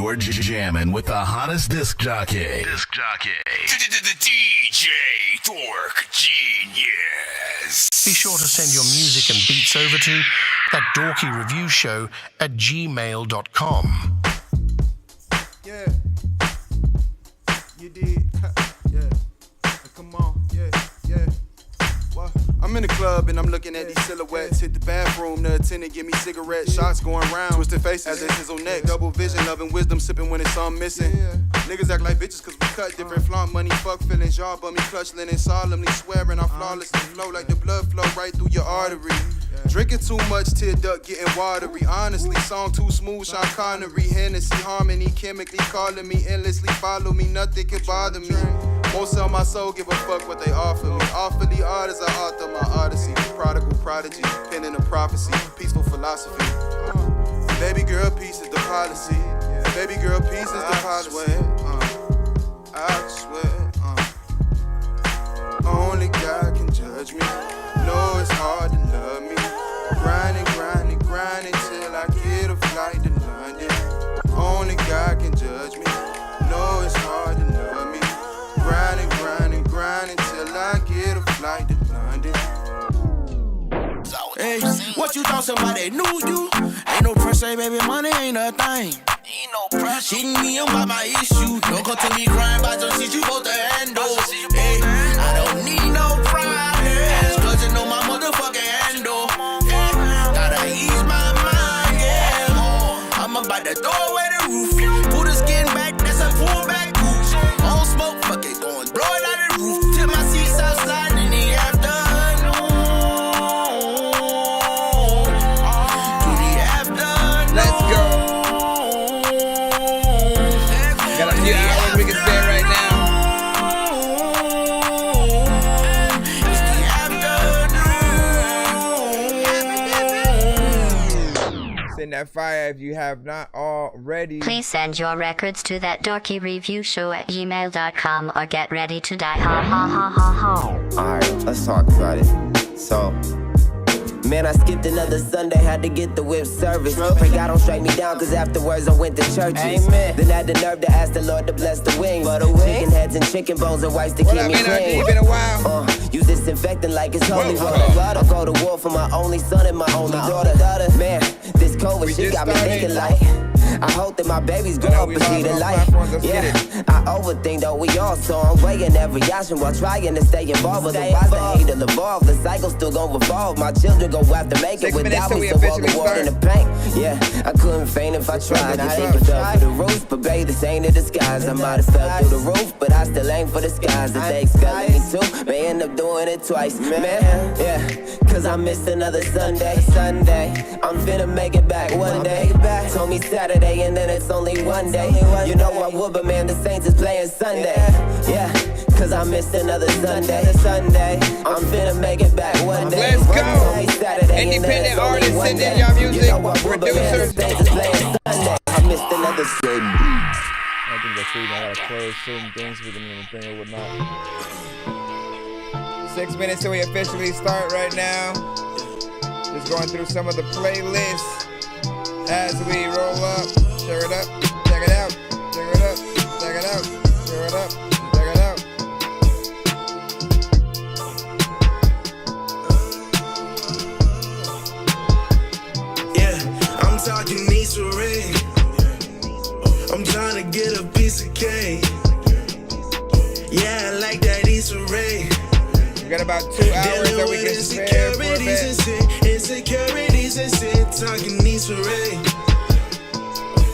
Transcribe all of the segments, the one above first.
You're jamming with the hottest disc jockey. DJ Dork Genius. Be sure to send your music and beats over to ThatDorkyReviewShow at gmail.com. Yeah. You did. Yeah. Come on. Yeah. What? I'm in the club and I'm looking at these silhouettes. Hit the bathroom, the attendant give me cigarettes. Shots going round, twisted faces as they sizzle next. Double vision, love and wisdom, sipping when it's some missing. Niggas act like bitches cause we cut different. Flaunt money, fuck feelings. Y'all bummy clutch linen, solemnly swearing I flawlessly flow like the blood flow right through your artery. Drinking too much, tear duct getting watery. Honestly, song too smooth, Sean Connery. Hennessy, harmony, chemically calling me. Endlessly follow me, nothing can bother me. Won't sell my soul, give a fuck what they offer me. Awfully odd as I author my odyssey. Prodigal prodigy, penning a prophecy. Peaceful philosophy. Baby girl, peace is the policy. Baby girl, peace is the policy. I swear, only God can judge me. Know it's hard to love me. Grinding till I get a flight to London. Only God can judge me. Know it's hard to love me. Grinding till I get a flight to London. Hey, what you thought somebody knew you? Ain't no pressure, baby, money ain't a thing. Ain't no pressure. Cheating me about my issue. Don't come to me crying about some shit you both to handle. Hey, I don't need no pride. Cause you know my motherfucking handle. Gotta ease my mind, yeah. I'm about to throw away the roof. Pull the skin back, that's a pull back goose. On smoke, fuck it, going blow it out the roof. Till my seats outside in the afternoon. To the afternoon. Let's go. Got a few hours we can spare right now. It's the afternoon. Send that fire if you have not already. Please send your records to ThatDorkyReviewShow at gmail.com or get ready to die. Ha ha ha ha ha. Alright, let's talk about it. So, man, I skipped another Sunday, had to get the whip service. Pray God don't strike me down, cause afterwards I went to churches. Amen. Then I had the nerve to ask the Lord to bless the wings. Chicken heads and chicken bones and whites to keep me clean. It's been a while. Use disinfectant like it's holy water. I go to war for my only son and my only daughter. Man, this COVID shit got me thinking like, I hope that my babies grow up and see the light. Yeah, I overthink though, we all so I'm weighing every option while trying to stay involved. Otherwise the hate will evolve, the cycle still gon' revolve. My children gon' have to make it without me, so walk the wall in the paint. Yeah, I couldn't faint if I tried. I think it fell for the roof, but babe, this ain't a disguise. I might have fell through the roof, but I still aim for the skies. If they expect me to, may end up doing it twice. Man, yeah, cause I missed another Sunday. I'm finna make it back one day. Told me Saturday and then it's only one day. You know I would, but man, the Saints is playing Sunday. Yeah, cause I missed another Sunday. I'm finna make it back one day. Let's go. Saturday, Independent artists, send in your music. Producers. I missed another Sunday. I think that's true. I gotta close certain things with them thing or whatnot. 6 minutes till we officially start right now. Just going through some of the playlists as we roll up. Check it up, check it out, check it up, check it out, check it up, check it out. Yeah, I'm talking East Ray. I'm trying to get a piece of cake. Yeah, I like that East Ray. We got about 2 hours that we can spare for a bit. Insecurities and shit, talking East Ray.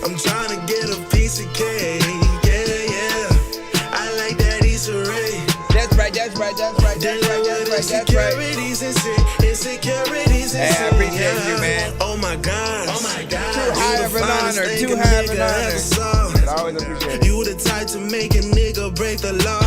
I'm trying to get a piece of cake. Yeah. I like that East Ray. That's right. Hey, I appreciate you, man. Oh my God. Too high of an honor. I always appreciate it. You the type to make a nigga break the law.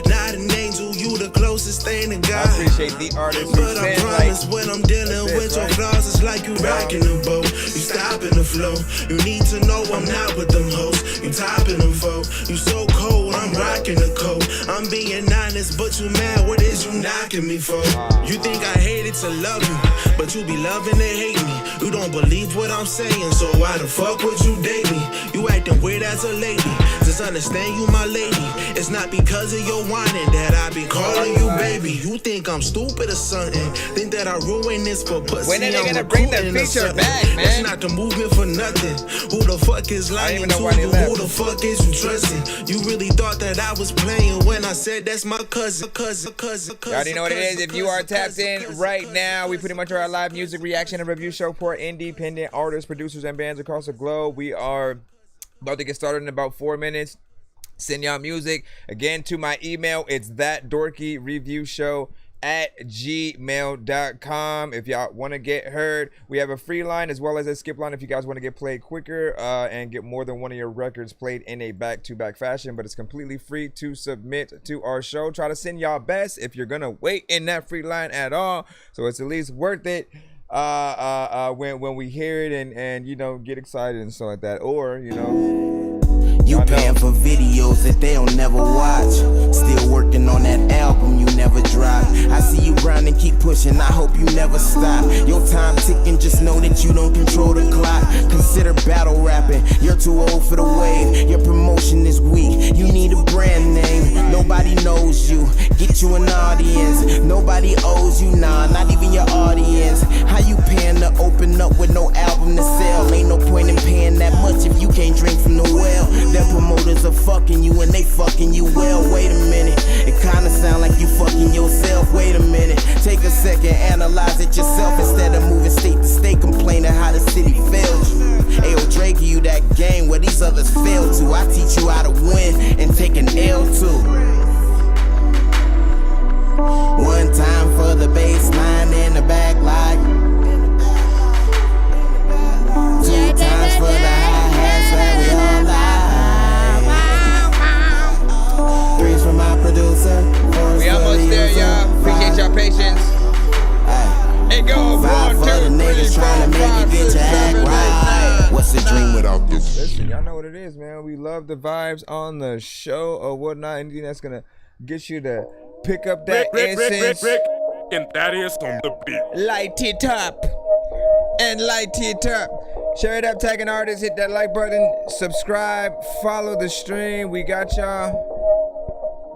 Not an angel, you the closest thing to God. I appreciate the artist. But I promise when I'm dealing with your flaws, it's like you rocking the boat. You stopping the flow. You need to know I'm not with them hoes. You topping them folk. You so cold, I'm rocking the coat. I'm being honest, but you mad. What is you knocking me for? You think I hated to love you, but you be loving to hate me. You don't believe what I'm saying, so why the fuck would you date me? You acting weird as a lady. Just understand you my lady. It's not because of your whining that I be calling you baby. You think I'm stupid or something? Think that I ruined this for pussy? When are they gonna bring the feature back, man? It's not the movement for nothing. Who the fuck is lying to you? Who the fuck is you trusting? You really thought that I was playing when I said that's my cousin. You already know what it is. If you are tapped in right now, we pretty much are a live music reaction and review show for independent artists, producers, and bands across the globe. We are about to get started in about 4 minutes. Send y'all music again to my email. It's ThatDorkyReviewShow @gmail.com. If y'all want to get heard, we have a free line as well as a skip line if you guys want to get played quicker and get more than one of your records played in a back-to-back fashion. But it's completely free to submit to our show. Try to send y'all best if you're gonna wait in that free line at all, so it's at least worth it when we hear it and you know, get excited and stuff like that. Or you know, you paying for videos that they don't never watch. Still working on that album you never drop. I see you grind and keep pushing, I hope you never stop. Your time ticking, just know that you don't control the clock. Consider battle rapping, you're too old for the wave. Your promotion is weak, you need a brand name. Nobody knows you, get you an audience. Nobody owes you, nah, not even your audience. How you paying to open up with no album to sell? Ain't no point in paying that much if you can't drink from the well. Them promoters are fucking you and they fucking you well. Wait a minute, it kinda sound like you fucking yourself. Wait a minute, take a second, analyze it yourself instead of moving state to state, complaining how the city failed you. Ayo, Dre give you that game where these others fail to. I teach you how to win and take an L too. One time for the bass line in the back like 2 times for the hi-hats that we all like. 3's for my producer. We almost there, y'all. Appreciate y'all patience. Hey, go 5 for the niggas trying to make it get your act right. What's the dream without this? Listen, y'all know what it is, man. We love the vibes on the show or whatnot. Anything that's gonna get you to pick up that essence. And that is on the beat. Light it up. And light it up. Share it up, tag an artist, hit that like button, subscribe, follow the stream. We got y'all.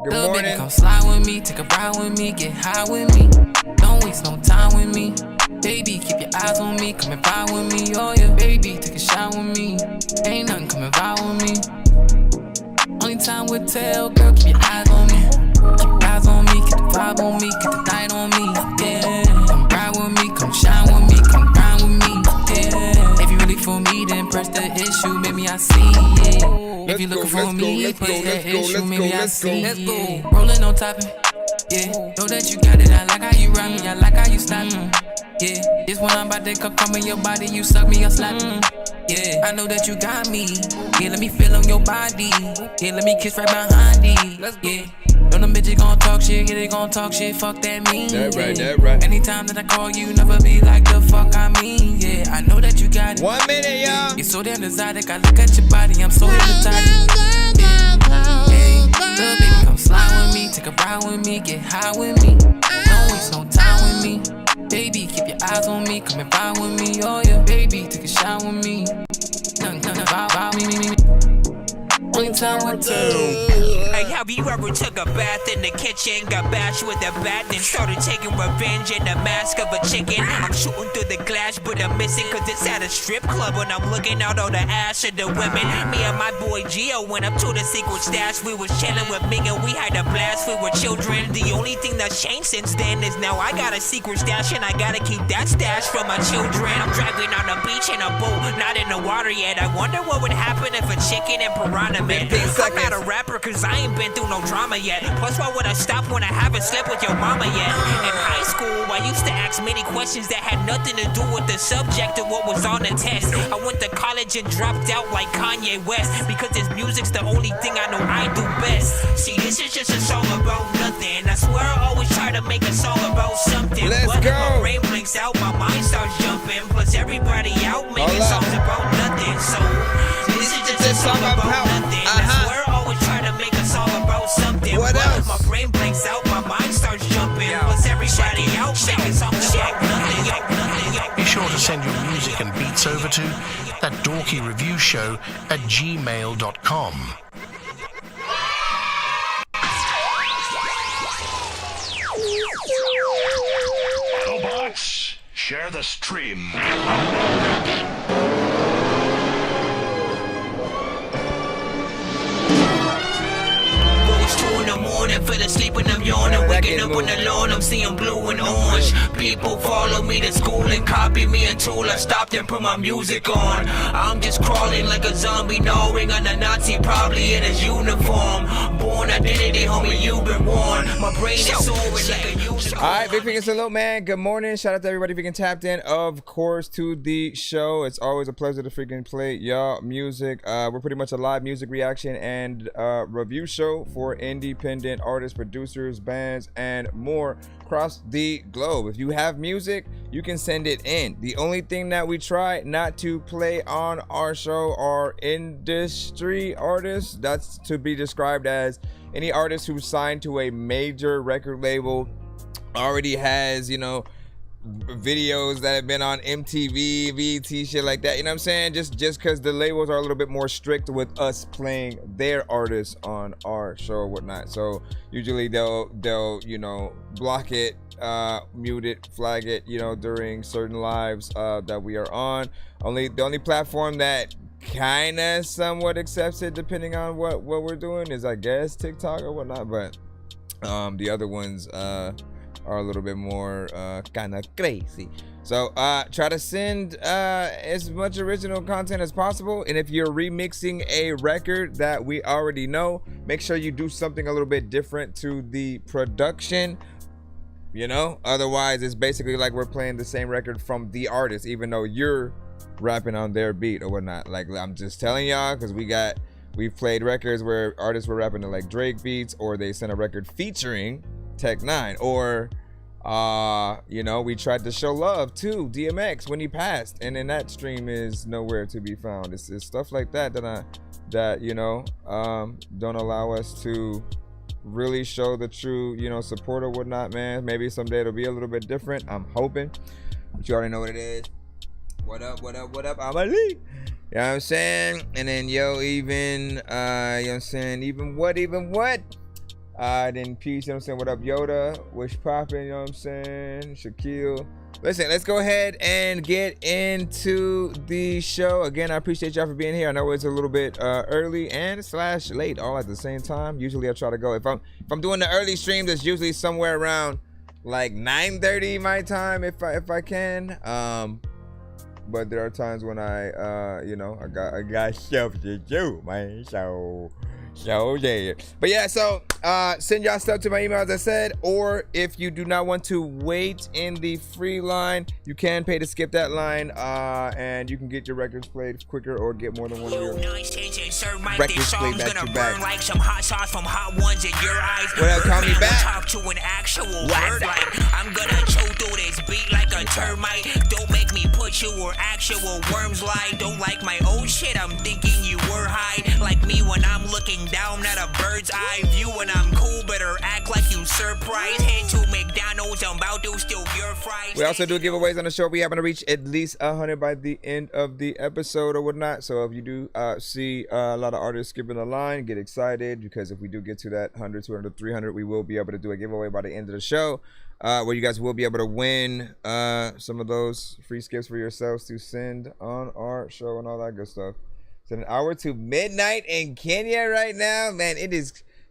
Good morning. Baby, come slide with me, take a ride with me, get high with me. Don't waste no time with me. Baby, keep your eyes on me, come and vibe with me. Oh yeah, baby, take a shot with me. Ain't nothing, come and vibe with me. Only time will tell, girl, keep your eyes on me. Keep your eyes on me, keep the vibe on me, keep the night on me. Yeah, come ride with me, come shine with me, come grind with me. Yeah, if you really for me, then press the issue, maybe I see it. If you looking for me, press that issue, maybe I see it. Rolling on topping, yeah. Know that you got it, I like how you ride me, I like how you stop me. Yeah, this one I'm about to come in your body, you suck me, I slap me. Yeah, I know that you got me. Yeah, let me feel on your body. Yeah, let me kiss right behind it. Yeah, know them bitches gon' talk shit, yeah, they gon' talk shit, fuck that mean. That right, that right. Anytime that I call you, never be like the fuck I mean. Yeah, I know that you got it. 1 minute, y'all. You're so damn exotic, I look at your body, I'm so hypnotized. Yeah, hey, little baby, come slide with me, take a ride with me, get high with me. Don't waste no time with me. Baby, keep your eyes on me, come and vibe with me. Oh yeah, baby, take a shot with me. Nothing, vibe me. Only time will tell. Hey, have you ever took a bath in the kitchen, got bashed with a bat, then started taking revenge in the mask of a chicken? I'm shooting through the glass, but I'm missing, cause it's at a strip club and I'm looking out on the ass of the women. Me and my boy Gio went up to the secret stash. We was chilling with me and we had a blast. We were children. The only thing that's changed since then is now I got a secret stash and I gotta keep that stash for my children. I'm driving on the beach in a boat, not in the water yet. I wonder what would happen if a chicken and piranha met. I'm not a rapper cause I ain't been through no drama yet. Plus why would I stop when I haven't slept with your mama yet? In high school I I used to ask many questions that had nothing to do with the subject of what was on the test. I went to college and dropped out like Kanye West because this music's the only thing I know I do best. See, this is just a song about nothing. I swear I always try to make a song about something. But my brain blinks out, my mind starts jumping. Plus everybody out making songs about nothing. So this is just a song about nothing. I swear I always try to make a song about something. What else? My brain blinks out, my mind starts jumping. Plus everybody out making songs about nothing. Be sure to send your music and beats over to ThatDorkyReviewShow at gmail.com. Autobots, share the stream. 2 in the morning, fell asleep and I'm yawning. Waking up on the lawn, I'm seeing blue and orange. People follow me to school and copy me until I stopped and put my music on. I'm just crawling like a zombie, gnawing on a Nazi, probably in his uniform. Born identity, homie, you've been warned. My brain is soaring like a unicorn. Alright, big fingers hello, man. Good morning. Shout out to everybody freaking tapped in, of course, to the show. It's always a pleasure to freaking play y'all music. We're pretty much a live music reaction and review show for independent artists, producers, bands, and more across the globe. If you have music, you can send it in. The only thing that we try not to play on our show are industry artists. That's to be described as any artist who's signed to a major record label, already has, you know, videos that have been on MTV, VT, shit like that. You know what I'm saying? Just because the labels are a little bit more strict with us playing their artists on our show or whatnot. So usually they'll you know, block it, mute it, flag it, you know, during certain lives that we are on. The only platform that kind of somewhat accepts it, depending on what we're doing, is, I guess, TikTok or whatnot. But the other ones are a little bit more kind of crazy. So try to send as much original content as possible. And if you're remixing a record that we already know, make sure you do something a little bit different to the production, you know. Otherwise, it's basically like we're playing the same record from the artist, even though you're rapping on their beat or whatnot. Like, I'm just telling y'all, because we've played records where artists were rapping to like Drake beats, or they sent a record featuring Tech-9, or you know, we tried to show love to DMX when he passed, and then that stream is nowhere to be found. It's stuff like that that you know, don't allow us to really show the true, you know, support or whatnot, man. Maybe someday it'll be a little bit different, I'm hoping, but you already know what it is. What up, I'm Ali. You know what I'm saying? And then even you know what I'm saying, even what then peace, you know what I'm saying? What up, Yoda? Wish poppin', you know what I'm saying? Shaquille. Listen, let's go ahead and get into the show. Again, I appreciate y'all for being here. I know it's a little bit early and / late all at the same time. Usually I try to go, if I'm doing the early stream, that's usually somewhere around like 9:30 my time, if I can. But there are times when I you know, I got stuff to do, man. So yeah. But yeah, so send y'all stuff to my email, as I said, or if you do not want to wait in the free line, you can pay to skip that line, and you can get your records played quicker or get more than one of your records played back to back. Like some hot sauce from hot ones in your eyes. What up, call me back? Talk to an actual word, like I'm gonna chew through this beat like a termite. Don't make me put you where actual worms lie. Don't like my old shit, I'm thinking you were high. Like me when I'm looking down at a bird's eye view, when I'm cool, better act like you surprised. Head to McDonald's, I'm about to steal your fries. We also do giveaways on the show. We happen to reach at least 100 by the end of the episode or whatnot. So if you do see a lot of artists skipping the line, get excited, because if we do get to that 100, 200, 300, we will be able to do a giveaway by the end of the show, where you guys will be able to win some of those free skips for yourselves to send on our show and all that good stuff. It's an hour to midnight in Kenya right now, man.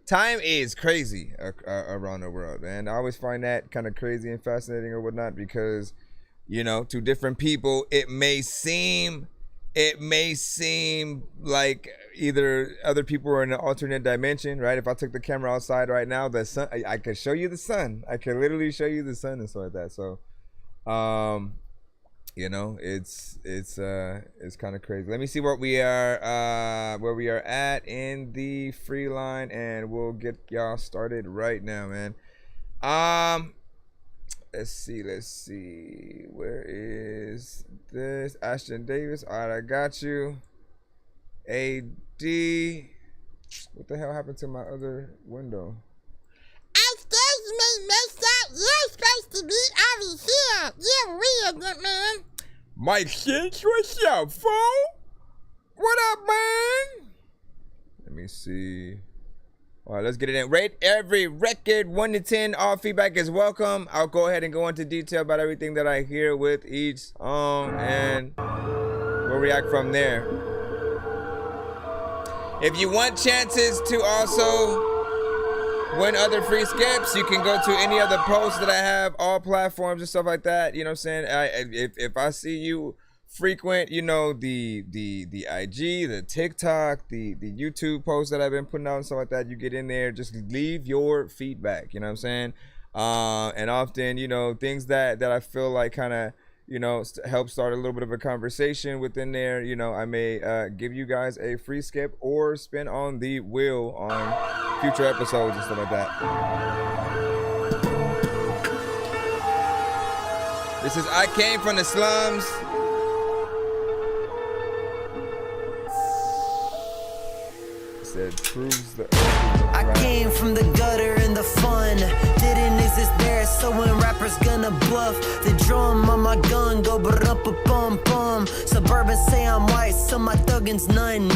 Time is crazy around the world, man. I always find that kind of crazy and fascinating or whatnot, because, you know, to different people it may seem it may seem like either other people are in an alternate dimension, right? If I took the camera outside right now, the sun, I could show you the sun. I could literally show you the sun and stuff like that. So, you know, it's kind of crazy. Let me see what we are where we are at in the free line, and we'll get y'all started right now, man. Let's see. Where is this? Ashton Davis. All right, I got you. AD. What the hell happened to my other window? Excuse me, mister. You're supposed to be over here. You're weird, man. Mike Shinch, what's up, fool? What up, man? Let me see. All right, let's get it in. Rate every record 1 to 10. All feedback is welcome. I'll go ahead and go into detail about everything that I hear with each song, and we'll react from there. If you want chances to also win other free skips, you can go to any other posts that I have, all platforms and stuff like that. You know what I'm saying? If I see you frequent, you know, the IG, the TikTok, the YouTube posts that I've been putting out and stuff like that, you get in there, just leave your feedback, you know what I'm saying? And often, you know, things that I feel like kind of, you know, help start a little bit of a conversation within there, you know, I may give you guys a free skip or spin on the wheel on future episodes and stuff like that. This is I Came From the Slums. Proves the I came from the gutter and the fun didn't exist there, so when rappers gonna bluff, the drum on my gun go ba-da-pa-bum-bum. Suburban say I'm white, so my thuggins none.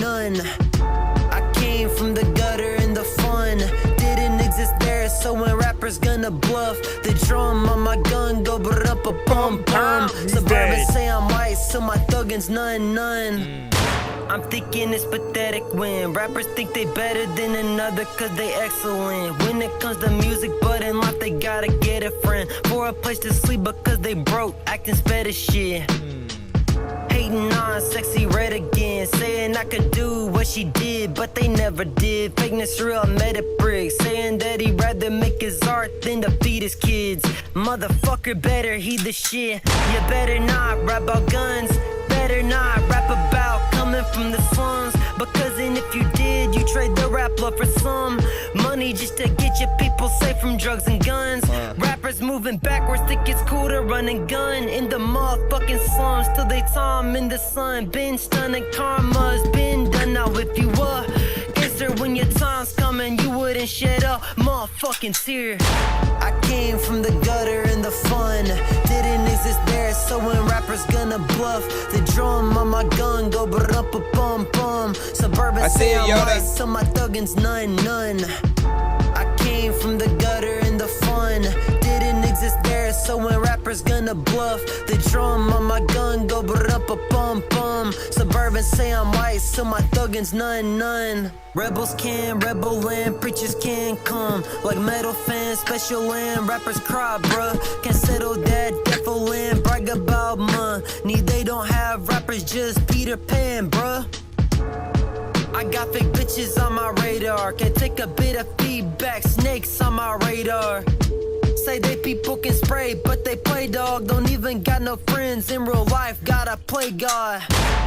I came from the gutter and the fun didn't exist there, so when rappers gonna bluff, the drum on my gun go ba-da-pa-bum-bum. Suburban say I'm white, so my thuggins none. I'm thinking it's pathetic when rappers think they better than another cause they excellent. When it comes to music, but in life they gotta get a friend for a place to sleep because they broke, acting sped as shit. Hating on sexy red again, saying I could do what she did, but they never did. Fakeness real, made a brick, saying that he'd rather make his art than to feed his kids. Motherfucker better heed the shit. You better not rap about guns, better not rap about coming from the slums, because then if you did, you trade the rap love for some money just to get your people safe from drugs and guns. Rappers moving backwards think it's cool to run and gun in the motherfucking slums till they time in the sun. Been stunning, karma's been done. Now if you were gangster when your time's coming, you wouldn't shed a motherfucking tear. I came from the gutter and the fun didn't exist there, so when rappers gonna bluff, the drum on my gun go ba-da-pa-bum-bum. Suburban say I'm white, so my thuggins none. I came from the gutter and the fun didn't exist there, so when rappers gonna bluff, the drum on my gun go ba-da-pa-bum-bum. Suburban say I'm white, so my thuggins none. Rebels can rebel and preachers can come like metal fans, special land rappers cry, bruh. Can't settle that devil and brag about money. They don't have rappers, just Peter Pan, bruh. I got fake bitches on my radar, can't take a bit of feedback, snakes on my radar. Say they people can spray, but they play dog. Don't even got no friends in real life, gotta play God.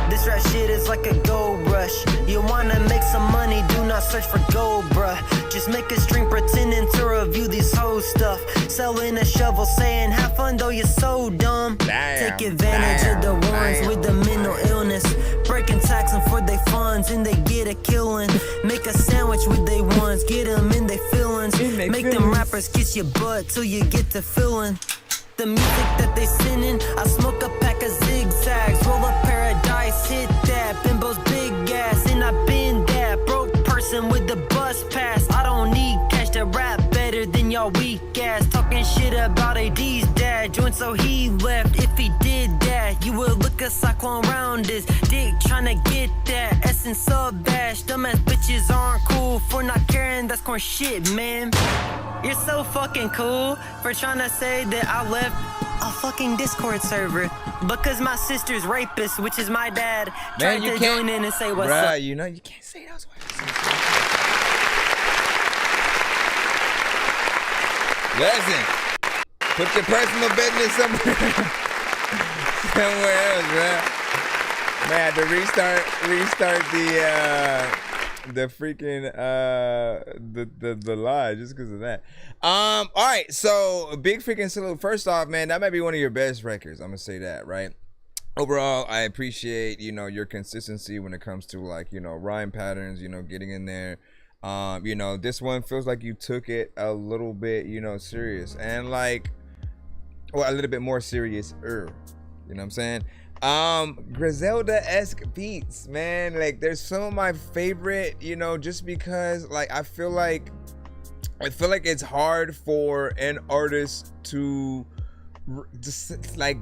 This rap shit is like a gold rush. You wanna make some money, do not search for gold, bruh. Just make a stream pretending to review these whole stuff. Selling a shovel, saying have fun though you're so dumb. Take advantage of the ones with the mental illness, breaking taxing for their funds and they get a killing. Make a sandwich with they ones, get them in their feelings. Make them rappers kiss your butt till you get to feeling. The music that they sending, I smoke a pack of zigzags, roll up paradise, hit that, Bimbo's big ass, and I been that broke person with the bus pass. I don't need cash to rap better than y'all weak ass, talking shit about AD's dad, joined so he left. If he did that, you would look a cyclone round his dick, tryna get that essence sub bash. Dumbass bitches aren't cool for not caring, that's corn shit, man. You're so fucking cool for trying to say that I left a fucking Discord server because my sister's rapist, which is my dad, Man, tried to join in and say what's bruh, up. you know you can't say those words. Listen, put your personal business somewhere else, man. Man, I had to restart the freaking the live just because of that. All right, so big freaking salute. First off, man, that might be one of your best records. I'm gonna say that, right? Overall, I appreciate, you know, your consistency when it comes to, like, you know, rhyme patterns, you know, getting in there. You know, this one feels like you took it a little bit, you know, serious, and like, well, a little bit more serious, you know what I'm saying? Griselda-esque beats, man. Like, there's some of my favorite, you know, just because, like, I feel like it's hard for an artist to just like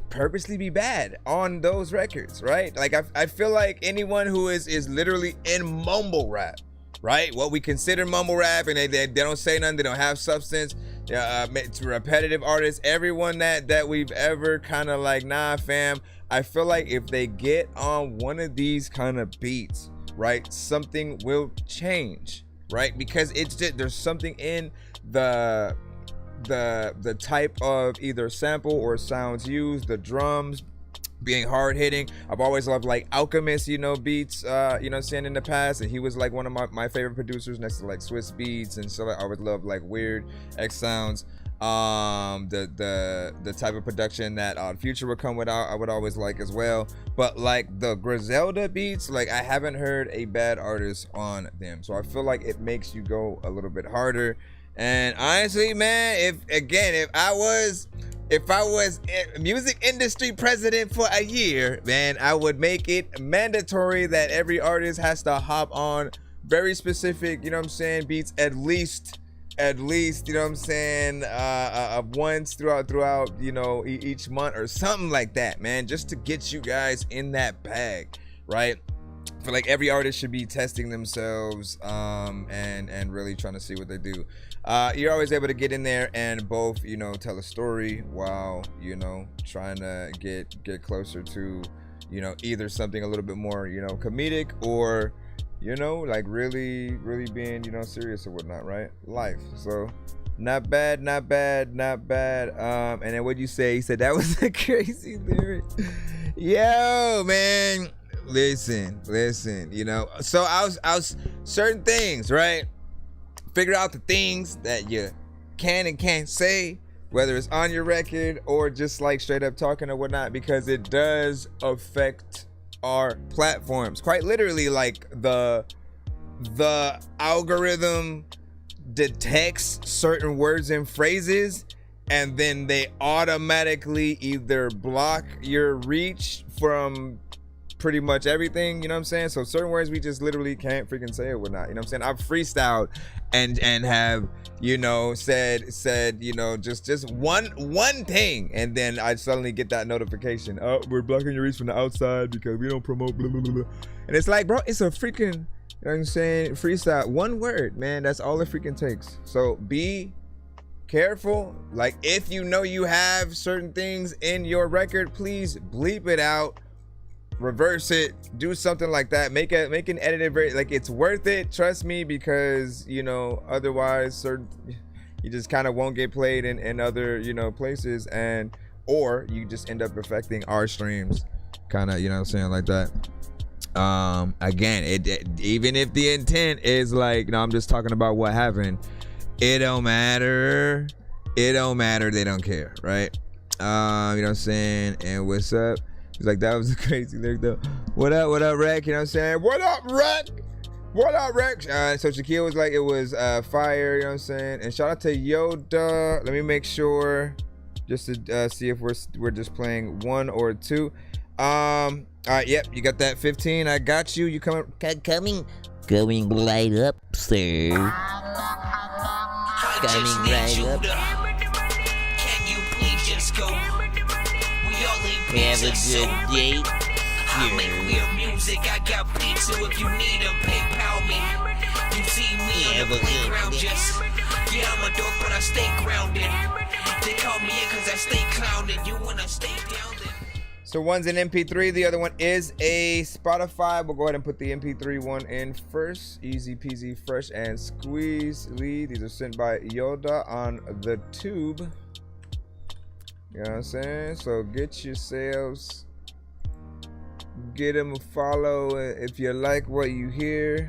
purposely be bad on those records, right? Like, I feel like anyone who is literally in mumble rap, right? What we consider mumble rap, and they don't say nothing, they don't have substance. It's repetitive artists, everyone that we've ever kind of like, nah fam, I feel like if they get on one of these kind of beats, right, something will change, right? Because it's just, there's something in the type of either sample or sounds used, the drums being hard hitting. I've always loved like Alchemist, you know, beats, you know what I'm saying, in the past, and he was like one of my favorite producers next to like Swiss Beats, and so I would love like weird X sounds. The type of production that Future would come with, I would always like as well. But like the Griselda beats, like I haven't heard a bad artist on them, so I feel like it makes you go a little bit harder. And honestly, man, if I was music industry president for a year, man, I would make it mandatory that every artist has to hop on very specific, you know what I'm saying, beats at least, you know what I'm saying, once throughout, you know, each month or something like that, man, just to get you guys in that bag, right? I feel like every artist should be testing themselves and really trying to see what they do. You're always able to get in there and both, you know, tell a story while, you know, trying to get closer to, you know, either something a little bit more, you know, comedic, or, you know, like really being, you know, serious or whatnot, right? Life. So not bad. And then what'd you say? He said that was a crazy lyric. Yo, man. Listen, you know, so I was certain things, right? Figure out the things that you can and can't say, whether it's on your record or just like straight up talking or whatnot, because it does affect our platforms. Quite literally, like the algorithm detects certain words and phrases, and then they automatically either block your reach from pretty much everything, you know what I'm saying? So certain words we just literally can't freaking say or whatnot, you know what I'm saying? I've freestyled and have, you know, said, you know, just one thing, and then I suddenly get that notification, oh, we're blocking your reach from the outside because we don't promote blah blah blah. And it's like, bro, it's a freaking, you know what I'm saying, freestyle, one word, man, that's all it freaking takes. So be careful. Like, if you know you have certain things in your record, please bleep it out, reverse it, do something like that, make an edited version. Like, it's worth it, trust me, because, you know, otherwise you just kind of won't get played in other, you know, places, and or you just end up affecting our streams, kind of, you know what I'm saying, like that. Again, it even if the intent is like, no, I'm just talking about what happened, it don't matter, they don't care, right? You know what I'm saying? And what's up? He's like, that was a crazy lyric though. What up, Rec? You know what I'm saying? What up, Rec? So Shaquille was like, it was fire, you know what I'm saying? And shout out to Yoda. Let me make sure, just to see if we're just playing one or two. All right, yep, you got that 15. I got you. You coming right up, sir. Coming right up. Can you please just go? We have a good date. I make weird music, I got beats, so if you need them, PayPal me. You see me on the playground, just, yeah, I'm a dork, but I stay grounded. They call me in cause I stay clowning. You wanna stay down there. So one's an MP3, the other one is a Spotify. We'll go ahead and put the MP3 one in first. Easy peasy, fresh and squeeze. These are sent by Yoda on the tube. You know what I'm saying? So get yourselves, get them a follow if you like what you hear.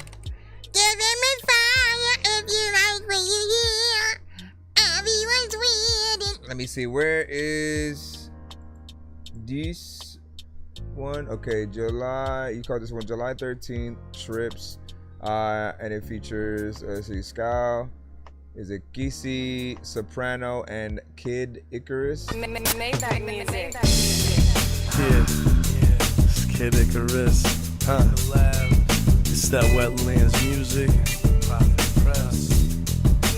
Give him a follow if you like what you hear. Everyone's waiting. Let me see, where is this one? Okay, July, you call this one July 13th, Trips. And it features, let's see, Scow. Is it Kisi, Soprano, and Kid Icarus? Maybach music. Kid. It's Kid Icarus. Huh. It's that Wetlands music.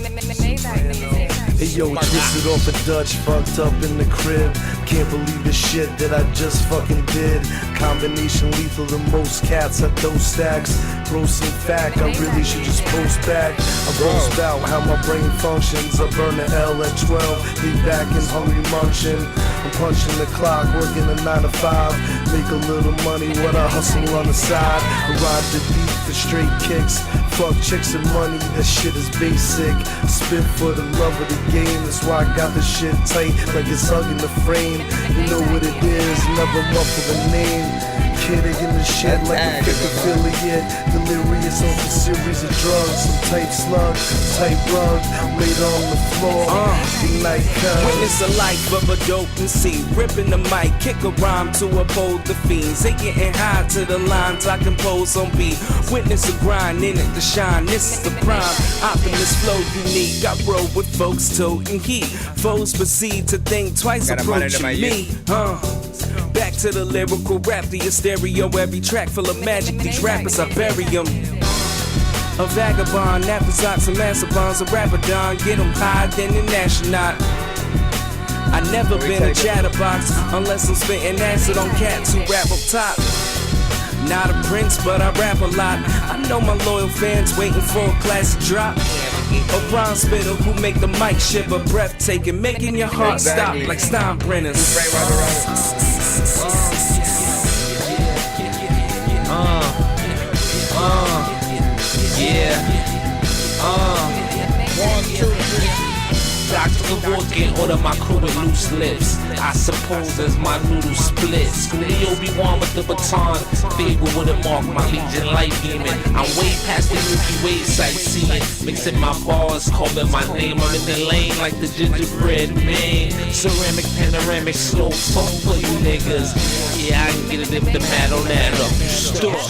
Maybach music. Hey yo, twisted off a Dutch, fucked up in the crib. Can't believe the shit that I just fucking did. Combination lethal to most cats at those stacks. Gross in fact, I really should just post back. I boast out how my brain functions. I burn the L at 12, be back and hungry munching. I'm punching the clock, working a 9 to 5. Make a little money, what I hustle on the side. Ride the beat for straight kicks. Fuck chicks and money, that shit is basic. Spit for the love of the game, that's why I got the shit tight like it's hugging the frame. You know what it is, never muffle the name. Kidding in the shit like a fake affiliate. Delirious on a series of drugs. Some type slug, type rug, laid on the floor. Ignite cuz. Witness a life of a dope MC. Ripping the mic, kick a rhyme to uphold the fiends. They getting high to the lines I compose on beat. Witness a grind in it to shine. This is the prime. Optimist flow unique. I roll with folks toting heat. Foes proceed to think twice approaching me. Back to the lyrical rap, the stereo, every track full of magic. These rappers, I bury them. A vagabond, afterthoughts and master bonds, a rapper don, get them higher than an astronaut. I never been a chatterbox unless I'm spitting acid on cats who rap up top. Not a prince, but I rap a lot. I know my loyal fans waiting for a classic drop. A rhyme spitter who make the mic shiver, breathtaking, making your heart stop like Steinbrenner's. Dr. Walking order my crew with loose lips. I suppose as my noodle splits. The Obi-Wan with the baton, fable with a mark, my legion light beaming. I'm way past the Milky Way sightseeing. Mixing my bars, calling my name. I'm in the lane like the gingerbread man. Ceramic, panoramic, slow fuck for you niggas. Yeah, I can get it if the mat on that up. Stop.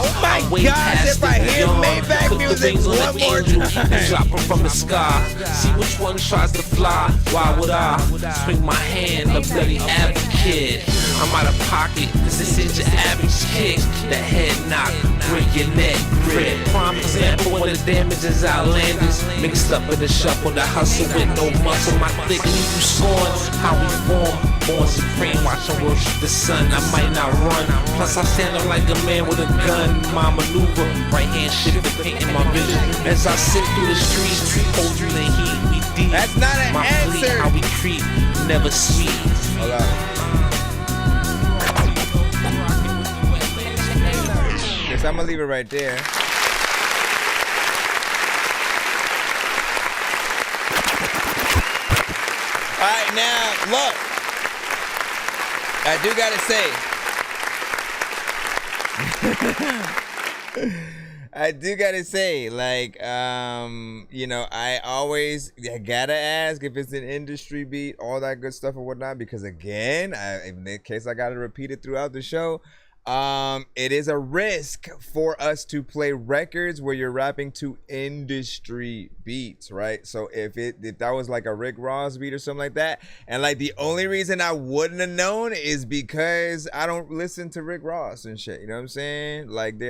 Oh my gosh, if I hear Maybach music one more time. Drop them from the sky. See which one tries to fly. Why would I swing my hand, a bloody advocate? I'm out of pocket, cause this is your average kick. The head knock, break your neck, grip. Prime example when the damage is outlandish. Mixed up with the shuffle, the hustle with no muscle. My thick leave you scorn, how we form. Born supreme, watch and worship the sun. I might not run, plus I stand up like a man with a gun. My maneuver, right hand shifted, painting my vision. As I sit through the streets, hold you the heat, we deep. That's not an my answer. Fleet, how we creep, never sweet. Yes, I'm gonna leave it right there. All right, now look. I do gotta say, like, you know, I gotta ask if it's an industry beat, all that good stuff or whatnot, because again, in case I gotta repeat it throughout the show, it is a risk for us to play records where you're rapping to industry beats, right? So if that was like a Rick Ross beat or something like that, and like the only reason I wouldn't have known is because I don't listen to Rick Ross and shit. You know what I'm saying? Like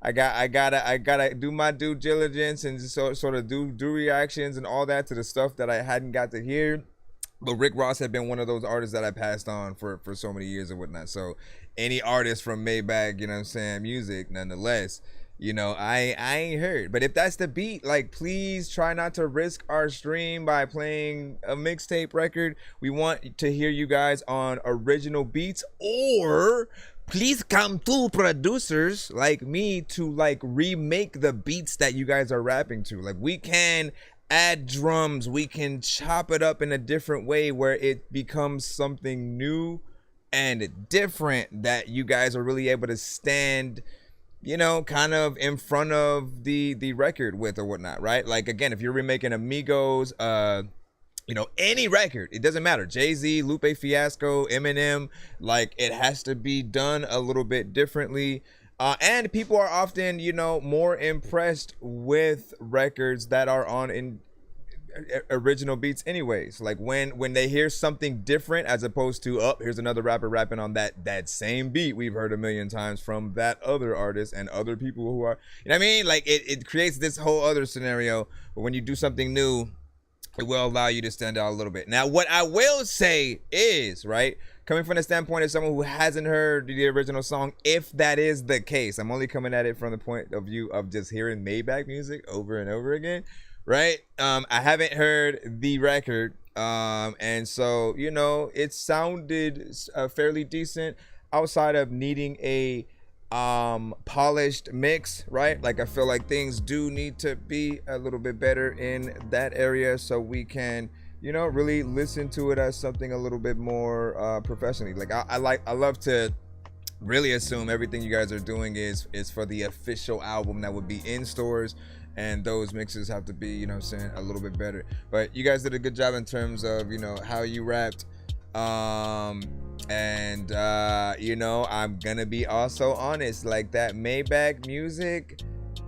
I gotta do my due diligence and just sort of do reactions and all that to the stuff that I hadn't got to hear. But Rick Ross had been one of those artists that I passed on for so many years and whatnot. So any artist from Maybach, you know what I'm saying, music, nonetheless, You know, I ain't heard. But if that's the beat, like, please try not to risk our stream by playing a mixtape record. We want to hear you guys on original beats, or please come to producers like me to like remake the beats that you guys are rapping to. Like, we can add drums, we can chop it up in a different way where it becomes something new and different that you guys are really able to stand, you know, kind of in front of the record with or whatnot, right? Like, again, if you're remaking Amigos, you know, any record, it doesn't matter. Jay-Z, Lupe Fiasco, Eminem, like, it has to be done a little bit differently. And people are often, you know, more impressed with records that are on in original beats anyways. Like, when they hear something different as opposed to, oh, here's another rapper rapping on that same beat we've heard a million times from that other artist and other people who are, you know what I mean? Like, it creates this whole other scenario. But when you do something new, it will allow you to stand out a little bit. Now, what I will say is, right, coming from the standpoint of someone who hasn't heard the original song, if that is the case, I'm only coming at it from the point of view of just hearing Maybach music over and over again, right? I haven't heard the record, and so, you know, it sounded fairly decent outside of needing a polished mix, right? Like, I feel like things do need to be a little bit better in that area so we can, you know, really listen to it as something a little bit more professionally. Like, I love to really assume everything you guys are doing is for the official album that would be in stores, and those mixes have to be, you know what I'm saying, a little bit better. But you guys did a good job in terms of, you know, how you rapped. And you know, I'm gonna be also honest, like, that Maybach music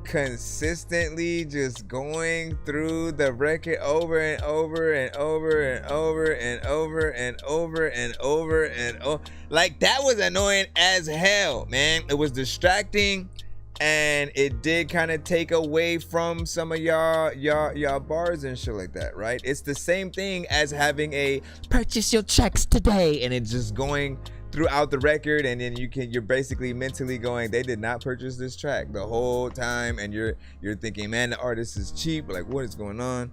consistently just going through the record over and over and over and over and over and over and over and over, like, that was annoying as hell, man. It was distracting, and it did kind of take away from some of y'all bars and shit like that, right? It's the same thing as having a purchase your tracks today, and it's just going throughout the record, and then you're basically mentally going, they did not purchase this track the whole time, and you're thinking, man, the artist is cheap, like, what is going on?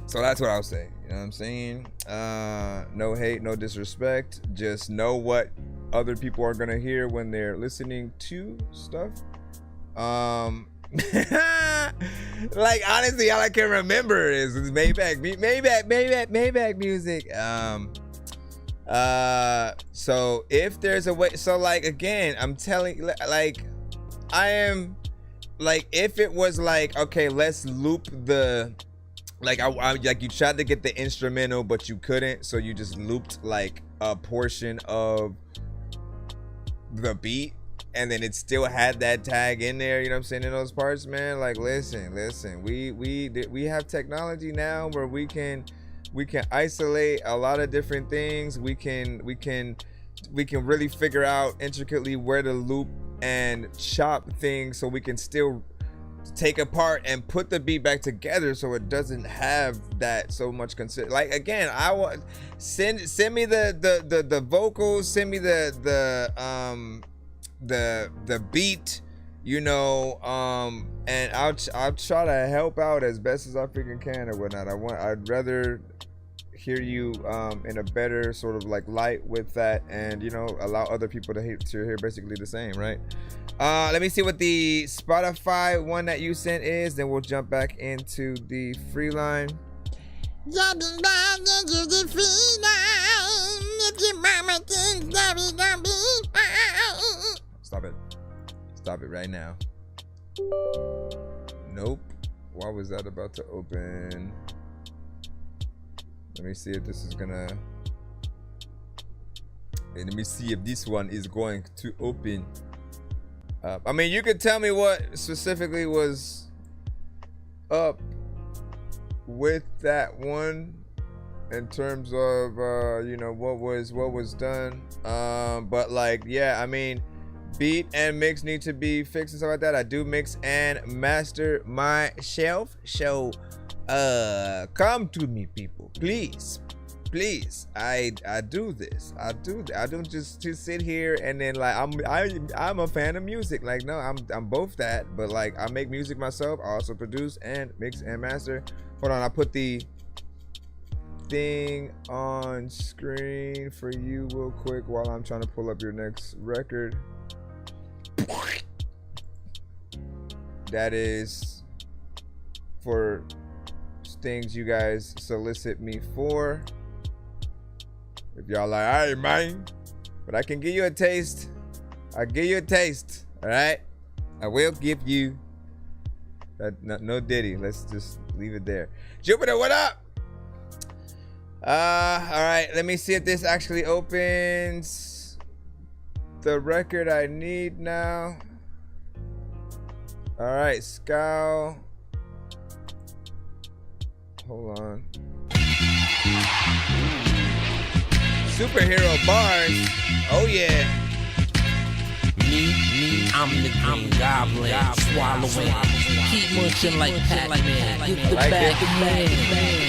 So that's what I'll say, you know what I'm saying? No hate, no disrespect, just know what other people are gonna hear when they're listening to stuff. Like, honestly, all I can remember is Maybach music. So if there's a way, so, like, again, I'm telling, like, I am, like, if it was like, okay, let's loop the, like, I like, you tried to get the instrumental but you couldn't, so you just looped like a portion of the beat, and then it still had that tag in there, you know what I'm saying, in those parts, man. Like, listen, we have technology now where we can isolate a lot of different things. We can really figure out intricately where to loop and chop things so we can still take apart and put the beat back together so it doesn't have that so much consider. Like, again, I want send me the vocals, send me the beat, you know, and I'll try to help out as best as I freaking can or whatnot. I'd rather hear you in a better sort of like light with that, and, you know, allow other people to hear basically the same, right? Let me see what the Spotify one that you sent is, then we'll jump back into the free line. Jumping back into the free line. If your mama thinks that we gonna be fine. Stop it right now. Nope. Why was that about to open? Let me see if this is gonna, and let me see if this one is going to open. I mean, you could tell me what specifically was up with that one in terms of you know, what was done, but, like, yeah, I mean, beat and mix need to be fixed and stuff like that. I do mix and master myself, so come to me, people, please. please, I do this. I don't just sit here and then like I'm a fan of music. Like, no, I'm both that, but like I make music myself. I also produce and mix and master. Hold on, I put the thing on screen for you real quick while I'm trying to pull up your next record. That is for things you guys solicit me for. If y'all like, all right, man, but I can give you a taste. I'll give you a taste, all right? I will give you that. No Diddy. Let's just leave it there. Jupiter, what up? All right, let me see if this actually opens the record I need now. All right, Scowl. Hold on. Superhero bars. Oh yeah. Me, I'm the green goblin, swallowing, keep munching like Pac-Man, get the back.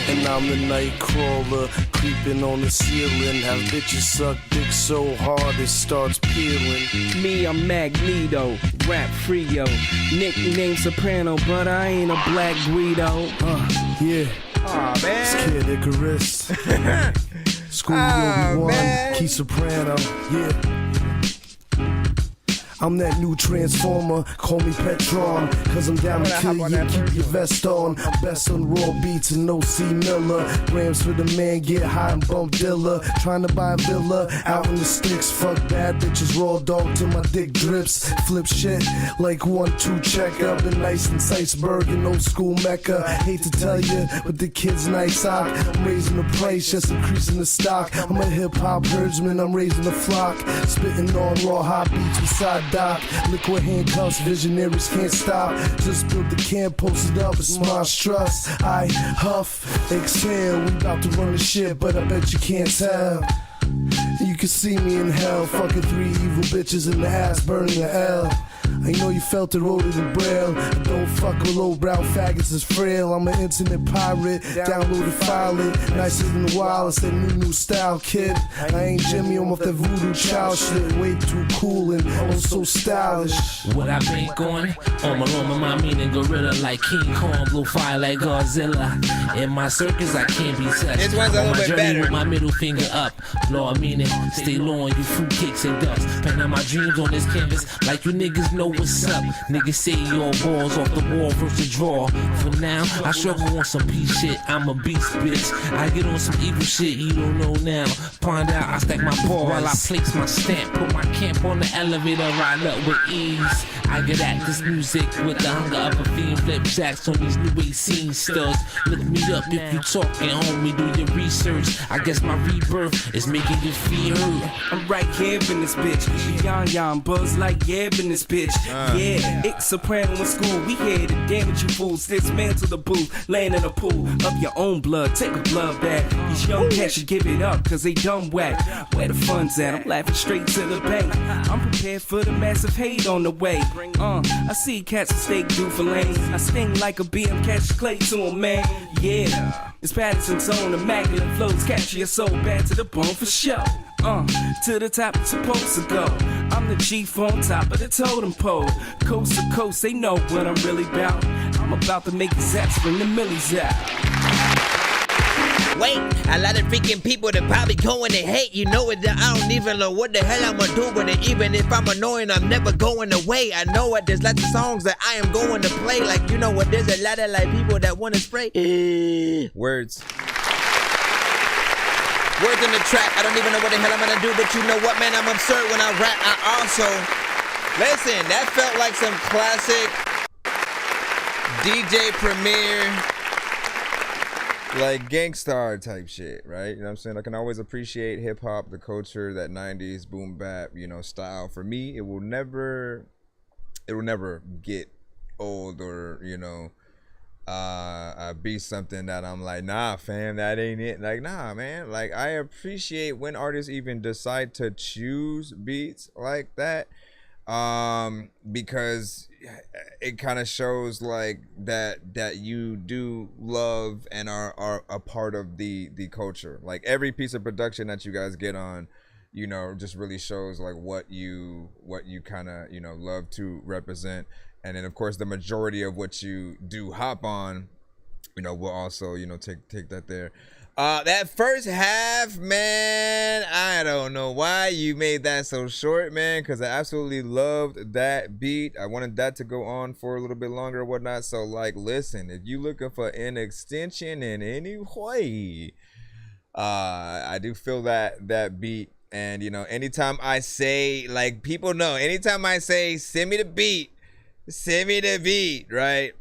And I'm the night crawler, creeping on the ceiling, have bitches suck dick so hard it starts peeling. Me, I'm Magneto, rap Frio, nickname Soprano, but I ain't a black Guido. Yeah. Aw, man. Scared Icarus. School Obi-Wan, Key Soprano, yeah. I'm that new transformer, call me Petron, cause I'm down to kill you, keep your vest on. Best on raw beats and no C Miller. Grams for the man, get high and bump Dilla. Trying to buy a villa, out in the sticks. Fuck bad bitches, raw dog till my dick drips. Flip shit like 1-2 check up. And nice in Sicebird and old school Mecca. Hate to tell you, but the kid's nice. I'm raising the price, just increasing the stock. I'm a hip hop herdsman, I'm raising the flock. Spitting on raw hot beats beside doc. Liquid handcuffs, visionaries can't stop. Just built the camp, posted up, it's monstrous. I huff, exhale, we about to run the shit, but I bet you can't tell. You can see me in hell, fucking 3 evil bitches in the ass, burning the hell. I know you felt it, wrote it in braille. Don't fuck with low brow faggots, it's frail. I'm an internet pirate, download it, file it. Nicer than the wireless, that new style, kid. I ain't Jimmy, I'm off that voodoo child shit. Way too cool and oh so stylish. What I bank on? On my loma, my meaning gorilla like King Kong, blow fire like Godzilla. In my circus, I can't be touched. This one's a little bit better. With my middle finger up, Lord meaning, stay low on you fruitcakes and ducks. Paint out my dreams on this canvas like you niggas know what's up. Niggas say your balls off the wall versus the draw. For now, I struggle on some peace shit. I'm a beast, bitch. I get on some evil shit you don't know now. Pond out, I stack my ball while I place my stamp. Put my camp on the elevator, ride up with ease. I get at this music with the hunger of a fiend. Flip jacks on these new age scene studs. Look me up if you talking, homie. Do your research. I guess my rebirth is making you feel hurt. I'm right here in this bitch. Yon buzz like Yeb in this bitch. Yeah, it's soprano in school. We here to damage you fools. Dismantle the booth, land in a pool of your own blood. Take a blood bath. These young cats should give it up, cause they dumb whack. Where the fun's at? I'm laughing straight to the bank. I'm prepared for the massive hate on the way. I see cats with steak do for lane. I sting like a bee, I'm catch clay to 'em, man. Yeah, it's Patterson's own immaculate flows. Capture your soul bad to the bone for show. To the top it's supposed to go. I'm the chief on top of the totem pole. Coast to coast, they know what I'm really about. I'm about to make the zaps bring the millies out. Wait, a lot of freaking people that probably going to hate. You know it, that I don't even know what the hell I'ma do with it. Even if I'm annoying, I'm never going away. I know it, there's lots of songs that I am going to play. Like, you know what, there's a lot of like people that want to spray. Words. Words in the track, I don't even know what the hell I'm gonna do, but you know what, man, I'm absurd when I rap. I also, listen, that felt like some classic DJ Premier, like Gangstar type shit, right? You know what I'm saying? I can always appreciate hip hop, the culture, that 90s boom bap, you know, style. For me, it will never get old or, you know, be something that I'm like, nah, fam, that ain't it. Like, nah, man. Like, I appreciate when artists even decide to choose beats like that. because it kind of shows like that you do love and are a part of the culture. Like every piece of production that you guys get on, you know, just really shows like what you kind of, you know, love to represent. And then of course the majority of what you do hop on, you know, will also, you know, take that there. That first half, man, I don't know why you made that so short, man, because I absolutely loved that beat. I wanted that to go on for a little bit longer or whatnot. So, like, listen, if you looking for an extension in any way, I do feel that beat. And, you know, anytime I say, like, people know, anytime I say, send me the beat, right?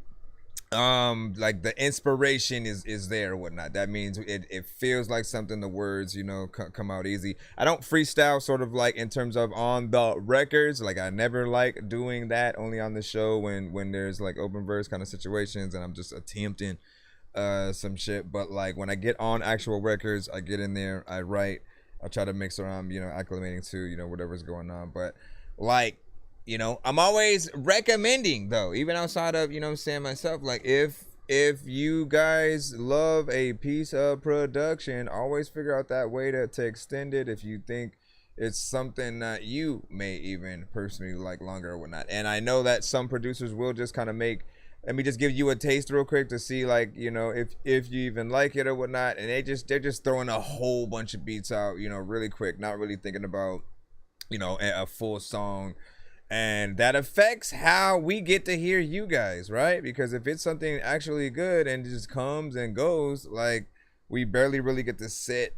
Like the inspiration is there or whatnot. That means it feels like something, the words, you know, come out easy. I don't freestyle sort of like in terms of on the records. Like I never like doing that, only on the show when there's like open verse kind of situations and I'm just attempting some shit. But like when I get on actual records, I get in there, I write, I try to make sure I'm, you know, acclimating to, you know, whatever's going on. But like, you know, I'm always recommending though, even outside of, you know what I'm saying, myself, like if you guys love a piece of production, always figure out that way to extend it if you think it's something that you may even personally like longer or whatnot. And I know that some producers will just kind of let me just give you a taste real quick to see, like, you know, if you even like it or whatnot. And they're just throwing a whole bunch of beats out, you know, really quick, not really thinking about, you know, a full song. And that affects how we get to hear you guys, right? Because if it's something actually good and just comes and goes, like we barely really get to sit,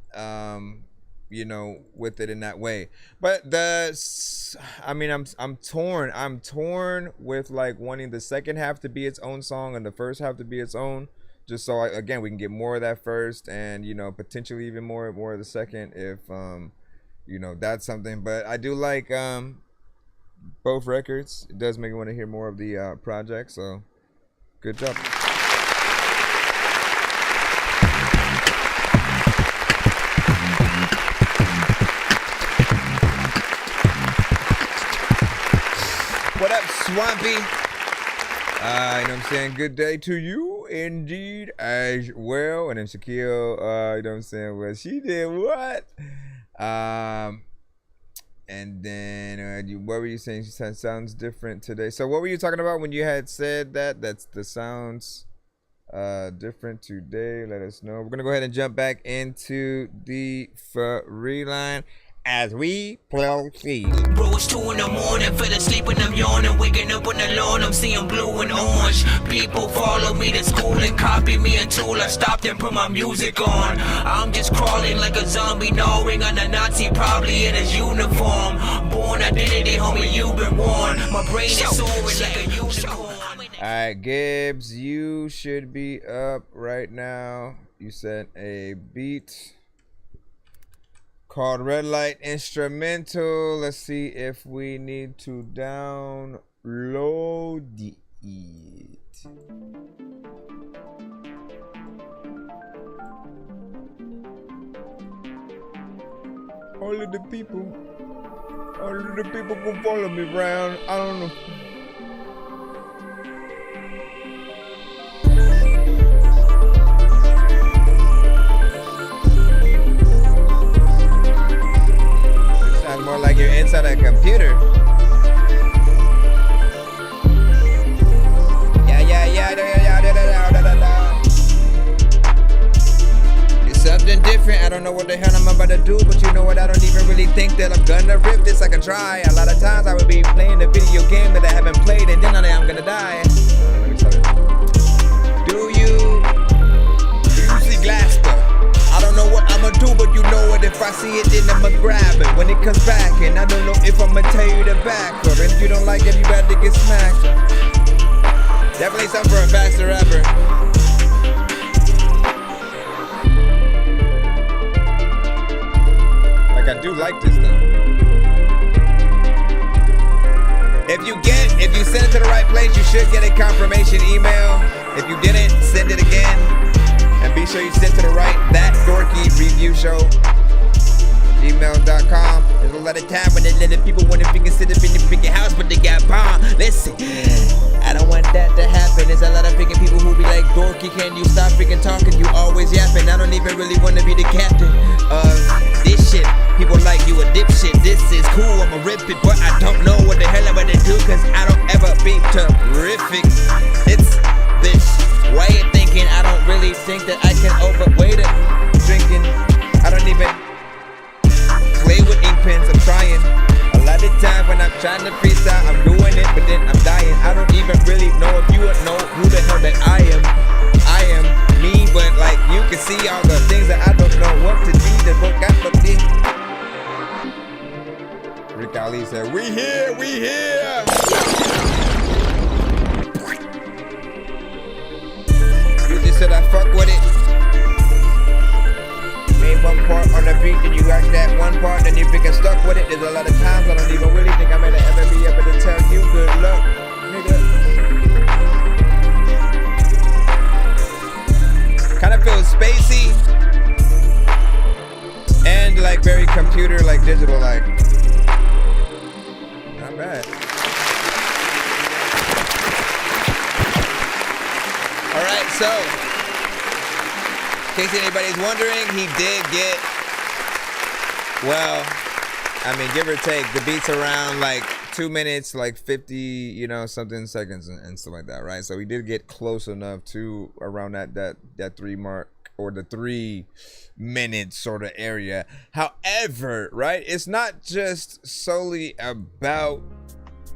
you know, with it in that way. But I mean, I'm torn with like wanting the second half to be its own song and the first half to be its own, just so again we can get more of that first and, you know, potentially even more of the second if you know, that's something. But I do like both records. It does make me want to hear more of the project, so good job. What up, Swampy? You know what I'm saying? Good day to you indeed as well. And then Shaquille, you know what I'm saying? Well, she did what? And then what were you saying? She said sounds different today. So what were you talking about when you had said that's the sounds different today? Let us know. We're gonna go ahead and jump back into the free line as we proceed. Bro, it's 2 in the morning, fell asleep and I'm yawning, waking up on the lawn, I'm seeing blue and orange. People follow me to school and copy me until I stopped and put my music on. I'm just crawling like a zombie, gnawing on a Nazi, probably in his uniform. Born identity, homie, you've been warned. My brain is soaring like a unicorn. Alright, Gibbs, you should be up right now. You sent a beat called Red Light Instrumental. Let's see if we need to download it. All of the people can follow me around. I don't know. More like you're inside a computer. It's something different. I don't know what the hell I'm about to do, but you know what? I don't even really think that I'm gonna rip this. I can try. A lot of times I would be playing a video game that I haven't played, and then I'm gonna die. Let me start it. Do you see Glasper? I don't know what I'ma do, but you know what? If I see it, then I'ma grab it when it comes back. And I don't know if I'ma tell you the back, or if you don't like it, you better get smacked. Definitely something for a faster rapper. Like, I do like this though. If you send it to the right place, you should get a confirmation email. If you didn't, send it again. And be sure you send to the right, ThatDorkyReviewShow gmail.com. There's a lot of time when they let the people want to freaking sit up in the freaking house, but they got bomb. Listen, I don't want that to happen. There's a lot of freaking people who be like, Dorky, can you stop freaking talking? You always yapping. I don't even really want to be the captain of this shit. People like you a dipshit. This is cool, I'ma rip it, but I don't know what the hell I'm gonna do, cause I don't ever be terrific. It's this way of thinking. I don't really think that I can overweight it. Drinking, I don't even play with ink pens. I'm trying. A lot of times when I'm trying to freestyle, I'm doing it, but then I'm dying. I don't even really know if you would know who the hell that I am. I am me, but like you can see all the things that I don't know what to do. The book got the thing. Rick Ali said, we here, we here. You just said I fuck with it. Made one part on the beat, then you got that one part, then you freaking stuck with it. There's a lot of times I don't even really think I'm gonna ever be able to tell you good luck, nigga. Kind of feels spacey and like very computer, like digital, like. Not bad. All right, so in case anybody's wondering, he did get, well, I mean, give or take, the beat's around like 2 minutes, like 50, you know, something seconds and stuff like that, right? So he did get close enough to around that 3 mark, or the 3 minutes sort of area. However, right, it's not just solely about,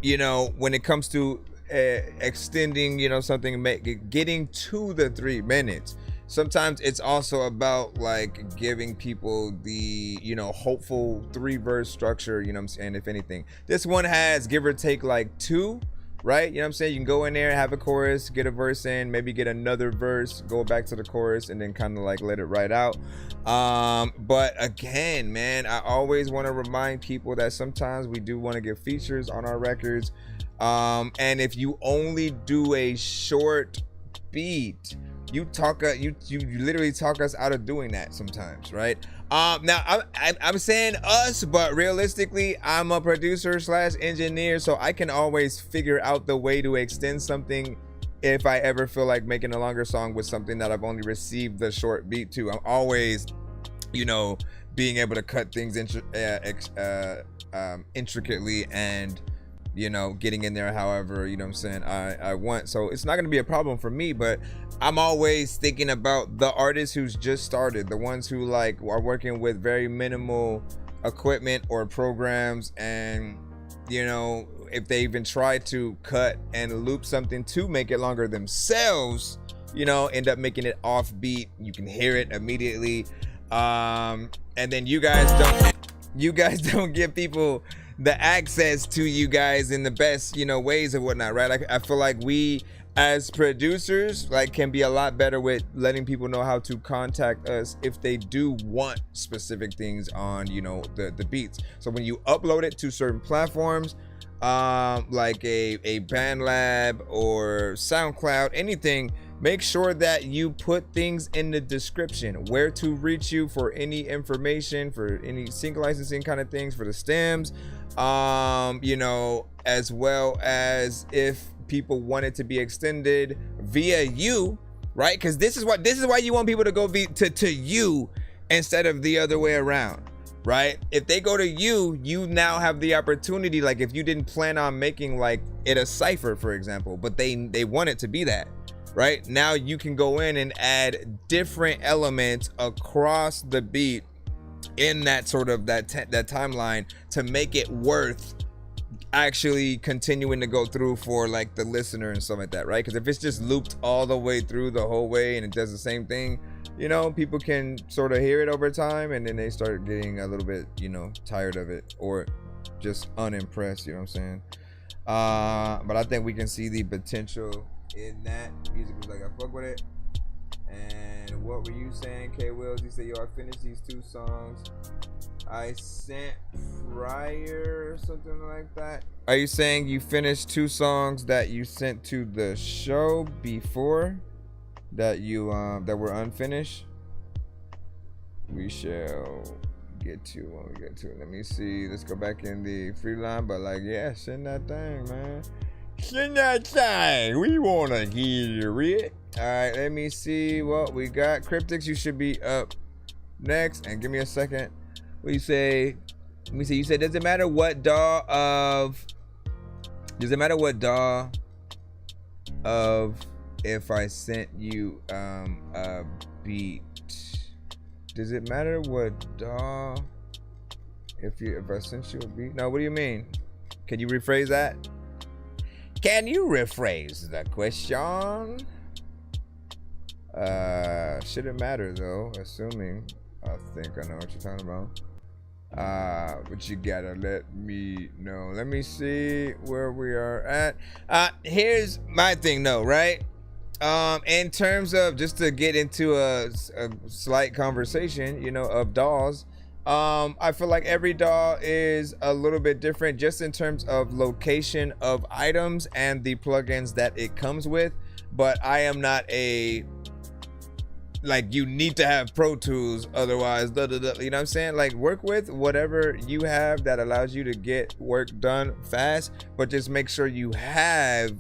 you know, when it comes to extending, you know, something, getting to the 3 minutes. Sometimes it's also about like giving people the, you know, hopeful 3-verse structure, you know what I'm saying, if anything. This one has give or take like 2, right? You know what I'm saying? You can go in there, have a chorus, get a verse in, maybe get another verse, go back to the chorus, and then kind of like let it ride out. But again, man, I always want to remind people that sometimes we do want to get features on our records. And if you only do a short beat, you literally talk us out of doing that sometimes, right? Now I'm saying us, but realistically, I'm a producer / engineer, so I can always figure out the way to extend something if I ever feel like making a longer song with something that I've only received the short beat to. I'm always, you know, being able to cut things intricately and, you know, getting in there however, you know what I'm saying, I want. So it's not going to be a problem for me, but I'm always thinking about the artists who's just started, the ones who like are working with very minimal equipment or programs, and, you know, if they even try to cut and loop something to make it longer themselves, you know, end up making it offbeat. You can hear it immediately, and then you guys don't give people the access to you guys in the best, you know, ways and whatnot, right? I feel like we as producers like can be a lot better with letting people know how to contact us if they do want specific things on, you know, the beats. So when you upload it to certain platforms, like a BandLab or SoundCloud, anything, make sure that you put things in the description, where to reach you for any information, for any sync licensing kind of things, for the stems, you know, as well as if people want it to be extended via you, right? Because this is why you want people to go to you instead of the other way around, right? If they go to you, you now have the opportunity, like if you didn't plan on making like it a cipher, for example, but they want it to be that, right? Now you can go in and add different elements across the beat in that sort of that timeline to make it worth actually continuing to go through for like the listener and stuff like that, right? Because if it's just looped all the way through the whole way and it does the same thing, you know, people can sort of hear it over time and then they start getting a little bit, you know, tired of it or just unimpressed, you know what I'm saying? But I think we can see the potential in that. Music was like, I fuck with it. And what were you saying, K Wills? You said, yo, I finished these 2 songs I sent prior or something like that. Are you saying you finished 2 songs that you sent to the show before that you that were unfinished? We shall get to when we get to it. Let me see. Let's go back in the free line. But like, yeah, send that thing, man. Send that thing. We wanna hear it. All right, let me see what we got. Cryptics, you should be up next. And give me a second. What do you say? Let me see. You said, does it matter what DAW of? Does it matter what DAW of if I sent you a beat? Does it matter what DAW if I sent you a beat? No, what do you mean? Can you rephrase that? Can you rephrase the question? Should it matter though? Assuming I think I know what you're talking about. But you gotta let me know. Let me see where we are at. Here's my thing though, right? In terms of, just to get into a slight conversation, you know, of DAWs, I feel like every DAW is a little bit different just in terms of location of items and the plugins that it comes with. But I am not a, like, you need to have Pro Tools, otherwise, you know what I'm saying? Like, work with whatever you have that allows you to get work done fast, but just make sure you have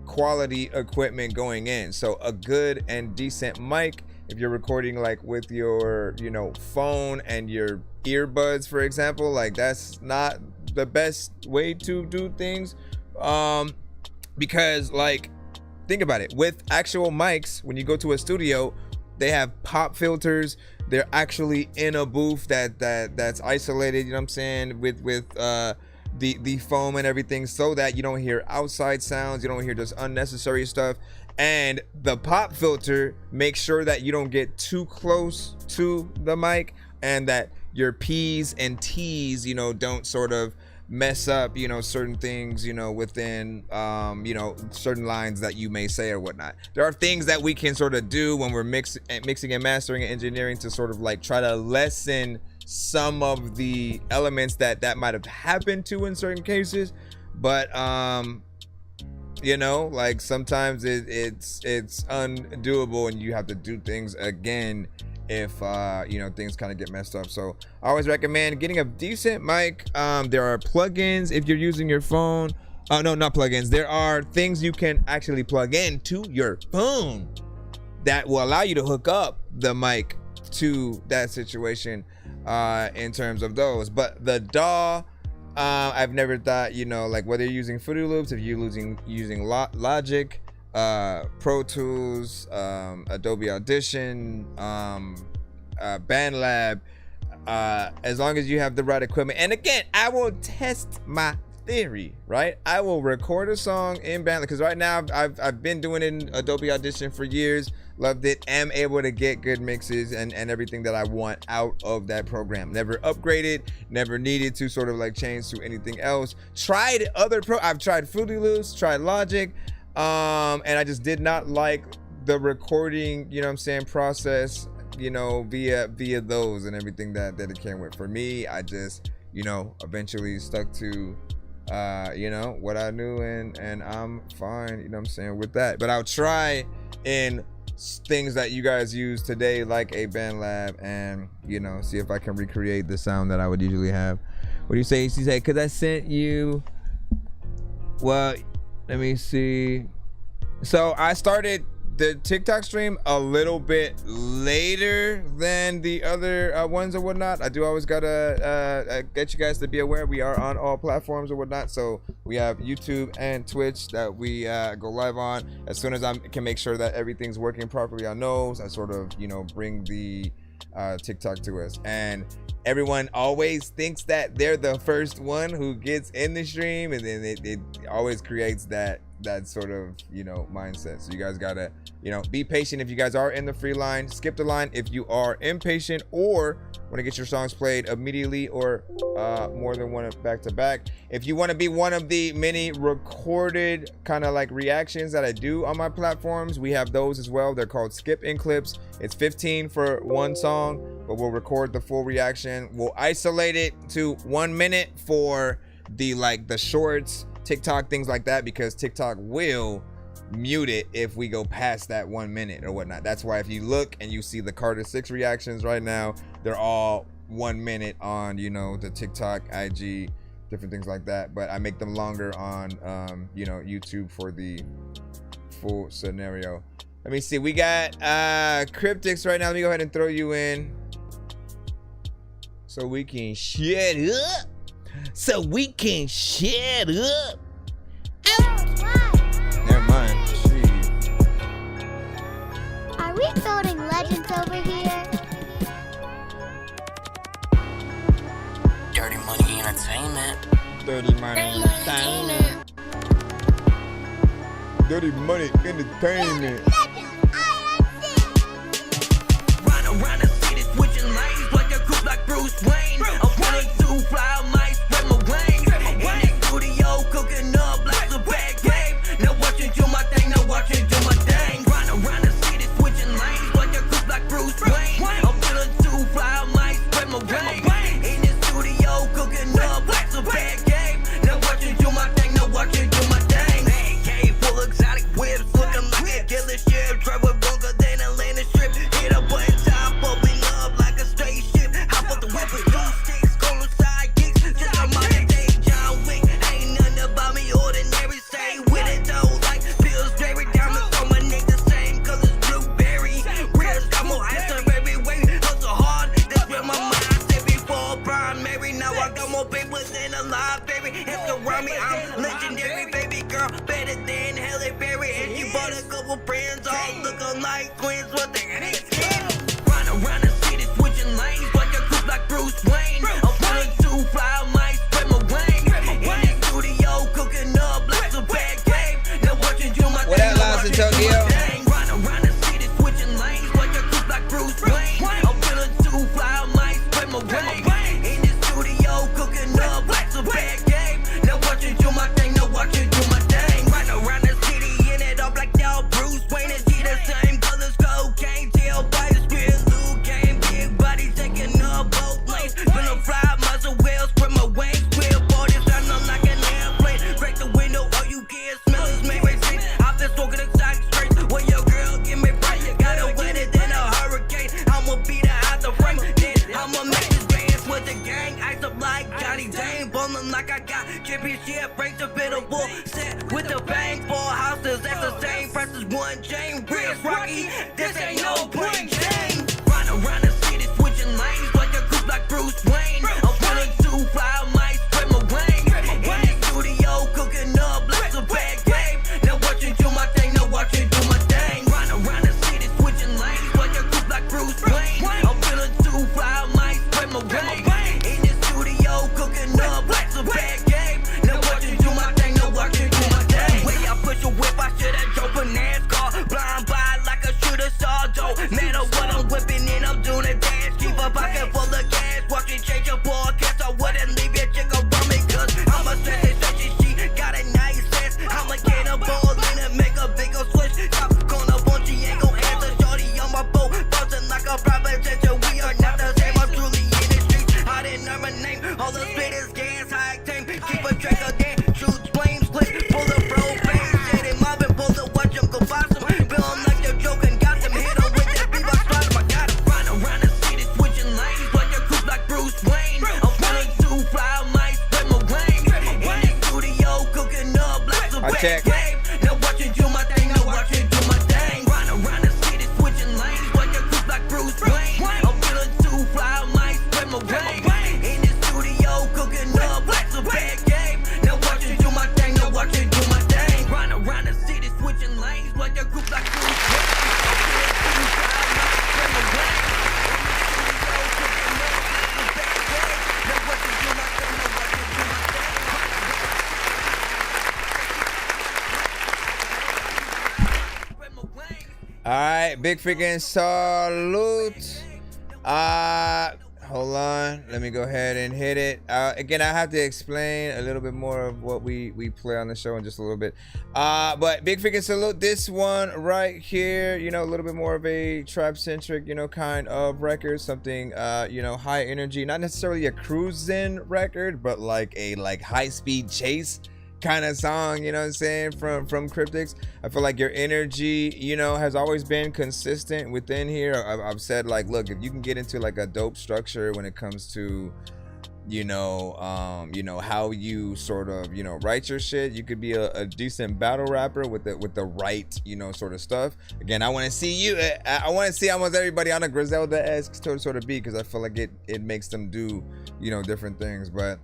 quality equipment going in. So a good and decent mic, if you're recording like with your, you know, phone and your earbuds, for example, like that's not the best way to do things, because like, think about it, with actual mics, when you go to a studio, they have pop filters. They're actually in a booth that's isolated, you know what I'm saying, with the foam and everything, so that you don't hear outside sounds, you don't hear just unnecessary stuff. And the pop filter makes sure that you don't get too close to the mic, and that your P's and T's, you know, don't sort of mess up, you know, certain things, you know, within you know, certain lines that you may say or whatnot. There are things that we can sort of do when we're mixing and mastering and engineering to sort of like try to lessen some of the elements that might have happened to in certain cases. But you know, like sometimes it's undoable and you have to do things again if you know, things kind of get messed up. So I always recommend getting a decent mic. There are plugins if you're using your phone. No, not plugins. There are things you can actually plug in to your phone that will allow you to hook up the mic to that situation in terms of those. But the DAW, I've never thought, you know, like whether you're using Fruity Loops, if you're using Logic, Pro Tools, Adobe Audition, BandLab, as long as you have the right equipment. And again, I will test my theory, right? I will record a song in BandLab, because right now I've been doing it in Adobe Audition for years, loved it, am able to get good mixes and everything that I want out of that program. Never upgraded, never needed to sort of like change to anything else. Tried I've tried Fruity Loops, tried Logic, and I just did not like the recording, you know what I'm saying, process, you know, via those and everything that it came with. For me, I just, you know, eventually stuck to you know, what I knew, and I'm fine, you know what I'm saying, with that. But I'll try in things that you guys use today, like a BandLab, and, you know, see if I can recreate the sound that I would usually have. What do you say? She said, because I sent you, well, let me see. So I started the TikTok stream a little bit later than the other ones or whatnot. I do always gotta get you guys to be aware we are on all platforms or whatnot. So we have YouTube and Twitch that we go live on. As soon as I can make sure that everything's working properly on those, I sort of, you know, bring the TikTok to us. And everyone always thinks that they're the first one who gets in the stream, and then it always creates that sort of, you know, mindset. So you guys gotta, you know, be patient if you guys are in the free line. Skip the line if you are impatient or want to get your songs played immediately, or more than one back to back. If you want to be one of the many recorded kind of like reactions that I do on my platforms, we have those as well. They're called skip in clips. It's 15 for one song, but we'll record the full reaction. We'll isolate it to 1 minute for the shorts, TikTok, things like that, because TikTok will mute it if we go past that 1 minute or whatnot. That's why if you look and you see the Carter 6 reactions right now, they're all 1 minute on, you know, the TikTok, IG, different things like that. But I make them longer on, you know, YouTube for the full scenario. Let me see. We got Cryptics right now. Let me go ahead and throw you in so we can shut up. So we can shut up. Never mind. Jeez. Are we building legends over here? Dirty Money Entertainment. Dirty Money Entertainment. Dirty Money Entertainment. Run around the city, switching lanes like a group like Bruce Wayne. I'm pulling 2 fly, might spread my wings. In the studio, cooking up like a bad game. Now watching do my thing, now watching do my thing. Run around the city, switching lanes like a group like Bruce Wayne. I'm pulling 2 fly, might spread my wings. In the studio, cooking up like a bad game. Now watching do my thing, now watching do my thing. AK full exotic whips, looking like a dealership. Travel longer than a landing strip. Hit a button top, bubbling up like a spaceship. Hop up the whip with 2 sticks, call them sidekicks. Just a modern day John Wick. Ain't nothing about me ordinary. Stay with it though, like Bill's Jerry. Diamonds on my neck, the same colors, blueberry. Reels got more ice than every way. Hustle hard, that's where my mind said before primary. Now I got more paper than a library. It's around me, I'm legendary, baby girl. Better than Halle Berry. And she bought a couple friends, all looking like twins. What the heck? Run around the city, switching lanes like a group like Bruce Wayne. I'm pulling 2 fly, might spread my wings. In the studio, cooking up like a bad game. Now watching do my What up, Lost in Tokyo? Run around the city, switching lanes like a group like Bruce Wayne. I'm pulling 2 fly, might spread my wings. In the studio, cooking up like a bad game. Now watching do my thing, now watching do my thing. Run around the city, in it up like y'all Bruce Wayne. And see the same colors, cocaine, tail bites, real blue game. Big body taking up both lanes. Gonna fly, muscle wheels, spread my wings. Real body sounding like an airplane. Break the window, all you can smell is May racing. I've been smoking exotic straight. Well, your girl give me bright. You gotta wet it in a hurricane. I'ma beat her out the frame. Then I'ma make this dance with the gang. Ice up like Johnny Dane. Ballin' like I got championship. Break the bit of bull. Set with the bang. 4 houses, that's the same price as 1 chain. Wrist Rocky, this ain't no plain Jane. Run around the city, switching lanes like a group like Bruce Wayne. I'm pulling 2 fly, might spread my wings. In the studio, cooking up like a bad game. Now watching do my thing, now watching do my thing. Run around the city, switching lanes like a group like Bruce Wayne. I'm pulling 2 fly, might spread my wings. In the studio, cooking up like a bad game. Now watching do my thing, now watching do my thing. Way I push a whip, I should've drove a NASCAR. Blind by like a shooter saw Joe. Matter what I'm whipping and I'm doing a dance. Keep a pocket full of gas. Watching change your forecast. I wouldn't leave your chick around me, cause I'm a sexy she got a nice ass. I'm a cannibal in it, make a big ol' switch. Top corner bunch, she ain't gon' answer. Shorty on my boat, bouncing like a private jet. We are not the same, I'm truly in the streets. I didn't know my name, all the spit is gas, high tame. Keep a track of that, shoot flames, split, pull the bro, face, shit him up and pull the watch him, go boss him. Feel him like they're joking, got them hit him with that beatbox, slide him. I got him. Run around the city, switching lanes like a group like Bruce Wayne. I'm pulling 2 fly, might spread my wings. In the studio, cooking up like a bad game. Now watching do my thing, now watching do my thing. Run around the city, switching lanes like a group like Bruce Wayne. I'm pulling 2 fly, might spread my wings. In the studio, cooking up like a bad game. Now watching do my thing, now watching do my thing. Run around the city, switching lanes like a group like Bruce Wayne. All right, big freaking salute. Hold on, let me go ahead and hit it. Again, I have to explain a little bit more of what we play on the show in just a little bit. But big freaking salute. This one right here, you know, a little bit more of a trap centric, you know, kind of record. Something, you know, high energy, not necessarily a cruising record, but like a high speed chase kind of song, you know what I'm saying, from Cryptics. I feel like your energy, you know, has always been consistent within here. I've said, like, look, if you can get into like a dope structure when it comes to, you know, how you sort of, you know, write your shit, you could be a decent battle rapper with the right, you know, sort of stuff. Again, I want to see you. I want to see almost everybody on a Griselda-esque sort of beat, because I feel like it makes them do, you know, different things. But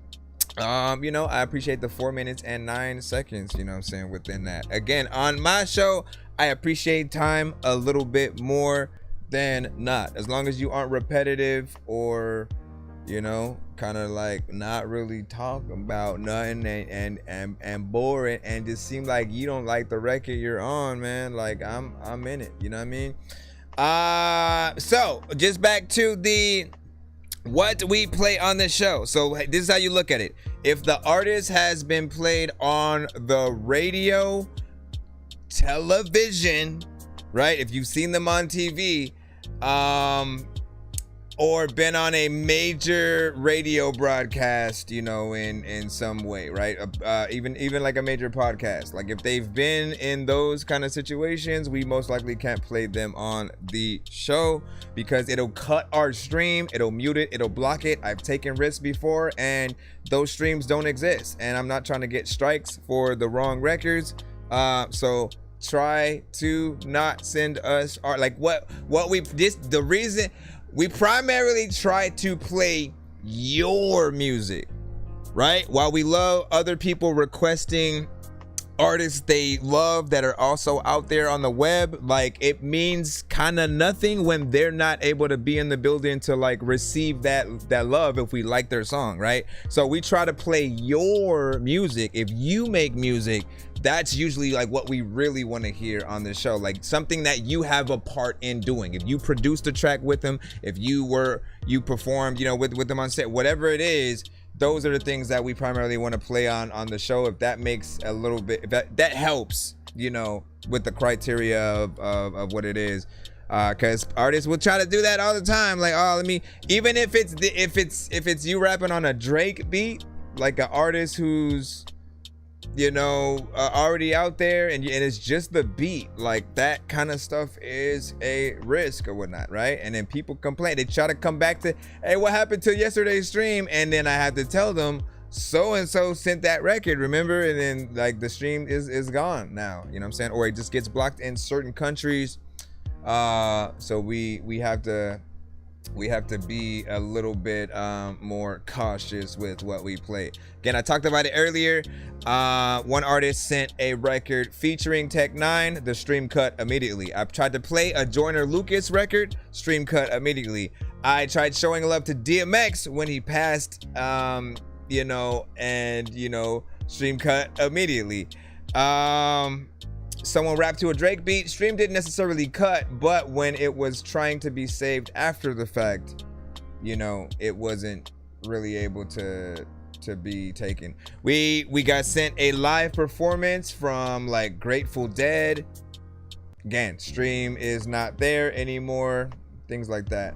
you know, I appreciate the 4 minutes and 9 seconds, you know what I'm saying, within that. Again, on my show, I appreciate time a little bit more than not, as long as you aren't repetitive or, you know, kind of like not really talking about nothing and boring and just seem like you don't like the record you're on, man. Like I'm in it, you know what I mean? So just back to the what we play on the show. So this is how you look at it. If the artist has been played on the radio, television, right? If you've seen them on TV, or been on a major radio broadcast, you know, in some way, right? Even like a major podcast. Like if they've been in those kind of situations, we most likely can't play them on the show because it'll cut our stream, it'll mute it, it'll block it. I've taken risks before and those streams don't exist. And I'm not trying to get strikes for the wrong records. So try to not send us art. Like the reason we primarily try to play your music, right? While we love other people requesting artists they love that are also out there on the web, like it means kind of nothing when they're not able to be in the building to like receive that love if we like their song, right? So we try to play your music. If you make music, that's usually like what we really want to hear on the show, like something that you have a part in doing. If you produced a track with them, if you performed, you know, with them on set, whatever it is, those are the things that we primarily want to play on the show. If that makes a little bit, if that helps, you know, with the criteria of what it is, because artists will try to do that all the time. Like, oh, let me, even if it's you rapping on a Drake beat, like an artist who's, you know, already out there and it's just the beat, like that kind of stuff is a risk or whatnot, right? And then people complain, they try to come back to, hey, what happened to yesterday's stream? And then I have to tell them so and so sent that record, remember? And then like the stream is gone now, you know what I'm saying? Or it just gets blocked in certain countries. So we have to be a little bit more cautious with what we play. Again, I talked about it earlier. One artist sent a record featuring Tech 9, the stream cut immediately. I've tried to play a Joyner Lucas record, stream cut immediately. I tried showing love to DMX when he passed, you know, and, you know, stream cut immediately. Someone rapped to a Drake beat, stream didn't necessarily cut, but when it was trying to be saved after the fact, you know, it wasn't really able to be taken. We got sent a live performance from like Grateful Dead. Again, stream is not there anymore, things like that.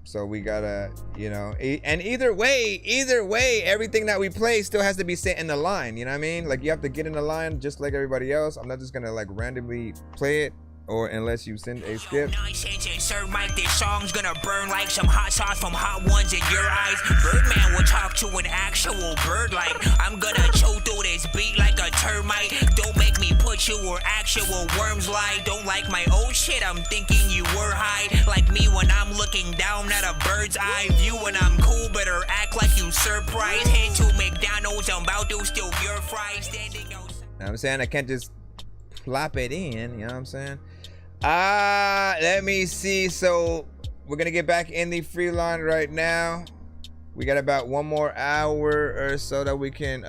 So we gotta, you know, and either way, everything that we play still has to be set in the line, you know what I mean? Like you have to get in the line just like everybody else. I'm not just gonna like randomly play it, or unless you send a skip. Sir Mike, this song's gonna burn like some hot sauce from Hot Ones in your eyes. Birdman will talk to an actual bird like I'm gonna choke through this beat like a termite. Don't make me put you where actual worms lie. Don't like my old shit, I'm thinking you were high. Like me when I'm looking down at a bird's eye view. When I'm cool, better act like you surprised. Head to McDonald's, I'm about to steal your fries. Standing outside. You know what I'm saying? I can't just plop it in, you know what I'm saying? Let me see. So we're gonna get back in the free line right now. We got about 1 more hour or so that we can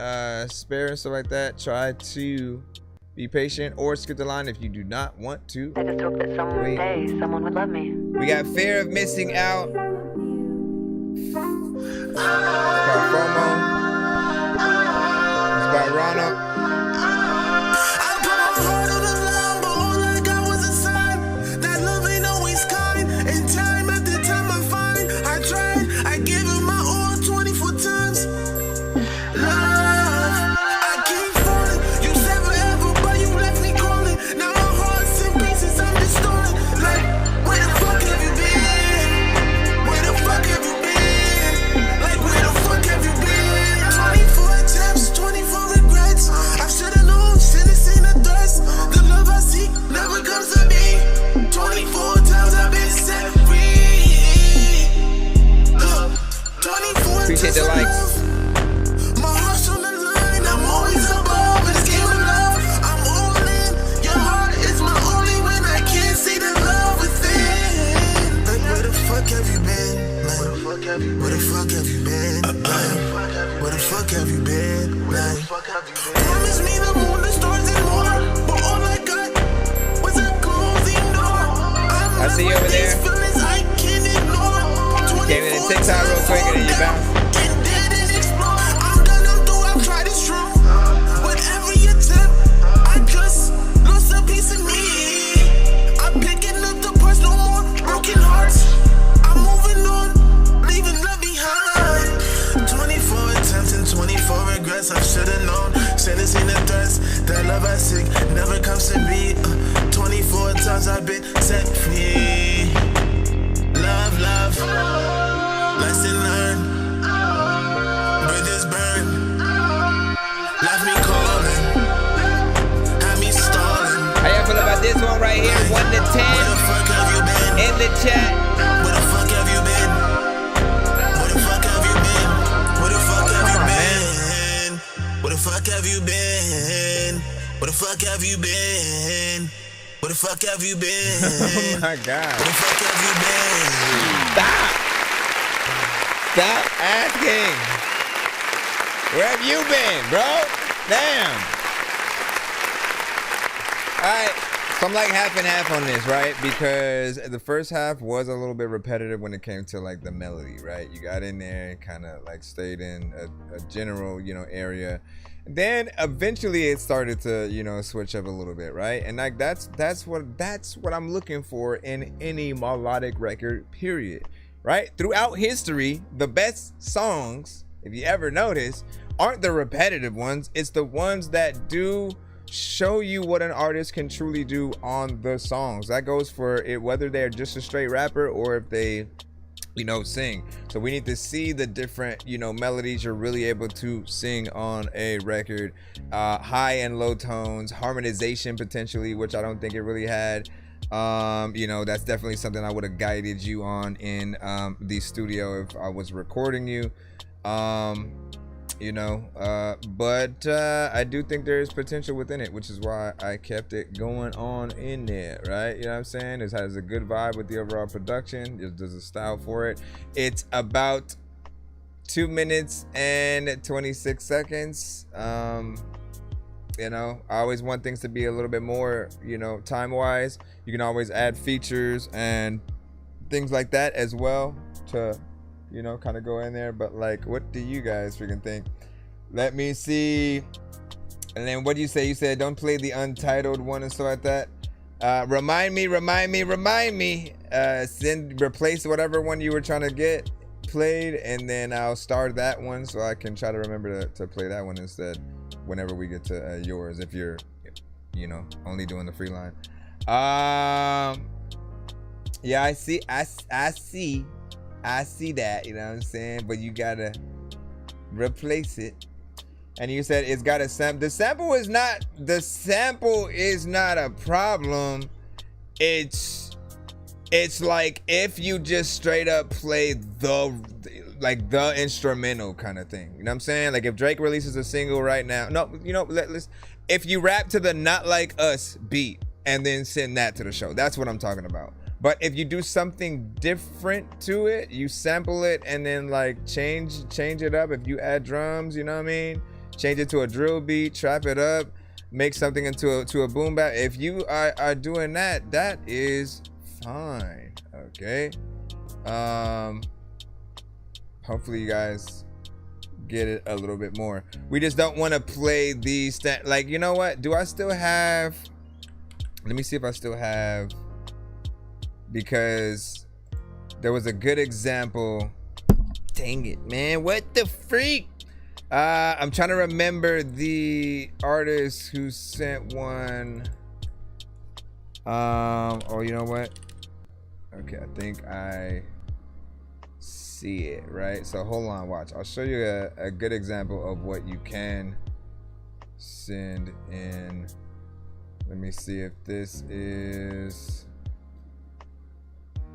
spare and stuff like that. Try to be patient or skip the line if you do not want to. I just hope that someone would love me. We got Fear of Missing Out. It's by FOMO. It's by Ronald. I give him my all 24 times. Love. hit the likes. My heart's on the line, I'm always above this game of love. I'm all in, your heart is my only when I can't see the love within. Like, where the fuck have you been? Like, where the fuck have you been? Like, where the fuck have you been? Like, promise me the moon, the stars, and more. But all I got was a closing door. I see you over there. I can't ignore. Gave it a TikTok real quick and then you bounce. I'm done, I'm through, I've tried, it's true. With every attempt, I just lost a piece of me. I'm picking up the parts, no more broken hearts. I'm moving on, leaving love behind. 24 attempts and 24 regrets, I should've known. Should've seen the threats, that love I seek never comes to be. 24 times I've been set free. Love, love, lesson learned. Bridges burn. Left me calling. Had me stalling. How y'all feel about this one right here? 1 to 10. Where the fuck have you been? In the chat. Where the fuck have you been? Where the fuck have you been? Where the fuck have you been? Where the fuck have you been? Where the fuck have you been? Where the fuck have you been? Oh my God. Where the fuck have you been? Stop. Stop asking. Where have you been, bro? Damn. Alright. So I'm like half and half on this, right? Because the first half was a little bit repetitive when it came to like the melody, right? You got in there and kind of like stayed in a general, you know, area. Then eventually it started to, you know, switch up a little bit, right? And like that's what I'm looking for in any melodic record, period, right? Throughout history, the best songs, if you ever notice, aren't the repetitive ones. It's the ones that do show you what an artist can truly do on the songs. That goes for it, whether they're just a straight rapper or if they, you know, sing. So we need to see the different, you know, melodies you're really able to sing on a record, high and low tones, harmonization potentially, which I don't think it really had. You know, that's definitely something I would have guided you on in the studio if I was recording you. You know, but I do think there is potential within it, which is why I kept it going on in there, right? You know what I'm saying? It has a good vibe with the overall production. There's a style for it. It's about 2 minutes and 26 seconds. You know, I always want things to be a little bit more, you know, time-wise. You can always add features and things like that as well to, you know, kind of go in there. But like, what do you guys freaking think? Let me see. And then what do you say? You said don't play the untitled one and stuff like that. Remind me. Replace whatever one you were trying to get played, and then I'll start that one so I can try to remember to play that one instead whenever we get to yours, if you're, you know, only doing the free line. Yeah, I see that, you know what I'm saying? But you gotta replace it. And you said it's got a sample. The sample is not a problem. It's like if you just straight up play the instrumental kind of thing. You know what I'm saying? Like if Drake releases a single right now. No, you know, if you rap to the Not Like Us beat and then send that to the show. That's what I'm talking about. But if you do something different to it, you sample it and then like change it up. If you add drums, you know what I mean? Change it to a drill beat, trap it up, make something into a boom bap. If you are doing that, that is fine. Okay. Hopefully you guys get it a little bit more. We just don't want to play these like, you know what? Do I still have? Let me see if I still have. Because there was a good example. Dang it, man. What the freak? I'm trying to remember the artist who sent one. Oh, you know what? Okay, I think I see it, right? So hold on, watch. I'll show you a good example of what you can send in. Let me see if this is...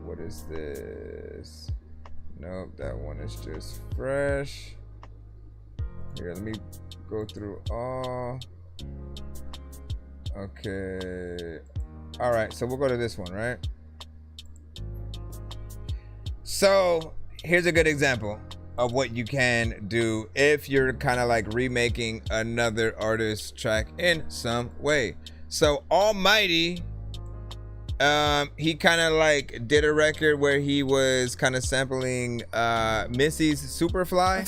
What is this? Nope, that one is just fresh. Here, let me go through all. Okay. All right, so we'll go to this one, right? So here's a good example of what you can do if you're kind of like remaking another artist's track in some way. So Almighty, he kind of like did a record where he was kind of sampling Missy's Superfly.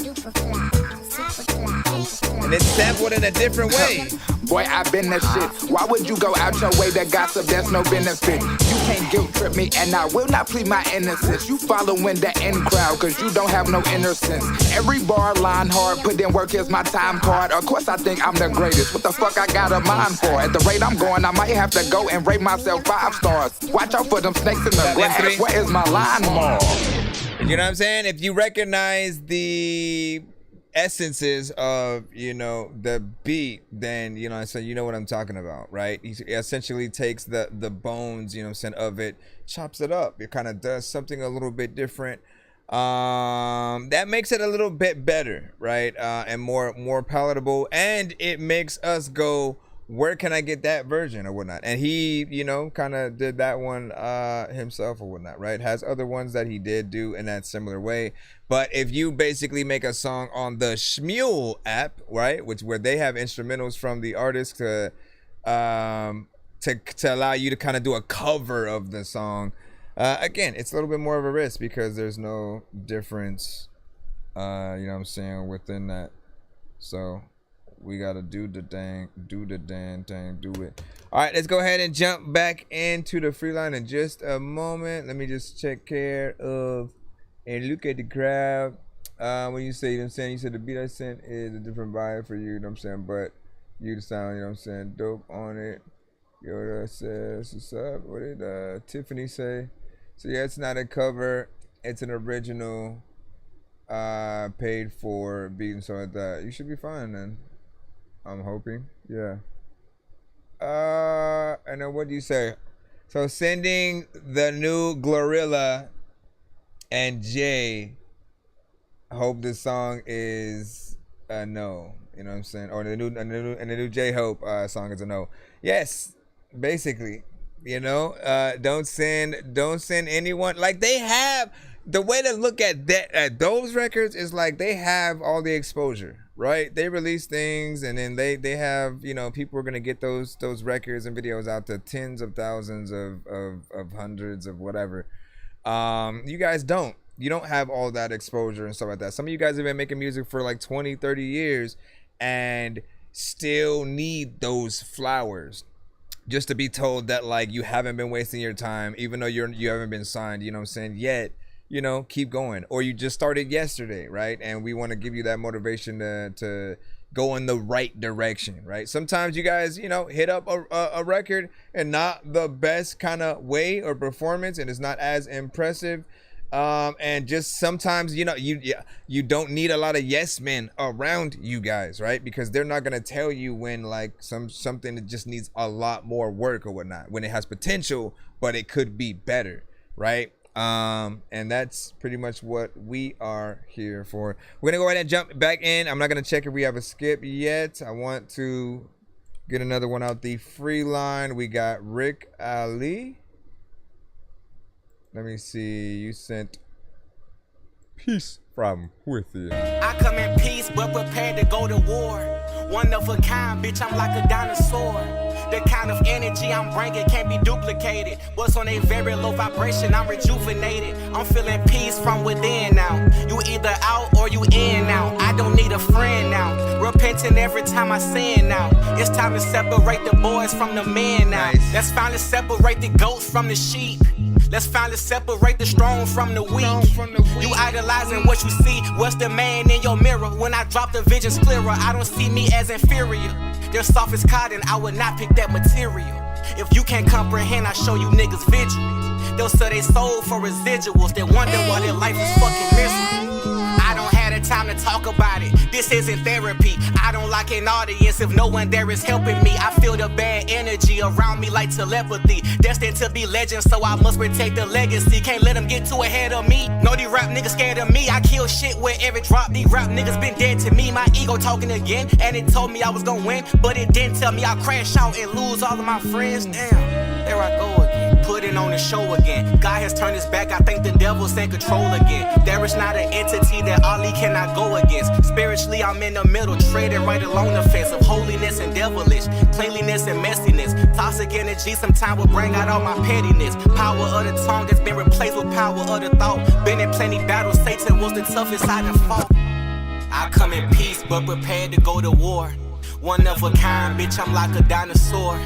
And it's sampled in a different way. Boy, I been that shit. Why would you go out your way to gossip? That's no benefit. You can't guilt trip me, and I will not plead my innocence. You following the in crowd, cause you don't have no innocence. Every bar line hard, put in work, here's my time card. Of course I think I'm the greatest. What the fuck I got a mind for? At the rate I'm going, I might have to go and rate myself 5 stars. Watch out for them snakes in the grass. Where is my line mark? You know what I'm saying? If you recognize the essences of, you know, the beat, then, you know, so you know what I'm talking about, right? He essentially takes the bones, you know what I'm saying, of it, chops it up. It kind of does something a little bit different. That makes it a little bit better, right? And more palatable, and it makes us go, where can I get that version or whatnot? And he, you know, kind of did that one himself or whatnot, right? Has other ones that he did do in that similar way. But if you basically make a song on the Shmule app, right, which where they have instrumentals from the artist to allow you to kind of do a cover of the song, again, it's a little bit more of a risk because there's no difference, you know what I'm saying, within that. So we gotta do the damn thing, do it. All right, let's go ahead and jump back into the free line in just a moment. Let me just check care of and look at the crowd. When you say, you know what I'm saying, you said the beat I sent is a different vibe for you know what I'm saying, but you the sound, you know what I'm saying, dope on it. Yoda says, what's up? What did Tiffany say? So yeah, it's not a cover, it's an original paid for beat and so like that. You should be fine then, I'm hoping. Yeah. And then what do you say? So sending the new Glorilla and Jay. Hope this song is a no. You know what I'm saying? Or the new J Hope song is a no. Yes, basically. You know, don't send anyone. Like they have the way to look at that at those records is like they have all the exposure. Right, they release things, and then they have, you know, people are gonna get those records and videos out to tens of thousands of hundreds of whatever. You guys don't. You don't have all that exposure and stuff like that. Some of you guys have been making music for like 20, 30 years, and still need those flowers just to be told that like you haven't been wasting your time, even though you haven't been signed. You know what I'm saying? Yet. You know, keep going. Or you just started yesterday, right? And we want to give you that motivation to go in the right direction, right? Sometimes you guys, you know, hit up a record and not the best kind of way or performance, and it's not as impressive. And just sometimes, you know, you don't need a lot of yes men around you guys, right? Because they're not gonna tell you when like something that just needs a lot more work or whatnot, when it has potential, but it could be better, right? And that's pretty much what we are here for. We're gonna go ahead and jump back in. I'm not gonna check if we have a skip yet. I want to get another one out the free line. We got Rick Ali. Let me see. You sent peace from with you. I come in peace, but prepared to go to war. One of a kind, bitch, I'm like a dinosaur. The kind of energy I'm bringing can't be duplicated. What's on a very low vibration, I'm rejuvenated. I'm feeling peace from within now. You either out or you in now. I don't need a friend now. Repenting every time I sin now. It's time to separate the boys from the men now. Nice. Let's finally separate the goats from the sheep. Let's finally separate the strong from the weak. You idolizing what you see. What's the man in your mirror? When I drop the vision's clearer, I don't see me as inferior. They're soft as cotton, I would not pick that material. If you can't comprehend, I show you niggas vigil. They'll sell their soul for residuals. They wonder why their life is fucking miserable. I don't have the time to talk about it. This this isn't therapy. I don't like an audience if no one there is helping me. I feel the bad energy around me like telepathy. Destined to be legend, so I must protect the legacy. Can't let them get too ahead of me. No, these rap niggas scared of me. I kill shit with every drop. These rap niggas been dead to me. My ego talking again, and it told me I was gonna win, but it didn't tell me I'll crash out and lose all of my friends. Damn, there I go again, putting on the show again. God has turned his back, I think the devil's in control again. There is not an entity that Ali cannot go against. Spiritually, I'm in the middle, trading right along the fence of holiness and devilish, cleanliness and messiness. Toxic energy sometimes will bring out all my pettiness. Power of the tongue has been replaced with power of the thought. Been in plenty battles, Satan was the toughest I done fought. I come in peace, but prepared to go to war. One of a kind, bitch, I'm like a dinosaur.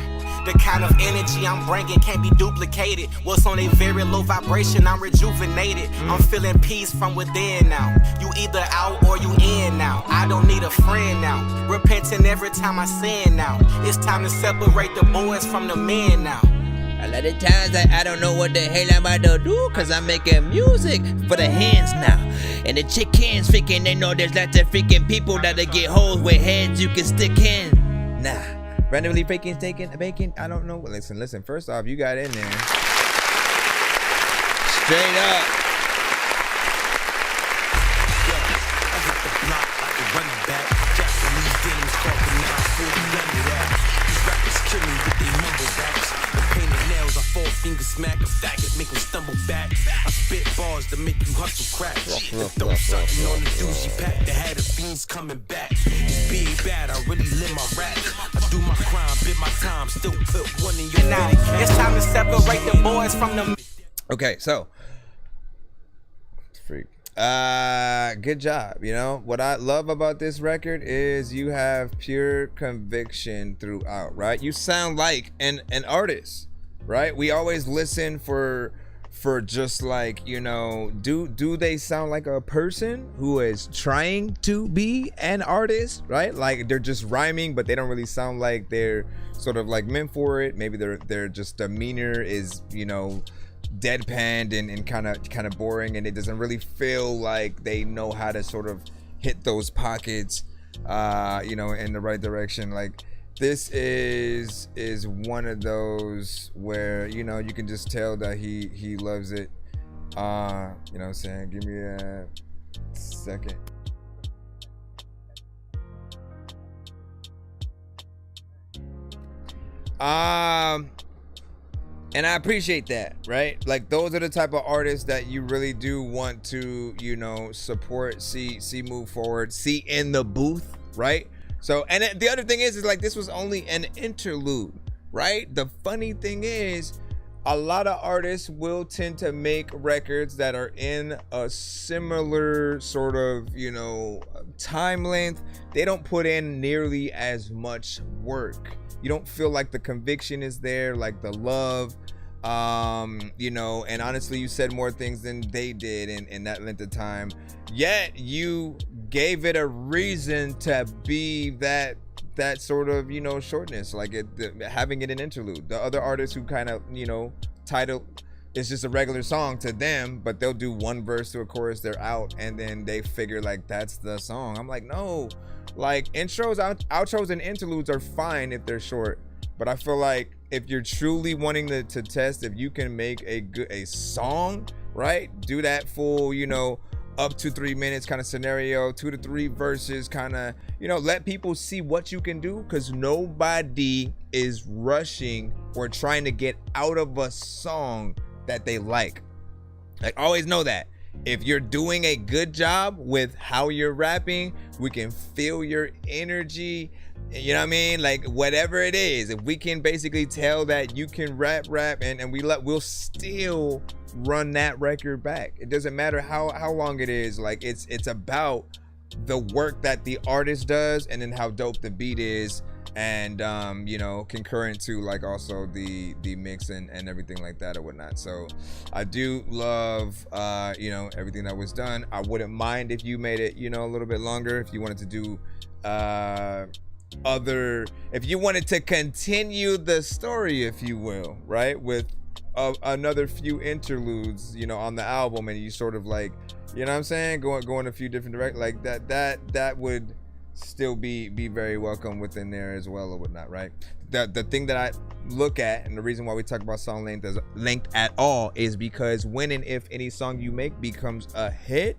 The kind of energy I'm bringing can't be duplicated. What's on a very low vibration, I'm rejuvenated. I'm feeling peace from within now. You either out or you in now. I don't need a friend now. Repenting every time I sin now. It's time to separate the boys from the men now. A lot of times I don't know what the hell I'm about to do, cause I'm making music for the hands now. And the chickens freaking, they know there's lots of freaking people that'll get holes with heads you can stick in. Nah. Randomly baking, taking, baking, I don't know. Listen, first off, you got in there. Straight up. I hit the block like a running back. Japanese denims talking now, 40 under that. These rappers kill me with their mumble raps. The painted nails, I 4-finger smack a faggot, make them stumble back. I spit bars to make you hustle crack. And throw something on the doozy pack that had the fiends coming back. It's big bad, I really live my rap. I do my crime, bid my time, still put one in your now. It's time to separate the boys from the. Okay, so freak. Good job. You know what I love about this record is you have pure conviction throughout, right? You sound like an artist, right? We always listen for just like, you know, do they sound like a person who is trying to be an artist, right? Like they're just rhyming, but they don't really sound like they're sort of like meant for it. Maybe their just demeanor is, you know, deadpanned and kind of boring, and it doesn't really feel like they know how to sort of hit those pockets, you know, in the right direction. Like this is one of those where, you know, you can just tell that he loves it. You know what I'm saying? Give me a second. And I appreciate that, right? Like those are the type of artists that you really do want to, you know, support, see move forward, see in the booth, right? So, and the other thing is like this was only an interlude, right? The funny thing is a lot of artists will tend to make records that are in a similar sort of, you know, time length. They don't put in nearly as much work. You don't feel like the conviction is there, like the love, you know, and honestly, you said more things than they did in that length of time. Yet you gave it a reason to be that sort of, you know, shortness, like having it an interlude. The other artists who kind of, you know, title it's just a regular song to them, but they'll do one verse to a chorus, they're out, and then they figure like that's the song. I'm like, no, like intros, outros, and interludes are fine if they're short, but I feel like if you're truly wanting to test if you can make a song, right, do that full, you know, up to 3 minutes kind of scenario, 2 to 3 verses kind of, you know, let people see what you can do, because nobody is rushing or trying to get out of a song that they like. Always know that if you're doing a good job with how you're rapping, we can feel your energy, you know what I mean, like whatever it is, if we can basically tell that you can rap and we'll still run that record back. It doesn't matter how long it is. Like it's about the work that the artist does and then how dope the beat is, and you know, concurrent to like also the mix and everything like that or whatnot. So I do love you know, everything that was done. I wouldn't mind if you made it, you know, a little bit longer, if you wanted to do if you wanted to continue the story, if you will, right, with another few interludes, you know, on the album, and you sort of like, you know what I'm saying, going a few different directions like that would still be very welcome within there as well or whatnot, right? The thing that I look at, and the reason why we talk about song length at all, is because when and if any song you make becomes a hit,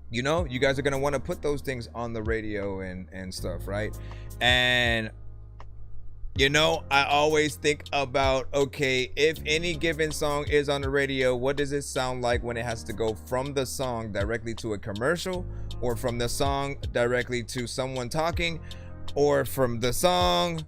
you know, you guys are gonna want to put those things on the radio and stuff, right? And you know, I always think about, okay, if any given song is on the radio, what does it sound like when it has to go from the song directly to a commercial, or from the song directly to someone talking, or from the song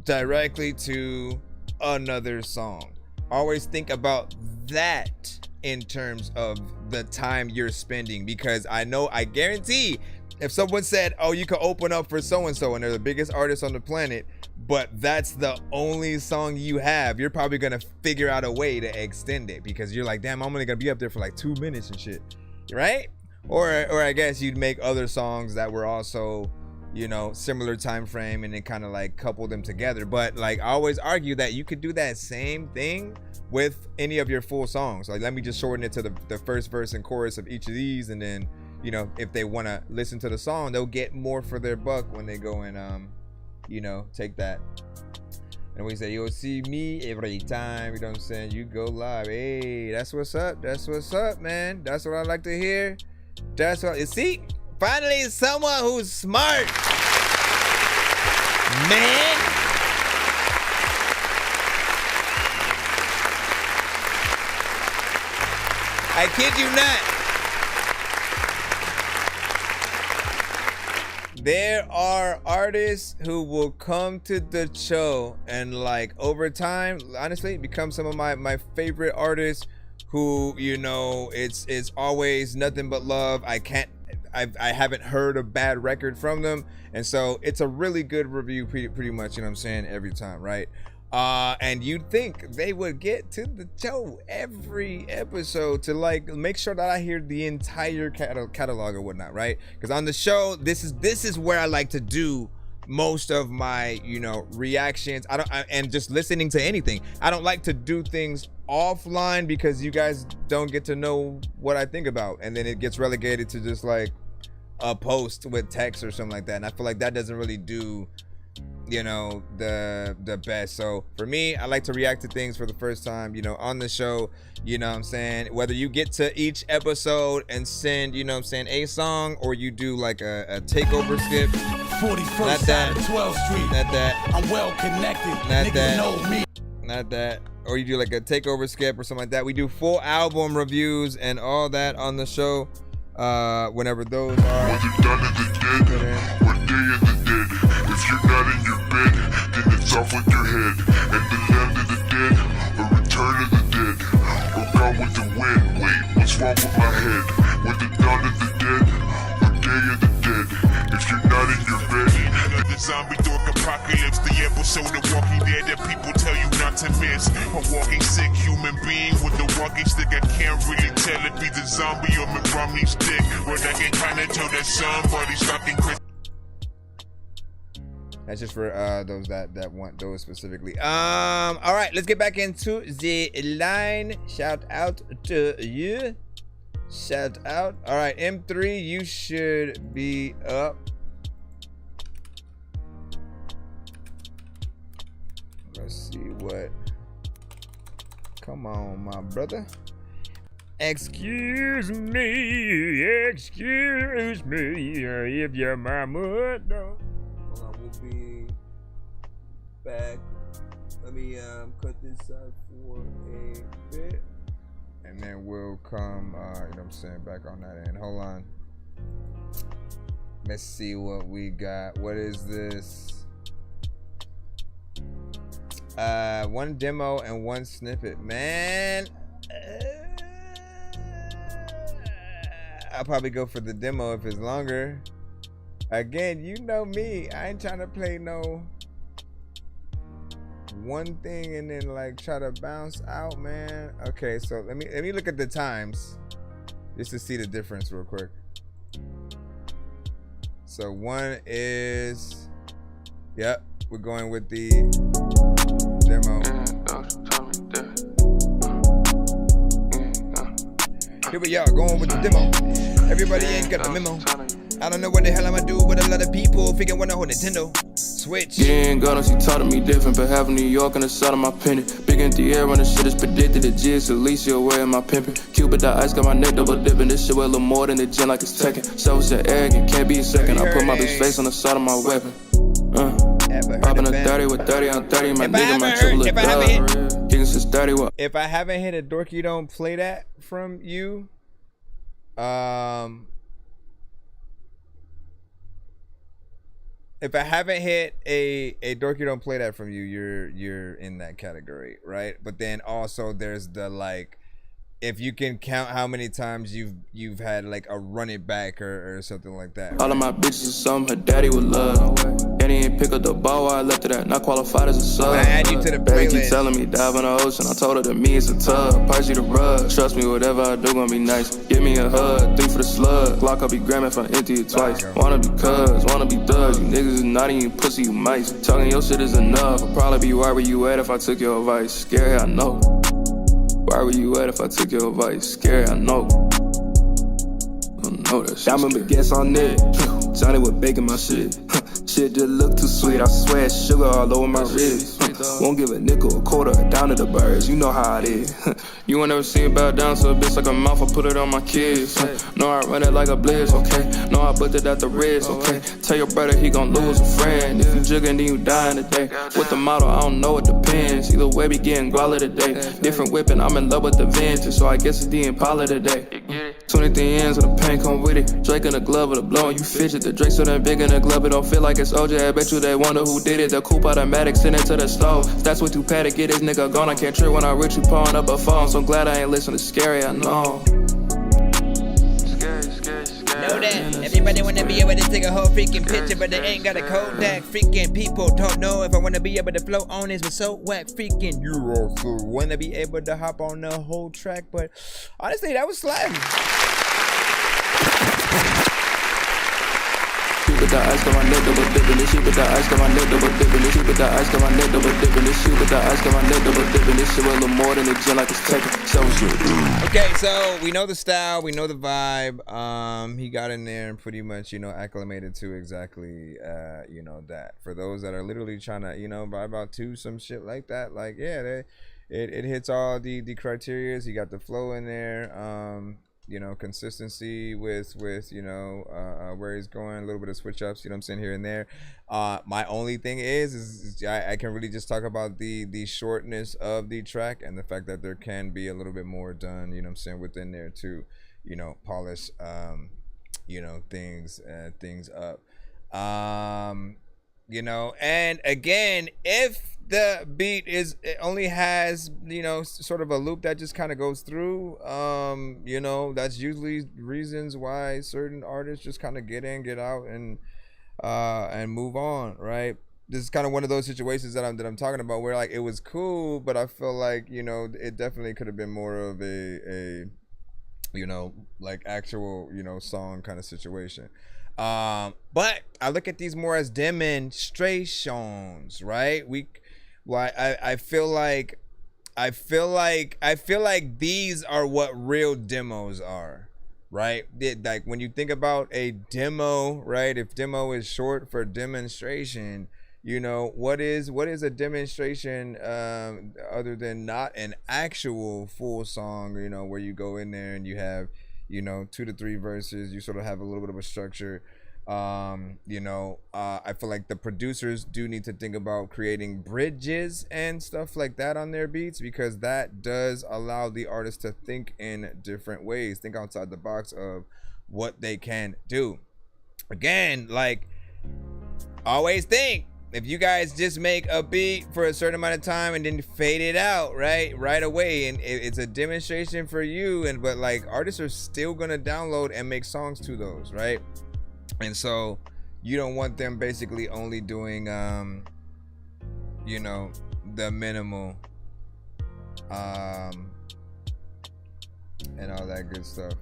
directly to another song? Always think about that in terms of the time you're spending, because I guarantee if someone said, oh, you can open up for so-and-so and they're the biggest artist on the planet, but that's the only song you have, you're probably gonna figure out a way to extend it, because you're like, damn, I'm only gonna be up there for like 2 minutes and shit, right? Or I guess you'd make other songs that were also, you know, similar time frame, and then kind of like couple them together. But like, I always argue that you could do that same thing with any of your full songs. Like, let me just shorten it to the first verse and chorus of each of these, and then, you know, if they want to listen to the song, they'll get more for their buck when they go and you know, take that. And we say, you'll see me every time, you know what I'm saying, you go live. Hey, that's what's up. That's what's up, man. That's what I like to hear. That's what you see. Finally, someone who's smart, man. I kid you not. There are artists who will come to the show and, like, over time, honestly, become some of my favorite artists who, you know, it's always nothing but love. I haven't heard a bad record from them, and so it's a really good review pretty much, you know what I'm saying, every time, right? And you'd think they would get to the show every episode to like make sure that I hear the entire catalog or whatnot, right? Because on the show, this is where I like to do most of my, you know, reactions. And just listening to anything. I don't like to do things offline because you guys don't get to know what I think about, and then it gets relegated to just like a post with text or something like that. And I feel like that doesn't really do, you know, the best. So for me, I like to react to things for the first time, you know, on the show, you know what I'm saying? Whether you get to each episode and send, you know what I'm saying, a song, or you do like a takeover skip. 41st side of 12th Street. Not that. I'm well connected. Not Niggas that. know me. Not that. Or you do like a takeover skip or something like that. We do full album reviews and all that on the show. Whenever those are. Whether done in the dead, or day in the dead. If you're not in your bed, then it's off with your head. And the land of the dead, or return of the dead, or gone with the wind. Wait, what's wrong with my head? Whether dawn of the dead, or day of the dead. If you're not in your bed. The zombie dork apocalypse, the episode of Walking Dead that people tell you not to miss. A walking sick human being with a walking stick. I can't really tell if he's a zombie or Mitt Romney's dick. But I can kinda tell that somebody's fucking Chris. That's just for those that want those specifically. All right, let's get back into the line. Shout out to you. Shout out. All right, M3, you should be up. Let's see what. Come on, my brother. Excuse me, if you're my mother. Hold on, we'll be back. Let me cut this out for a bit, and then we'll come, you know what I'm saying, back on that end. Hold on. Let's see what we got. What is this? One demo and one snippet, man. I'll probably go for the demo if it's longer. Again, you know me, I ain't trying to play no one thing and then like try to bounce out, man. Okay, so let me look at the times just to see the difference real quick. So one is, yep, we're going with the demo. Here we are going with the demo. Everybody ain't got a memo. I don't know what the hell I'ma do with a lot of people. Figure when I hold Nintendo Switch. Getting gun, she taught me different, but having New York on the side of my penny. Big in the air when the shit is predicted. The G is Alicia wearing my pimpin'. Cupid the ice got my neck double dipping. This shit with a little more than the gin like it's Tekken. Selfish and arrogant, can't be a second. I put my bitch face on the side of my weapon. Popping a 30 with 30 on 30. My nigga, my triple if I haven't hit a Dorky Don't Play That from you, if I haven't hit a Dorky Don't Play That from you, you're in that category, right? But then also there's the like, if you can count how many times you've had like a run it back or something like that. All of my bitches is something her daddy would love. And he ain't pick up the ball while I left it at. Not qualified as a sub. When I add you to the Baby keep playlist. telling me dive in the ocean. I told her that me is a tub. Percy the rug. Trust me, whatever I do gonna be nice. Give me a hug. 3 for the slug. Glock I'll be gramming if I empty it twice. Wanna be cuz, wanna be thugs. You niggas is naughty, you pussy, you mice. Talking your shit is enough. I'll probably be right where you at if I took your advice. Scary, I know. Where were you at if I took your advice? Scary, I know. I know that shit. Diamond baguettes on it. Johnny was baking my shit. Shit just look too sweet. I swear sugar all over my ribs. Won't give a nickel, a quarter, down to the birds. You know how it is. You ain't never seen bow down to a bitch like a mouth. I put it on my kids. No, I run it like a blitz, okay? No, I booked it at the Ritz, okay? Tell your brother he gon' lose a friend. If you jugging, then you dying today. With the model, I don't know, it depends. Either way, be getting guala today. Different whipping, I'm in love with the vintage. So I guess it's the Impala today. 23 ends with the pain come with it. Drake in the glove with the blow and you fidget. The Drake so damn big in the glove, it don't feel like it's OJ. I bet you they wonder who did it. The coupe automatic, send it to the stove. That's what you pay to get this nigga gone. I can't trip when I rich you pulling up a phone. I'm so glad I ain't listen to Scary, I know. Know that everybody wanna be able to take a whole freaking picture, but they ain't got a Kodak. Freaking people don't know if I wanna be able to flow on this with so whack. Freaking you also wanna be able to hop on the whole track, but honestly, that was slapping. Shoot with the ice, got my neck double dipping. This shit with the ice, got my neck double dipping. This shit with the ice, got my neck double dipping. This shit with the ice, got my neck double dipping. This shit with a little more than a gin like it's Tekken. So shit. Okay, so we know the style, we know the vibe. He got in there and pretty much, you know, acclimated to exactly, you know, that. For those that are literally trying to, you know, vibe out to some shit like that, like yeah, it hits all the criterias. He got the flow in there. You know, consistency with you know where he's going, a little bit of switch ups, you know what I'm saying, here and there. My only thing is I can really just talk about the shortness of the track and the fact that there can be a little bit more done, you know what I'm saying, within there to, you know, polish you know, things up. You know, and again, if the beat it only has, you know, sort of a loop that just kind of goes through, you know, that's usually reasons why certain artists just kind of get in, get out, and move on, right? This is kind of one of those situations that I'm talking about, where like it was cool, but I feel like, you know, it definitely could have been more of a you know, like actual, you know, song kind of situation. But I look at these more as demonstrations, right? I feel like these are what real demos are, right? Like when you think about a demo, right? If demo is short for demonstration, you know, what is a demonstration other than not an actual full song, you know, where you go in there and you have, you know, 2 to 3 verses, you sort of have a little bit of a structure. You know, I feel like the producers do need to think about creating bridges and stuff like that on their beats, because that does allow the artist to think in different ways, think outside the box of what they can do. Again, like, always think, if you guys just make a beat for a certain amount of time and then fade it out right away, and it's a demonstration for you, but like artists are still gonna download and make songs to those, right? And so you don't want them basically only doing you know, the minimal and all that good stuff.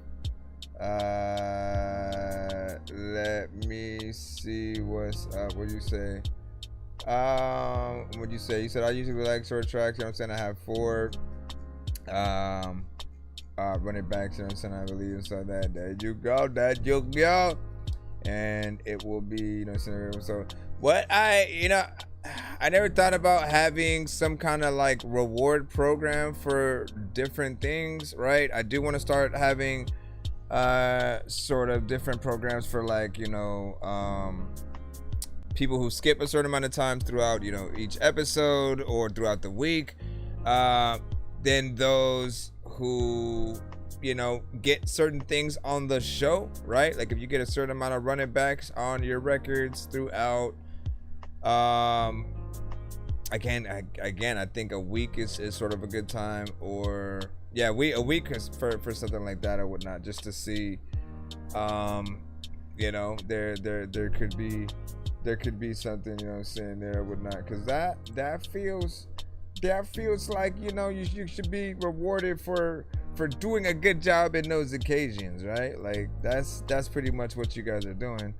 Let me see what's up. What do you say? What do you say? You said I usually like short tracks, you know what I'm saying? I have 4 run it back, you know what I'm saying? I believe inside that. There you go. and it will be, you know, so what I never thought about having some kind of like reward program for different things, right? I do want to start having sort of different programs for like, you know, people who skip a certain amount of times throughout, you know, each episode or throughout the week. Then those who, you know, get certain things on the show, right? Like if you get a certain amount of running backs on your records throughout, again, I think a week is sort of a good time, or yeah, a week is for something like that or whatnot, just to see, you know, there could be something, you know what I'm saying, there or whatnot, because that feels like, you know, you should be rewarded for doing a good job in those occasions, right? Like that's pretty much what you guys are doing.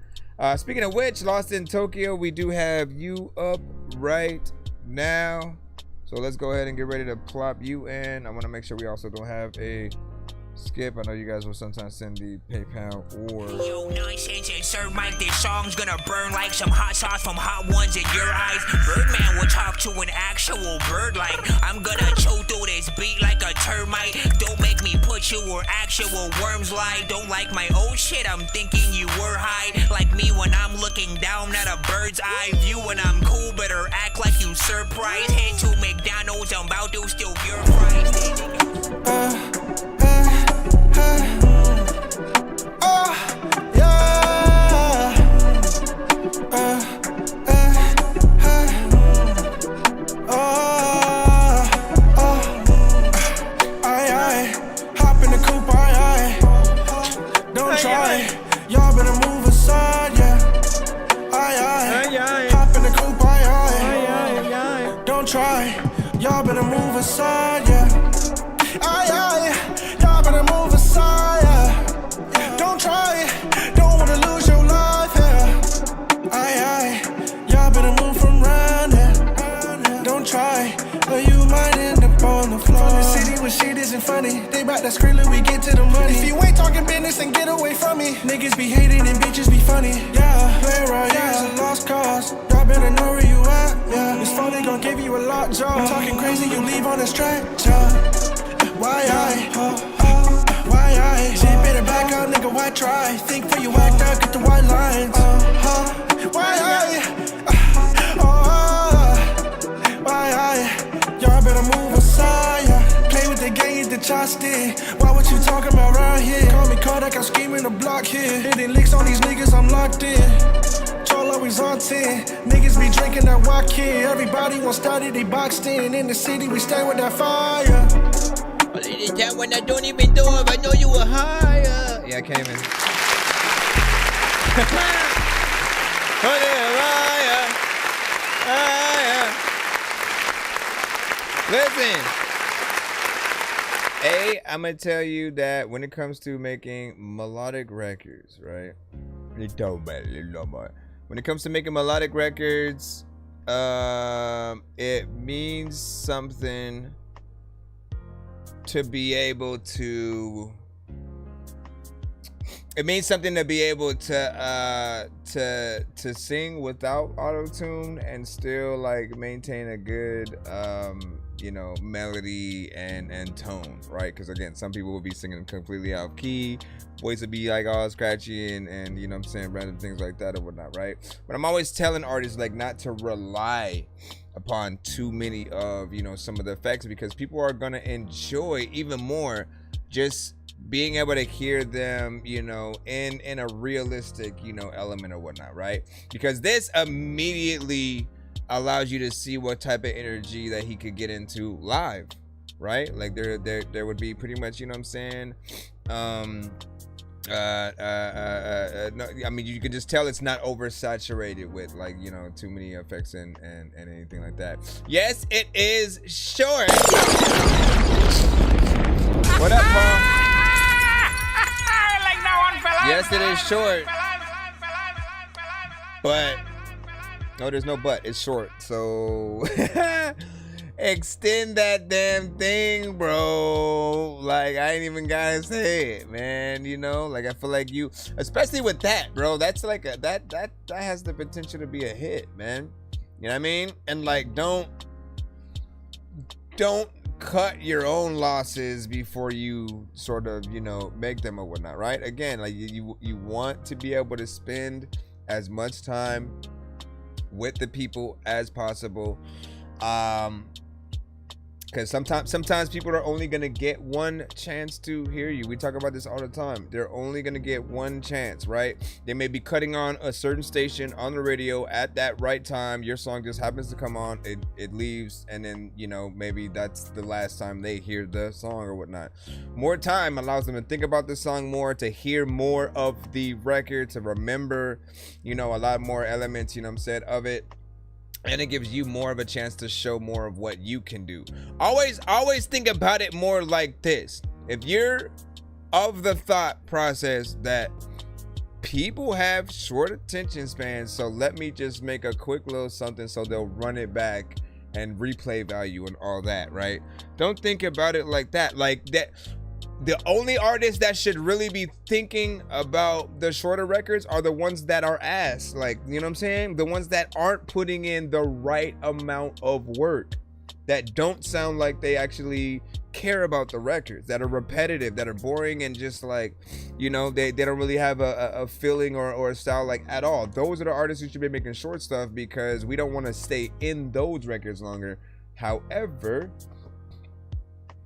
Speaking of which, Lost in Tokyo, we do have you up right now, so let's go ahead and get ready to plop you in. I want to make sure we also don't have a skip. I know you guys will sometimes send the PayPal or yo, nonsense and serve Mike. This song's gonna burn like some hot sauce from hot ones in your eyes. Birdman will talk to an actual bird like I'm gonna chew through this beat like a termite. Don't make me put you where actual worms lie. Don't like my old shit, I'm thinking you were high. Like me when I'm looking down at a bird's eye view. When I'm cool, better act like you surprised. Head to McDonald's, I'm about to steal your fries. Hop in the coupe, don't try. Y'all better move aside, yeah. Hop in the coupe, don't try. Y'all better move aside, yeah. Y'all better move aside, yeah. Don't try, don't wanna lose your life, yeah. Y'all better move from round, yeah. Don't try, or you might end up on the floor. From the city where shit isn't funny, they bout that skrilla, we get to the money. If you ain't talking business, then get away from me. Niggas be hating and bitches be funny, yeah. Play right, yeah, it's a lost cause. Y'all better know where you at, yeah. This phone they gon' give you a lockjaw. I'm talking crazy, you leave on a stretcher. Why shit better back up, nigga, why try? Think for you act out, get the white lines. Y'all better move aside, yeah. Play with the gang, is the chopstick. Why what you talking about around here? Call me Kodak, I'm scheming the block here. Hitting licks on these niggas, I'm locked in. Troll always on 10. Niggas be drinking that walk here. Everybody want started, they boxed in. In the city, we stay with that fire. But it is that when I don't even know if I know you were higher. yeah, I came in. Listen, I'm gonna tell you that when it comes to making melodic records, right? When it comes to making melodic records, it means something to be able to. It means something to be able to sing without auto-tune and still like maintain a good you know, melody and tone, right? Because again, some people will be singing completely out of key, voice would be like all scratchy and you know what I'm saying, random things like that or whatnot, right? But I'm always telling artists like not to rely upon too many of, you know, some of the effects, because people are gonna enjoy even more just being able to hear them, you know, in a realistic, you know, element or whatnot, right? Because this immediately allows you to see what type of energy that he could get into live, right? Like there would be pretty much, you know what I'm saying, no, I mean, you can just tell it's not oversaturated with like, you know, too many effects and anything like that. Yes, it is short. What up, Paul? Yes, it is short, but no, there's no but. It's short, so Extend that damn thing, bro. Like, I ain't even gotta say it, man. You know, like, I feel like you, especially with that, bro, that's like that has the potential to be a hit, man. You know what I mean? And like, don't cut your own losses before you sort of, you know, make them or whatnot, right? Again, like, you want to be able to spend as much time with the people as possible, because sometimes people are only gonna get one chance to hear you. We talk about this all the time. They're only gonna get one chance, right? They may be cutting on a certain station on the radio at that right time. Your song just happens to come on, it leaves, and then, you know, maybe that's the last time they hear the song or whatnot. More time allows them to think about the song more, to hear more of the record, to remember, you know, a lot more elements, you know what I'm saying, of it. And it gives you more of a chance to show more of what you can do. Always think about it more like this. If you're of the thought process that people have short attention spans, so let me just make a quick little something so they'll run it back and replay value and all that, right? Don't think about it like that. Like that. The only artists that should really be thinking about the shorter records are the ones that are ass. Like, you know what I'm saying? The ones that aren't putting in the right amount of work, that don't sound like they actually care about the records, that are repetitive, that are boring, and just like, you know, they don't really have a feeling or a style like at all. Those are the artists who should be making short stuff, because we don't want to stay in those records longer. However,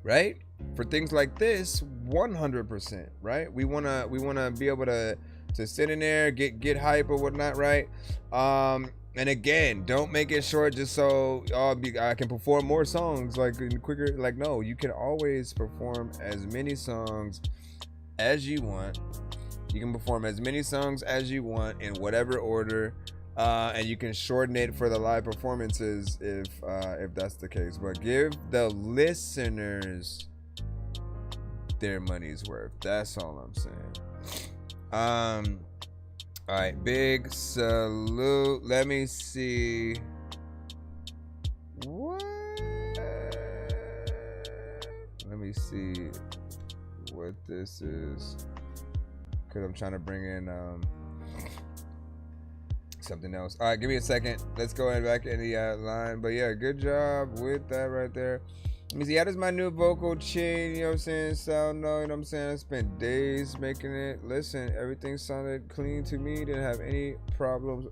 right? For things like this, 100%, right? We wanna be able to sit in there, get hype or whatnot, right? And again, don't make it short just so I can perform more songs like quicker. Like, no, you can always perform as many songs as you want. You can perform as many songs as you want in whatever order. And you can shorten it for the live performances if that's the case. But give the listeners their money's worth. That's all I'm saying. All right, big salute. Let me see. What? Let me see what this is, because I'm trying to bring in something else. All right, give me a second. Let's go ahead back in the line. But yeah, good job with that right there. Let me see, how does my new vocal chain, you know what I'm saying, sound? No, you know what I'm saying? I spent days making it. Listen, everything sounded clean to me. Didn't have any problems.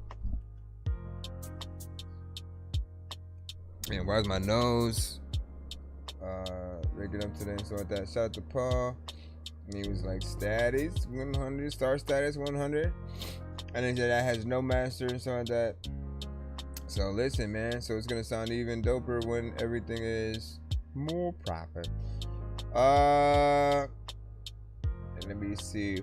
Man, where's my nose? Rigging up today and so like that. Shout out to Paul. And he was like, status 100, star status 100. And then that has no master and so like that. So listen, man. So it's gonna sound even doper when everything is more proper. And let me see.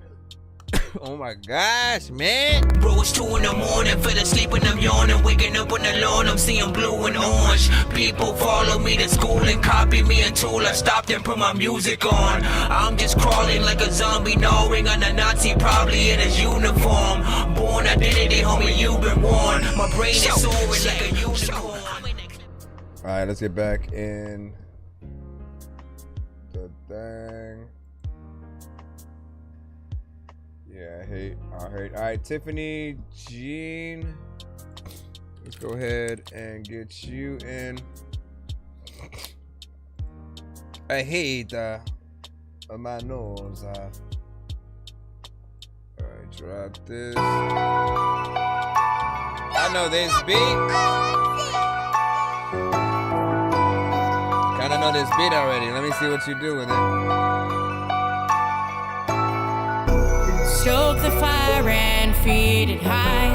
Oh my gosh, man. Bro, it's 2 in the morning, fell asleep and I'm yawning. Waking up on the lawn, I'm seeing blue and orange. People follow me to school and copy me until I stopped and put my music on. I'm just crawling like a zombie, gnawing on a Nazi, probably in his uniform. Born identity, homie, you've been warned. My brain is soaring like a unicorn. Alright, let's get back in the thing. Yeah, I hate. Alright, Tiffany Jean. Let's go ahead and get you in. I hate my nose. Alright, drop this. I know this beat. Kinda know this beat already. Let me see what you do with it. Stoke the fire and feed it high,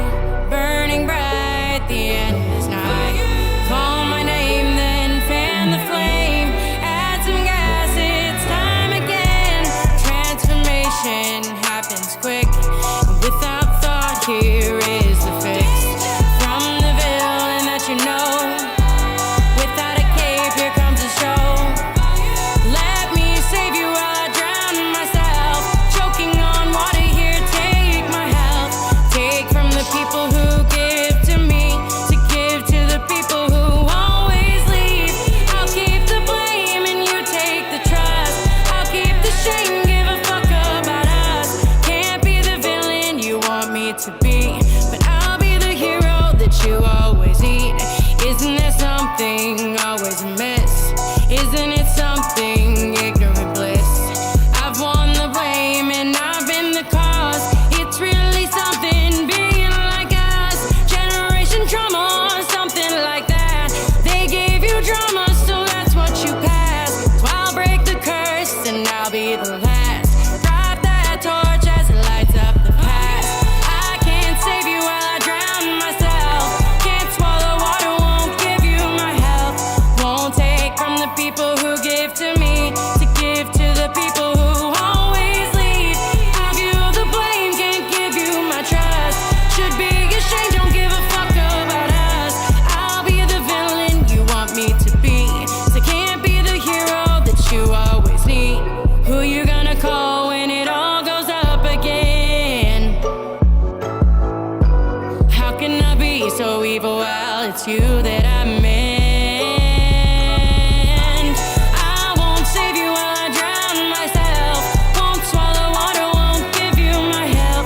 burning bright, the end is nigh. Call my name, then fan the flame, add some gas, it's time again. Transformation happens quick, without thought, here is the fix. From the villain that you know, without a cape, here comes the show. Let me save you while I drown myself, choking on water. People who give to me, to give to the people who always leave. I to be. But I'll be the hero that you always need. Isn't there something always amiss? Isn't it something ignorant bliss? I've won the blame and I've been the cause. It's really something being like us. Generation trauma or something like that. They gave you drama, so that's what you pass. So I'll break the curse and I'll be the last. Drive that torch as it lights up the past. I can't save you while I drown myself. Can't swallow water, won't give you my help. Won't take from the people who give to me to give to the people who always leave. Give you the blame, can't give you my trust. Should be ashamed, don't give a fuck about us. I'll be the villain you want me to be. So can't be the hero that you always need. Who you gonna call when it all goes up again? How can I be so evil? Well, it's you that I meant. I won't save you while I drown myself. Won't swallow water, won't give you my help.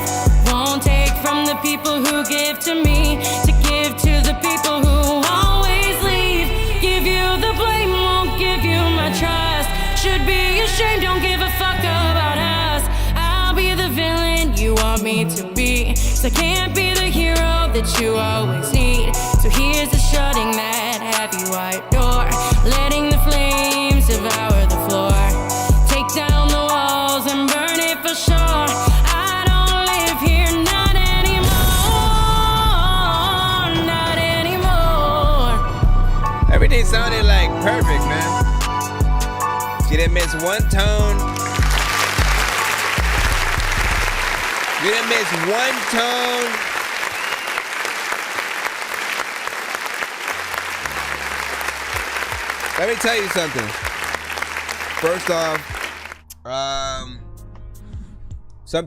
Won't take from the people who give to me to give to the people who always leave. Give you the blame, won't give you my trust. Should be ashamed, don't give a fuck about us. I'll be the villain you want me to be. So can't be the hero that you always need. So here's the shutting that heavy white door, letting the flames devour the floor. Take down the walls and burn it for sure. I don't live here, not anymore, not anymore. Everything sounded like perfect, man. She didn't miss one tone. You didn't miss one tone. Let me tell you something. First off,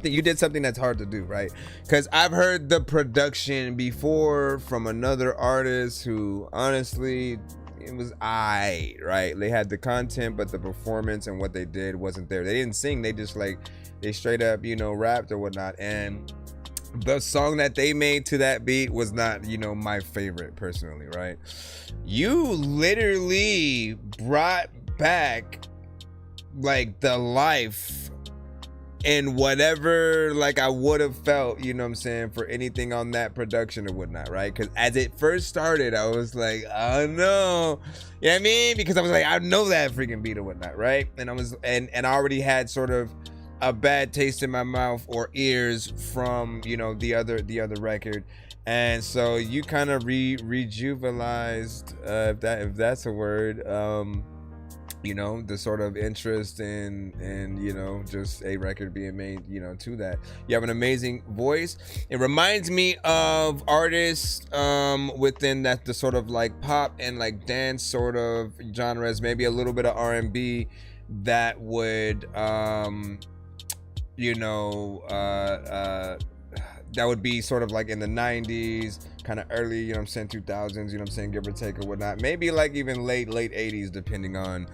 you did something that's hard to do, right? Because I've heard the production before from another artist who honestly, it was right? They had the content, but the performance and what they did wasn't there. They didn't sing, they just they straight up, rapped or whatnot. And the song that they made to that beat was not, my favorite personally, right? You literally brought back the life and whatever I would have felt, for anything on that production or whatnot, right? Because as it first started, I was like, oh no, you know what I mean? Because I was like, I know that freaking beat or whatnot, right? And I was, and I already had sort of a bad taste in my mouth or ears from, the other record. And so you kind of rejuvenized, if that's a word, the sort of interest in just a record being made, to that. You have an amazing voice. It reminds me of artists within that, the sort of pop and dance sort of genres, maybe a little bit of R&B that would that would be sort of in the 90s, kind of early, 2000s, give or take or whatnot. Maybe even late 80s, depending on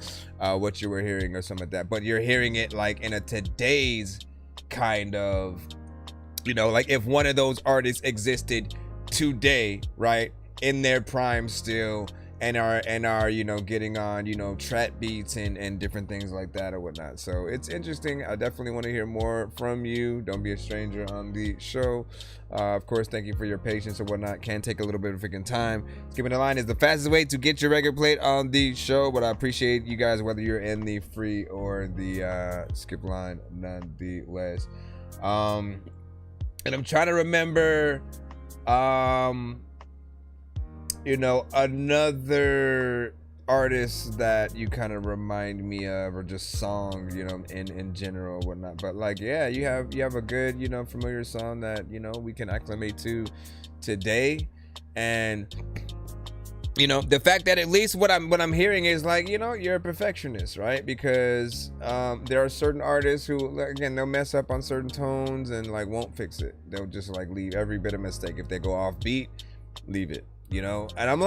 what you were hearing or something like that. But you're hearing it in a today's kind of, if one of those artists existed today, right, in their prime still, and are getting on trap beats and different things like that or whatnot. So it's interesting. I definitely want to hear more from you. Don't be a stranger on the show. Of course, thank you for your patience or whatnot. Can take a little bit of freaking time. Skipping the line is the fastest way to get your record played on the show, but I appreciate you guys whether you're in the free or the skip line nonetheless. And I'm trying to remember another artist that you kind of remind me of, or just songs, in general or whatnot. But yeah, you have a good, familiar song that, we can acclimate to today. And, the fact that at least what I'm hearing is you're a perfectionist, right? Because there are certain artists who, again, they'll mess up on certain tones and won't fix it. They'll just leave every bit of mistake. If they go off beat, leave it. And I'm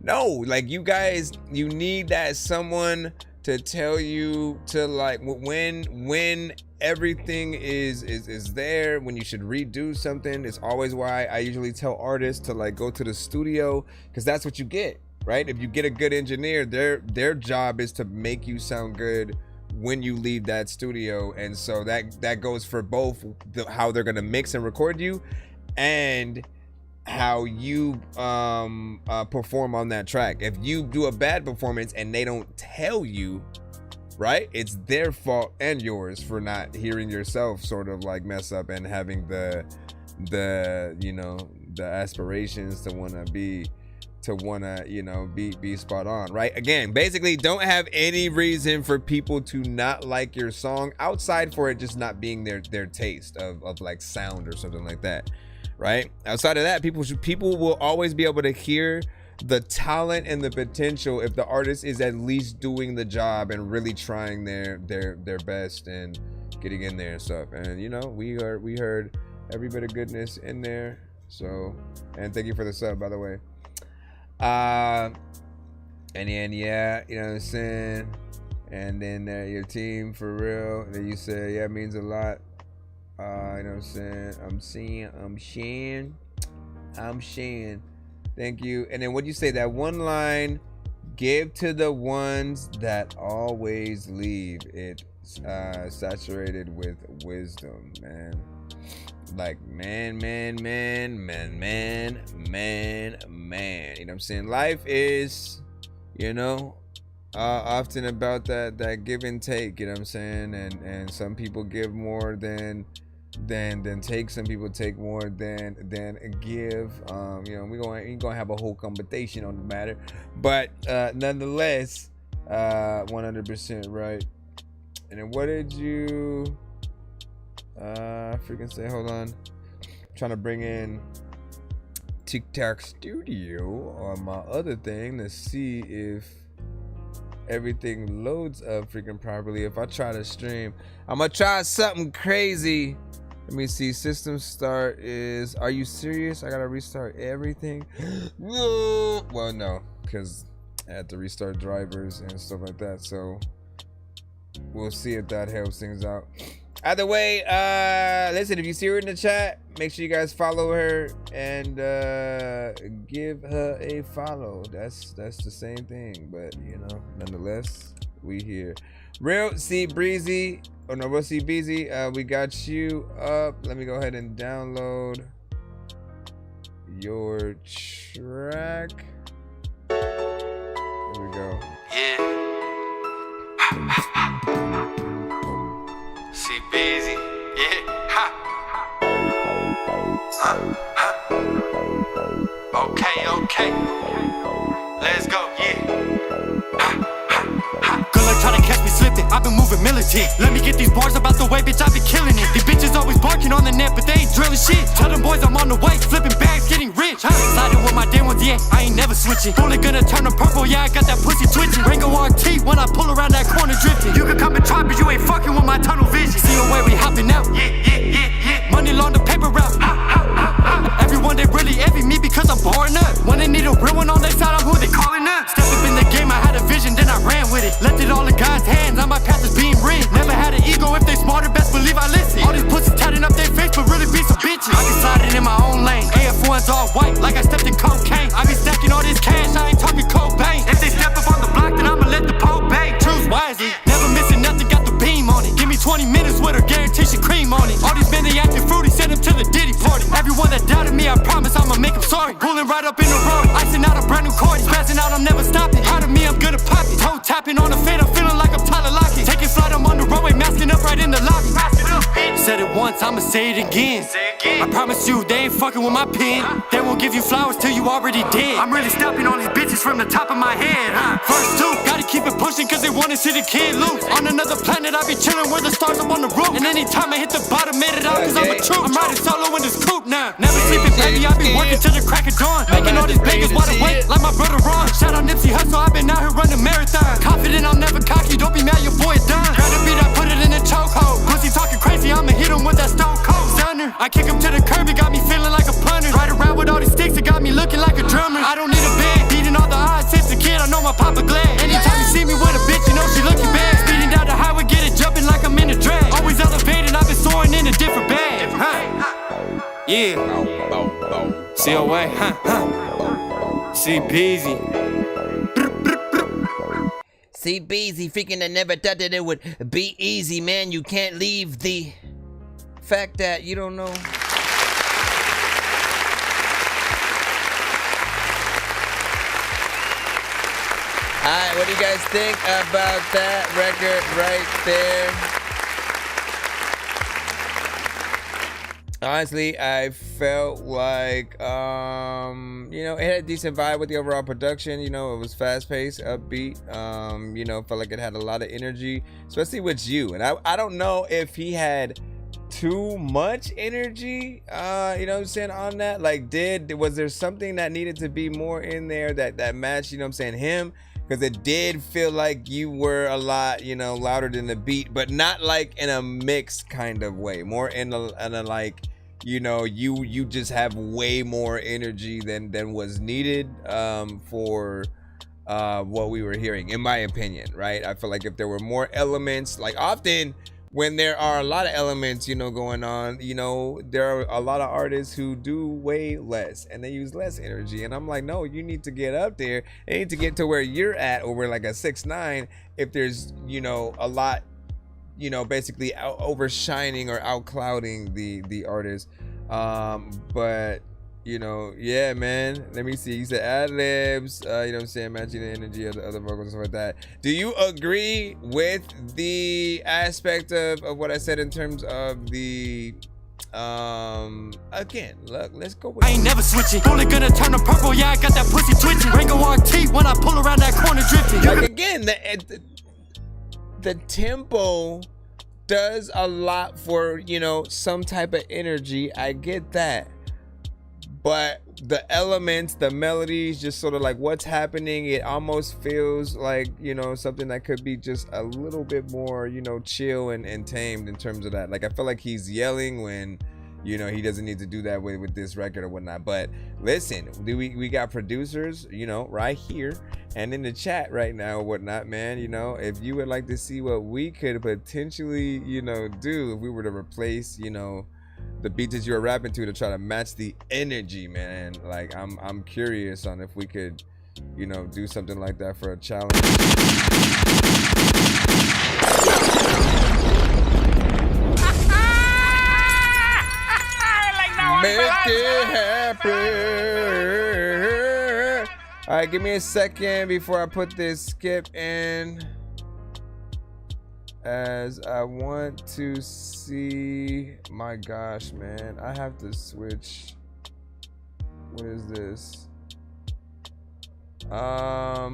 no, you guys, you need that someone to tell you to when everything is there. When you should redo something, it's always why I usually tell artists to like go to the studio, because that's what you get, right? If you get a good engineer, their job is to make you sound good when you leave that studio. And so that goes for both how they're gonna mix and record you and how you perform on that track. If you do a bad performance and they don't tell you, right, it's their fault and yours for not hearing yourself sort of like mess up and having the you know, the aspirations to want to be spot on, right? Again, basically don't have any reason for people to not like your song outside for it just not being their taste of like sound or something like that, right? Outside of that, people will always be able to hear the talent and the potential if the artist is at least doing the job and really trying their best and getting in there and stuff. And you know, we heard every bit of goodness in there. So, and thank you for the sub, by the way. And yeah, you know what I'm saying. And then your team for real. And then you say, yeah, it means a lot. You know what I'm saying. I'm Shan. Thank you. And then what you say, that one line, give to the ones that always leave. It's saturated with wisdom, man. Like, man. You know what I'm saying? Life is, you know, often about that give and take, you know what I'm saying? And some people give more than take. Some people take more than give. You know, we're gonna have a whole conversation on the matter, but nonetheless, 100% right. And then what did you freaking say? Hold on, I'm trying to bring in TikTok Studio on my other thing to see if everything loads up freaking properly. If I try to stream, I'm gonna try something crazy. Let me see. System start is, are you serious? I gotta restart everything. Well, no, because I had to restart drivers and stuff like that. So we'll see if that helps things out. Either way, listen, if you see her in the chat, make sure you guys follow her and give her a follow. That's the same thing, but you know, nonetheless, we here. Real C Breezy, oh no, Real C Beezy, we got you up. Let me go ahead and download your track. Here we go. Yeah. C Beezy, yeah. Ha. Okay. Let's go, yeah. Good luck trying to catch me slipping. I've been moving militant. Let me get these bars about the way, bitch. I be killing it. These bitches always barking on the net, but they ain't drilling shit. Tell them boys I'm on the way, flipping bags, getting rich. Sliding with my day ones, yeah, I ain't never switching. Bullet gonna turn them purple, yeah, I got that pussy twitching. Rango RT when I pull around that corner drifting. You can come and try, but you ain't fucking with my tunnel vision. See the way we hopping out. Yeah. Money long the paper route. Everyone they really envy me because I'm boring up. When they need a real one on their side, I'm who they calling up. Step up in the game, I had a vision, then I ran with it. Left it all in God's hands, now my path is being written. Never had an ego, if they smarter, best believe I listen. All these pussies tatting up their face, but really be some bitches. I be sliding in my own lane, AF1's all white, like I stepped in cocaine. I be stacking all this cash, I ain't talking Cobain. If they step up on the block, then I'ma let the pole bang. Choose wisely, never missing nothing, got the beam on it. Give me 20 minutes with her, guarantee she cream on it. All these men, they acting fruity, send them to the Diddy party. Everyone that doubted me, I promise I'ma make them sorry. Pulling right up in the road, icing out a brand new Cordy. Spazzing out, I'm never stopping. Part of me, I'm gonna pop it. Toe tapping on the fade, I'm feeling like I'm Tyler Lockett. Taking flight, I'm on the runway, masking up right in the lobby. Said it once, I'ma say it again. I promise you, they ain't fucking with my pen. They won't give you flowers till you already dead. I'm really stopping on these bitches from the top of my head. First two, gotta keep it pushing cause they wanna see the kid loose. On another planet, I be chilling where the stars up on the roof. And anytime I hit the bottom, made it out cause I'm a troop. I'm riding solo in this coupe now. Never sleeping, baby, I be working till the crack of dawn. Making all these bangers wide awake like my brother Ron. Shout out Nipsey Hussle, I've been out here running marathon. Confident I'm never cocky, don't be mad, your boy is done. Grab the beat, I put it in the chokehold. Pussy talking crazy, I'ma hit him with that stone cold stunner. I kick him to the curb, it got me feeling like a punter. Ride around with all these sticks, it got me looking like a drummer. I don't need a band, beating all the odds since a kid, I know my papa glad. Anytime you see me with a bitch, you know she looking bad. Speeding down the highway, get it jumping like I'm in a drag. Always elevated. Yeah. COA, C Beezy. See, Beezy, freaking I never thought that it would be easy, man. You can't leave the fact that you don't know. Alright, what do you guys think about that record right there? Honestly, I felt like, you know, it had a decent vibe with the overall production. You know, it was fast-paced, upbeat. You know, felt like it had a lot of energy, especially with you. And I don't know if he had too much energy, you know what I'm saying, on that. Like, was there something that needed to be more in there that matched, you know what I'm saying, him? Because it did feel like you were a lot, you know, louder than the beat, but not like in a mixed kind of way. More in a like, you know, you just have way more energy than was needed for what we were hearing, in my opinion, right? I feel like if there were more elements, like often when there are a lot of elements, you know, going on, you know, there are a lot of artists who do way less and they use less energy. And I'm like, no, you need to get up there. You need to get to where you're at, or where like a 6ix9ine, if there's, you know, a lot, you know, basically overshining or outclouding the artist. But you know, yeah, man, let me see. You said ad-libs, you know what I'm saying, matching the energy of the other vocals and stuff like that. Do you agree with the aspect of what I said in terms of the again, look, let's go with I ain't never switching. Only gonna turn them purple, yeah, I got that pussy twitching. Rango RT when I pull around that corner drifting. Like again, the tempo does a lot for, you know, some type of energy. I get that. But the elements, the melodies, just sort of like what's happening, it almost feels like, you know, something that could be just a little bit more, you know, chill and tamed in terms of that. Like I feel like he's yelling when, you know, he doesn't need to do that with this record or whatnot. But listen, we got producers, you know, right here and in the chat right now or whatnot, man. You know, if you would like to see what we could potentially, you know, do if we were to replace, you know, the beats that you're rapping to try to match the energy, man. Like I'm curious on if we could, you know, do something like that for a challenge. Make it happen. All right, give me a second before I put this skip in, as I want to see. My gosh, man, I have to switch. What is this? Let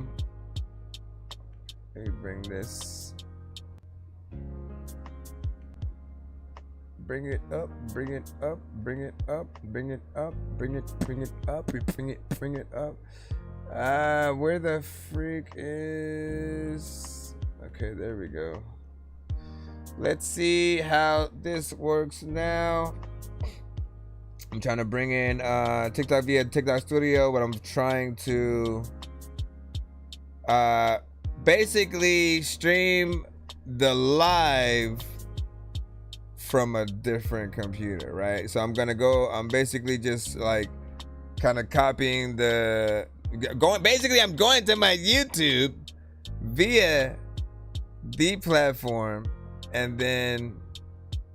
me bring this. Bring it up, bring it up, bring it up, bring it up, bring it up, bring it up. Where the freak is? Okay, there we go. Let's see how this works now. I'm trying to bring in TikTok via TikTok Studio, but I'm trying to basically stream the live from a different computer, right? So I'm basically just like kind of copying I'm going to my YouTube via the platform, and then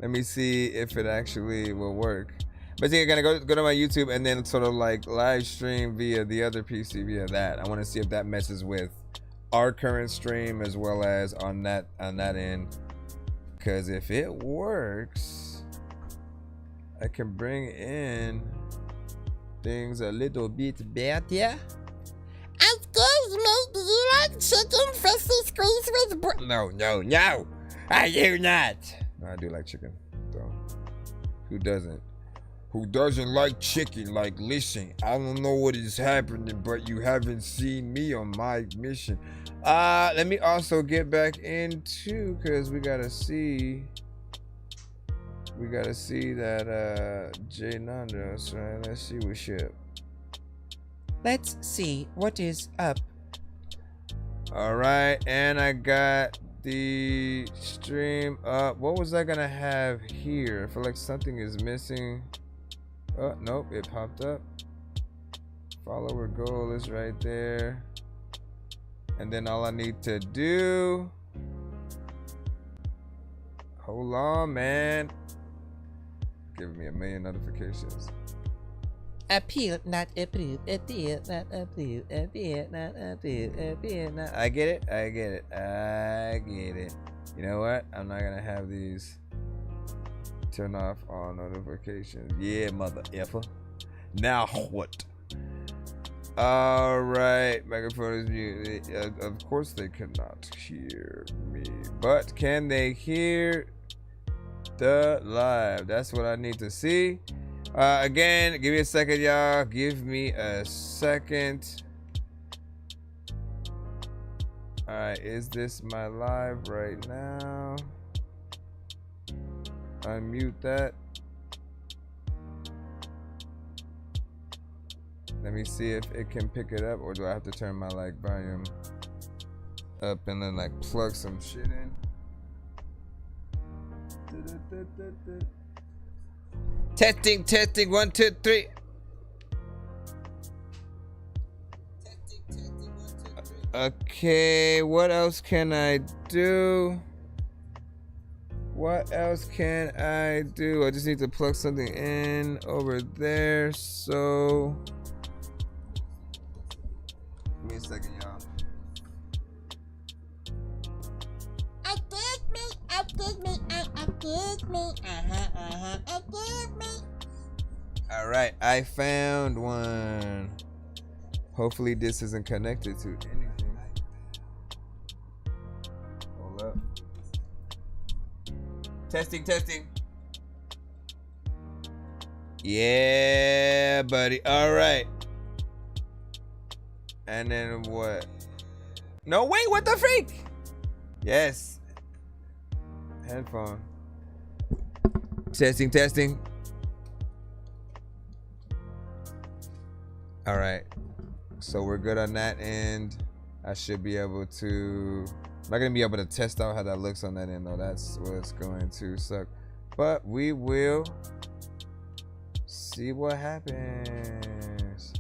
let me see if it actually will work. Basically, I'm gonna go to my YouTube and then sort of like live stream via the other PC via that. I want to see if that messes with our current stream as well as on that end. Because if it works, I can bring in things a little bit better. Excuse me, do you like chicken freshly squeezed with No, I do not. No, I do like chicken, though. Who doesn't? Who doesn't like chicken? Like, listen, I don't know what is happening, but you haven't seen me on my mission. Let me also get back into, because we gotta see that J Nandos, right? Let's see what's up. Let's see what is up. All right, and I got the stream up. What was I gonna have here? I feel like something is missing. Oh, nope, it popped up. Follower goal is right there. And then all I need to do, hold on, man. Giving me 1 million notifications. Appeal, not approve. Appeal, not approve. Appeal, not approve. Appeal, not. I get it. I get it. I get it. You know what? I'm not gonna have these turn off all notifications. Yeah, mother effer. Now what? All right, microphone is muted. Of course they cannot hear me, but can they hear the live? That's what I need to see. Again, give me a second, y'all. Give me a second. All right, is this my live right now? Unmute that. Let me see if it can pick it up, or do I have to turn my like volume up and then like plug some shit in? Testing, testing, 1, 2, 3. Okay, what else can I do? What else can I do? I just need to plug something in over there, so give me a second, y'all. All right, I found one. Hopefully this isn't connected to anything. Hold up. Testing, testing. Yeah, buddy. All right. And then what? No, wait, what the freak? Yes. Headphone. Testing, testing. All right. So we're good on that end. I should be able to. I'm not gonna be able to test out how that looks on that end though. That's what's going to suck. But we will see what happens.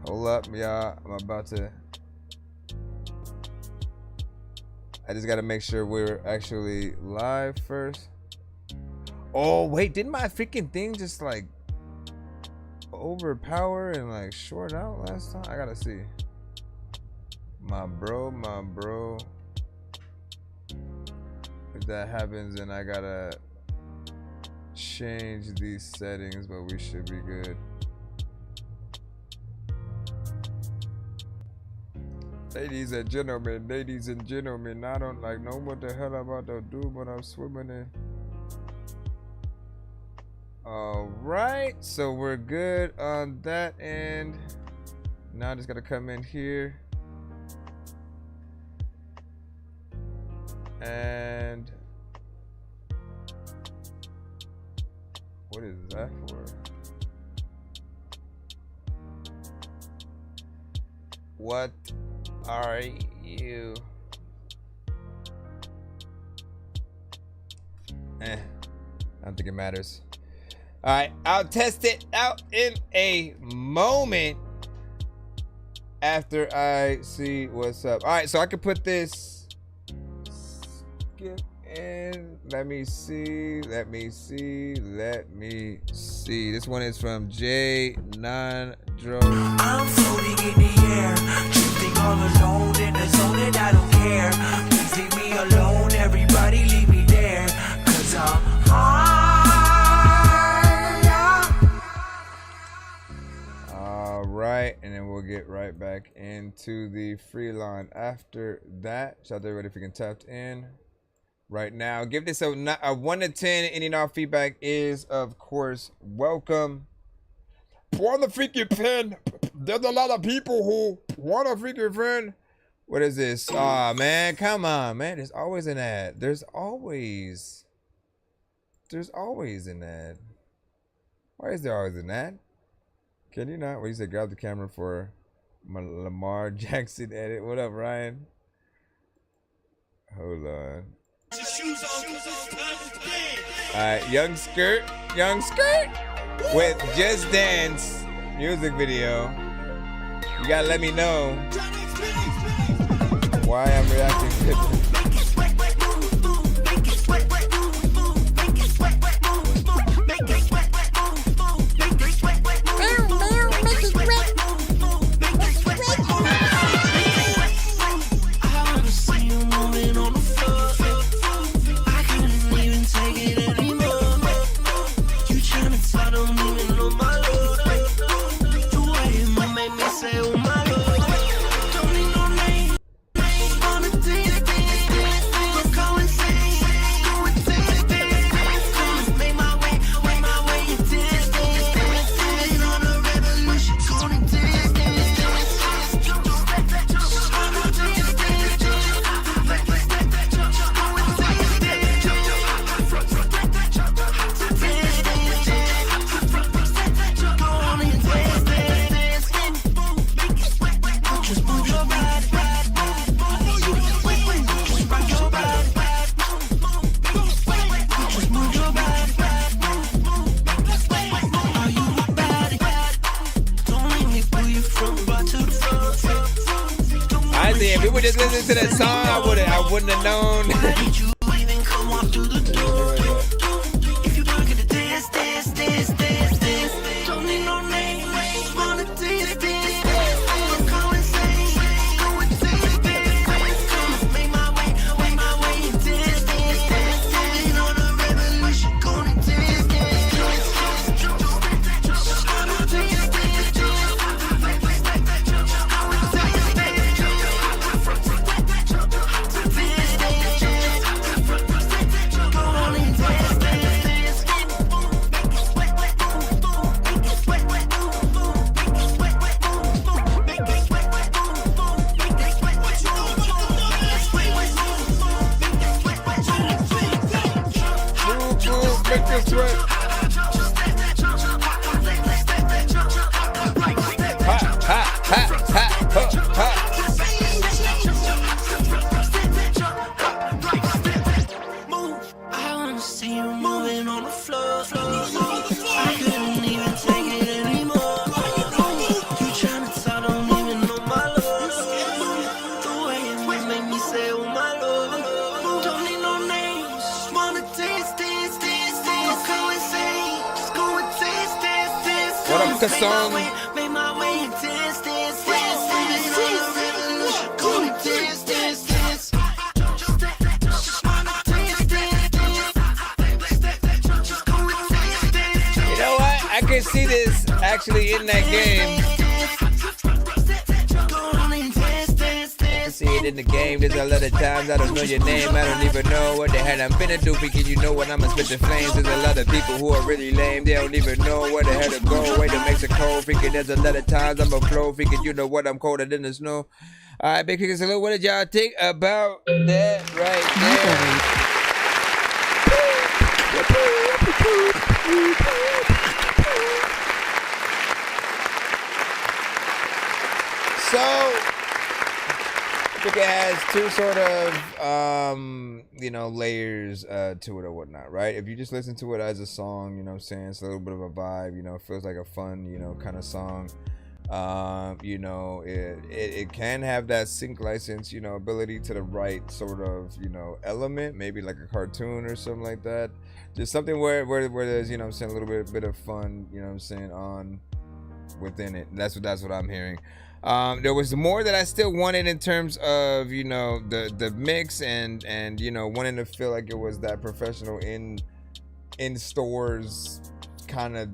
Hold up, y'all. I'm about to. I just gotta make sure we're actually live first. Oh wait, didn't my freaking thing just like overpower and like short out last time? I gotta see. My bro. If that happens, then I gotta change these settings, but we should be good. Ladies and gentlemen, I don't like know what the hell I'm about to do when I'm swimming in. All right, so we're good on that end. Now I just gotta come in here. And what is that for? What are you? I don't think it matters. All right, I'll test it out in a moment after I see what's up. All right, so I can put this skip in. Let me see. This one is from J Non-Dro. I'm floating in the air, drifting all alone in the zone, and I don't care. Please leave me alone, everybody leave me there, 'cause I'm high. All right, and then we'll get right back into the free line after that. Shout out to everybody if you can tap in right now. Give this a 1 to 10. Any and all feedback is, of course, welcome. Want a freaking pen? There's a lot of people who want a freaking friend. What is this? Aw, man, come on, man. There's always an ad. There's always an ad. Why is there always an ad? Can you not? What you said? Grab the camera for my Lamar Jackson edit. What up, Ryan? Hold on. All right, young skirt. with Just Dance music video. You gotta let me know why I'm reacting to this. If we would just listen to that song, I wouldn't have known. See this actually in that game. I see it in the game. There's a lot of times I don't know your name. I don't even know what the hell I'm finna do. Thinking you know what, I'ma spit the flames. There's a lot of people who are really lame. They don't even know where the hell to go. Way to make it cold. Thinking there's a lot of times I'ma flow. Thinking you know what, I'm colder than the snow. All right, big kickers, hello. What did y'all think about that right there? So, I think it has two sort of, layers to it or whatnot, right? If you just listen to it as a song, you know what I'm saying, it's a little bit of a vibe, it feels like a fun, kind of song. It can have that sync license, ability to the right sort of, element, maybe like a cartoon or something like that. Just something where there's, a little bit of fun, on within it. That's what I'm hearing. There was more that I still wanted in terms of the mix and wanting to feel like it was that professional in stores kind of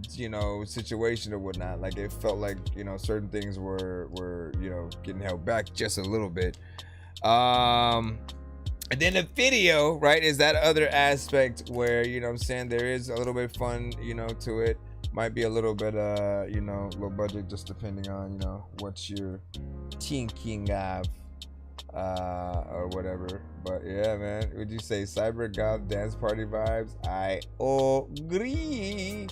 situation or whatnot. Like it felt like certain things were getting held back just a little bit. And then the video, right, is that other aspect where there is a little bit of fun to it. Might be a little bit low budget, just depending on what you're thinking of or whatever. But yeah, man, would you say cyber goth dance party vibes? I agree,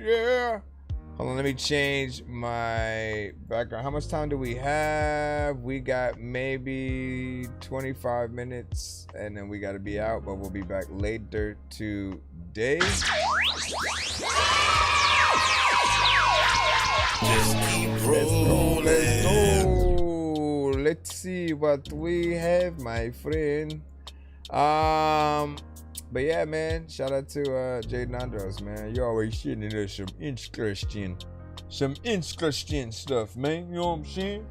yeah. Hold on, let me change my background. How much time do we have? We got maybe 25 minutes and then we got to be out, but we'll be back later today. Just keep rolling. Let's see what we have, my friend. But yeah, man, shout out to Jaden Andros, man. You always shitting us some interesting stuff, man. You know what I'm saying?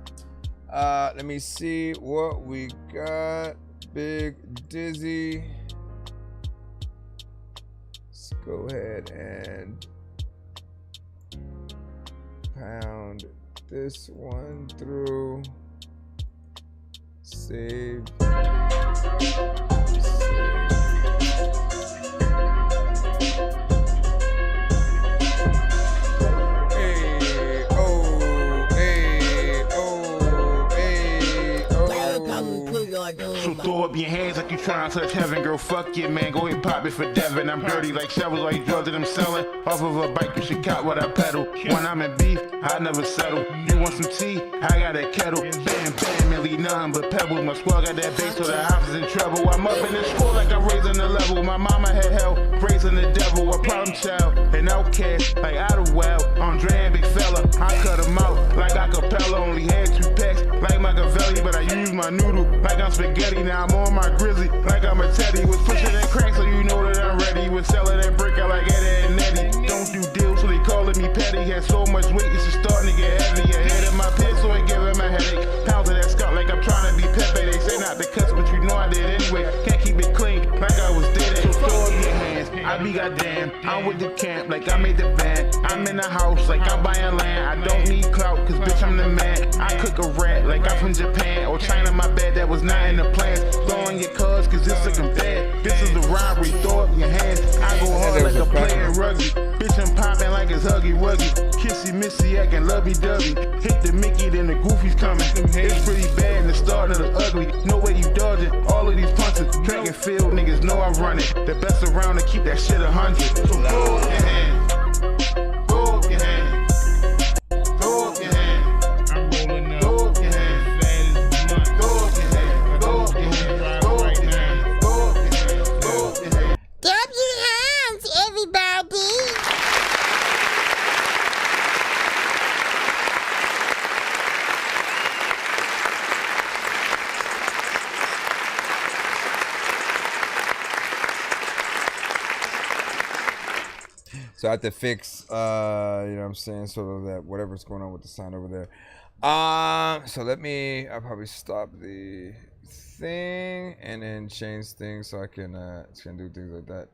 Let me see what we got. Big Dizzy. Let's go ahead and pound this one through. Save. So throw up your hands like you trying to touch heaven, girl. Fuck it, man. Go ahead, pop it for Devin. I'm dirty like shovels, like drugs that I'm selling. Off of a bike, you should cop what I pedal. When I'm in beef, I never settle. You want some tea? I got that kettle. Bam, bam, and leave nothing but pebbles. My squad got that bass, so the house is in trouble. I'm up in the school like I'm raising the level. My mama had hell, raising the devil. A problem child, an outcast, like out of wild. Andre and big fella, I cut him out like acapella. Only had 2 packs, like Machiavelli, but I use my noodle like I'm spaghetti. Now I'm on my grizzly, like I'm a teddy. Was pushing that crack, so you know that I'm ready. Was selling that brick out like Eddie and Eddie. Don't do deals, so they calling me petty. Had so much weight, it's just starting to get heavy. Ahead of my pit, so it giving my headache. Pounds of that scalp like I'm trying to be Pepe. They say not to cuss, but you know I did anyway. Can't keep it clean, like I was dead. So throw up your hands, I be goddamn. I'm with the camp, like I made the band. I'm in the house, like I'm buying land. I don't need clout, cause bitch I'm the man. I cook a rat, like I'm from Japan. Or China, my bad, that was not in the plans. Throwing your cards, cause this looking bad. This is the robbery, throw up your hands. I go hard like a player in rugby. Bitch, I'm popping like it's Huggy Wuggy. Kissy Missy acting lovey-dovey. Hit the Mickey, then the Goofy's coming. It's pretty bad in the start of the ugly. No way you dodging all of these punches. Track and field, niggas know I'm running. The best around to keep that shit 100. So throw up your hands. Throw up your hands. Throw up your hands. I'm rolling up. Throw up your hands. Throw up your hands. Throw up your hands. Throw up your hands. Throw up your hands. Throw up your hands. Clap your hands, everybody. So I have to fix, you know what I'm saying, sort of that whatever's going on with the sound over there. So I'll probably stop the thing and then change things so I can do things like that.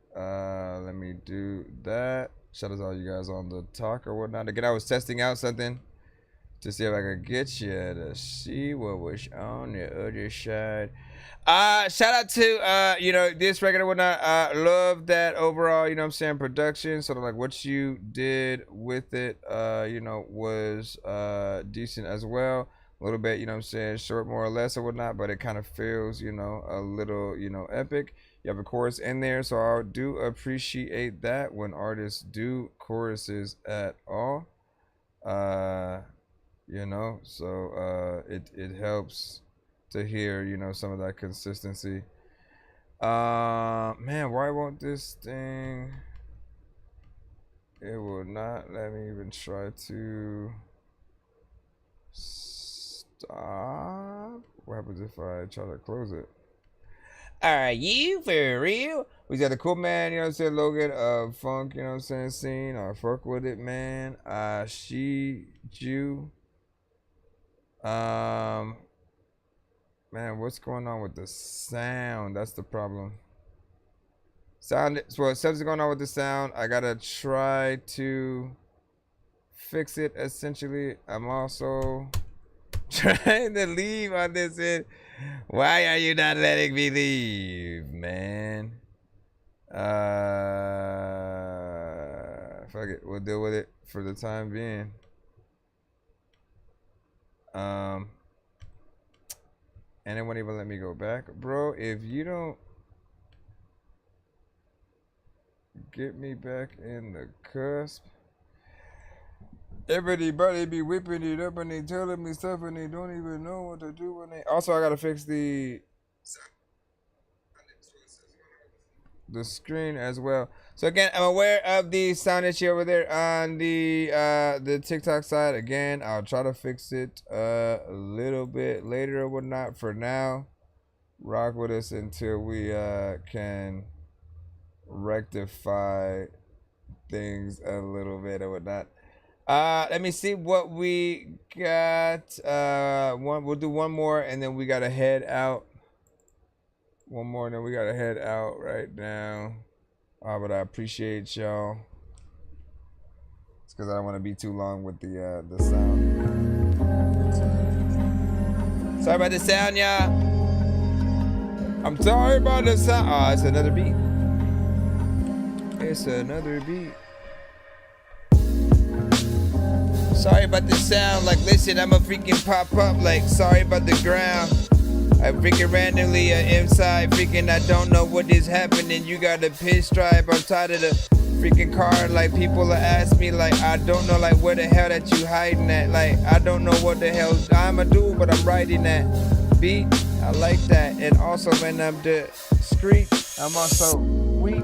Let me do that. Shout out to all you guys on the talk or whatnot. Again, I was testing out something to see if I could get you to see what was on the other side. Shout out to you know, this record and whatnot. Love that overall, you know what I'm saying, production, sort of like what you did with it, you know, was decent as well. A little bit, you know what I'm saying, short more or less or whatnot, but it kind of feels, you know, a little, you know, epic. You have a chorus in there, so I do appreciate that when artists do choruses at all. You know, so it helps to hear, you know, some of that consistency. Man, why won't this thing? It will not let me even try to stop. What happens if I try to close it? Are you for real? We got the cool man, you know what I'm saying, Logan of funk, you know what I'm saying, scene. I fuck with it, man. She Jew. Man, what's going on with the sound? That's the problem. Sound, well, something's going on with the sound. I gotta try to fix it, essentially. I'm also trying to leave on this end. Why are you not letting me leave, man? Fuck it, we'll deal with it for the time being. And it won't even let me go back. Bro, if you don't get me back in the cusp. Everybody be whipping it up and they telling me stuff and they don't even know what to do when they. Also, I gotta fix the screen as well. So again, I'm aware of the sound issue over there on the TikTok side. Again, I'll try to fix it a little bit later or whatnot. For now, rock with us until we can rectify things a little bit or whatnot. Let me see what we got. We'll do one more and then we gotta head out. One more and then we gotta head out right now. But I appreciate y'all. It's because I don't want to be too long with the sound. Sorry about the sound, y'all. I'm sorry about the sound. Oh, it's another beat. It's another beat. Sorry about the sound. Like, listen, I'ma freaking pop up. Like, sorry about the ground. I freaking randomly inside, freaking I don't know what is happening. You got a pinstripe. I'm tired of the freaking car. Like, people are asking me, like, I don't know, like, where the hell that you hiding at. Like, I don't know what the hell I'ma do, but I'm writing that beat. I like that. And also when I'm discreet, I'm also weak.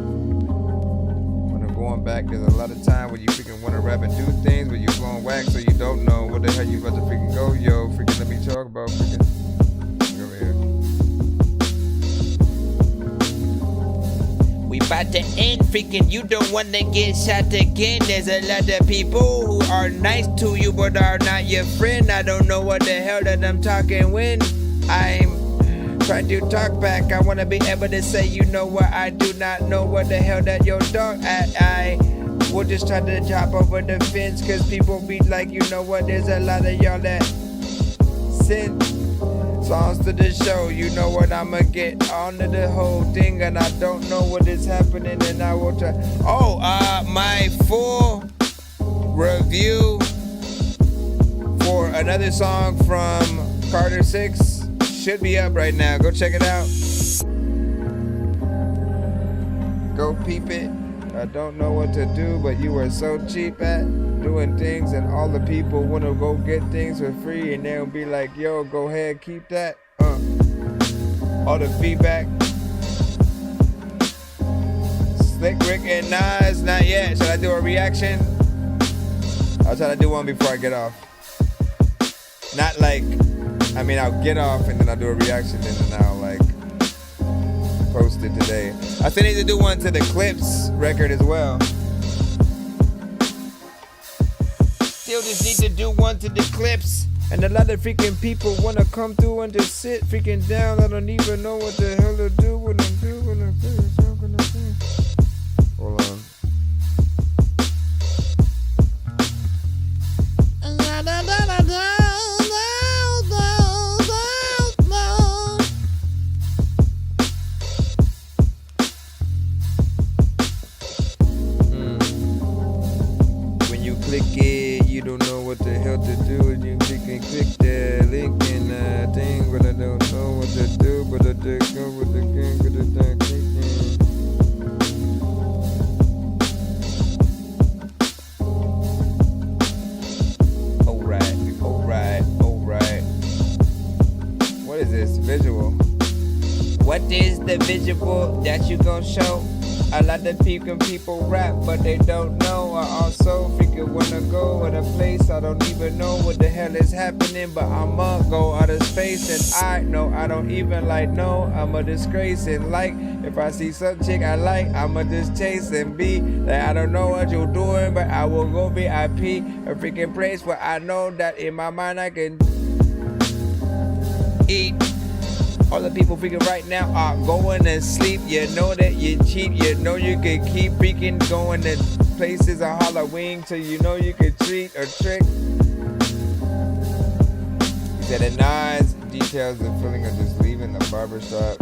Going back, there's a lot of time when you freaking want to rap and do things, but you blowing wax, so you don't know what the hell you about to freaking go, yo. Freaking let me talk about freaking. Over here. We about to end, freaking you don't wanna get shot again. There's a lot of people who are nice to you but are not your friend. I don't know what the hell that I'm talking when I'm trying to talk back. I wanna be able to say, you know what, I do not know what the hell that your dog I will just try to hop over the fence, cause people be like, you know what, there's a lot of y'all that send songs to the show. You know what, I'ma get onto the whole thing and I don't know what is happening and I will try. Oh, my full review for another song from Carter 6 should be up right now. Go check it out. Go peep it. I don't know what to do, but you are so cheap at doing things, and all the people want to go get things for free, and they'll be like, yo, go ahead, keep that. All the feedback. Slick Rick and Nas, not yet. Should I do a reaction? I'll try to do one before I get off. Not like, I mean, I'll get off and then I'll do a reaction and then I'll like post it today. I still need to do one to the Clips record as well. Still just need to do one to the Clips. And a lot of freaking people wanna come through and just sit freaking down. I don't even know what the hell to do when I'm doing it. Hold on. Click it, you don't know what the hell to do, and you freaking click the link in the thing, but I don't know what to do, but I just go with the game, but I don't Alright. What is this? Visual. What is the visual that you gon' show? A lot of people rap, but they don't know. I also freaking wanna go at a place I don't even know what the hell is happening, but I'ma go out of space, and I know I don't even like know. I'm a disgrace, and like if I see some chick I like, I'ma just chase and be like, I don't know what you're doing, but I will go VIP, a freaking place where I know that in my mind I can eat. All the people freaking right now are going to sleep. You know that you're cheap. You know you can keep freaking going to places on Halloween till you know you can treat or trick. He said a nice details the feeling of just leaving the barbershop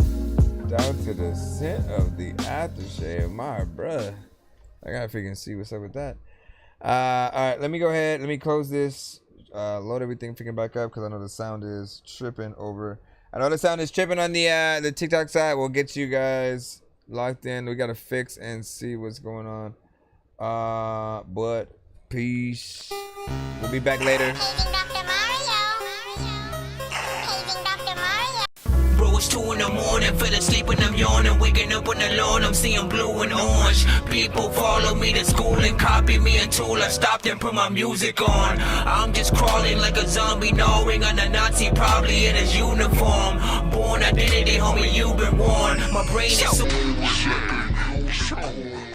down to the scent of the aftershave. My bruh. I gotta freaking see what's up with that. Alright, let me go ahead. Let me close this. Load everything freaking back up because I know the sound is tripping over. I know the sound is tripping on the TikTok side. We'll get you guys locked in. We gotta fix and see what's going on. But peace. We'll be back later. Bro, it's 2 in the morning, fell asleep and I'm yawning, waking up on the lawn, I'm seeing blue and orange. People follow me to school and copy me until I stopped and put my music on. I'm just crawling like a zombie, gnawing on a Nazi, probably in his uniform. Born identity, homie, you've been warned. My brain is so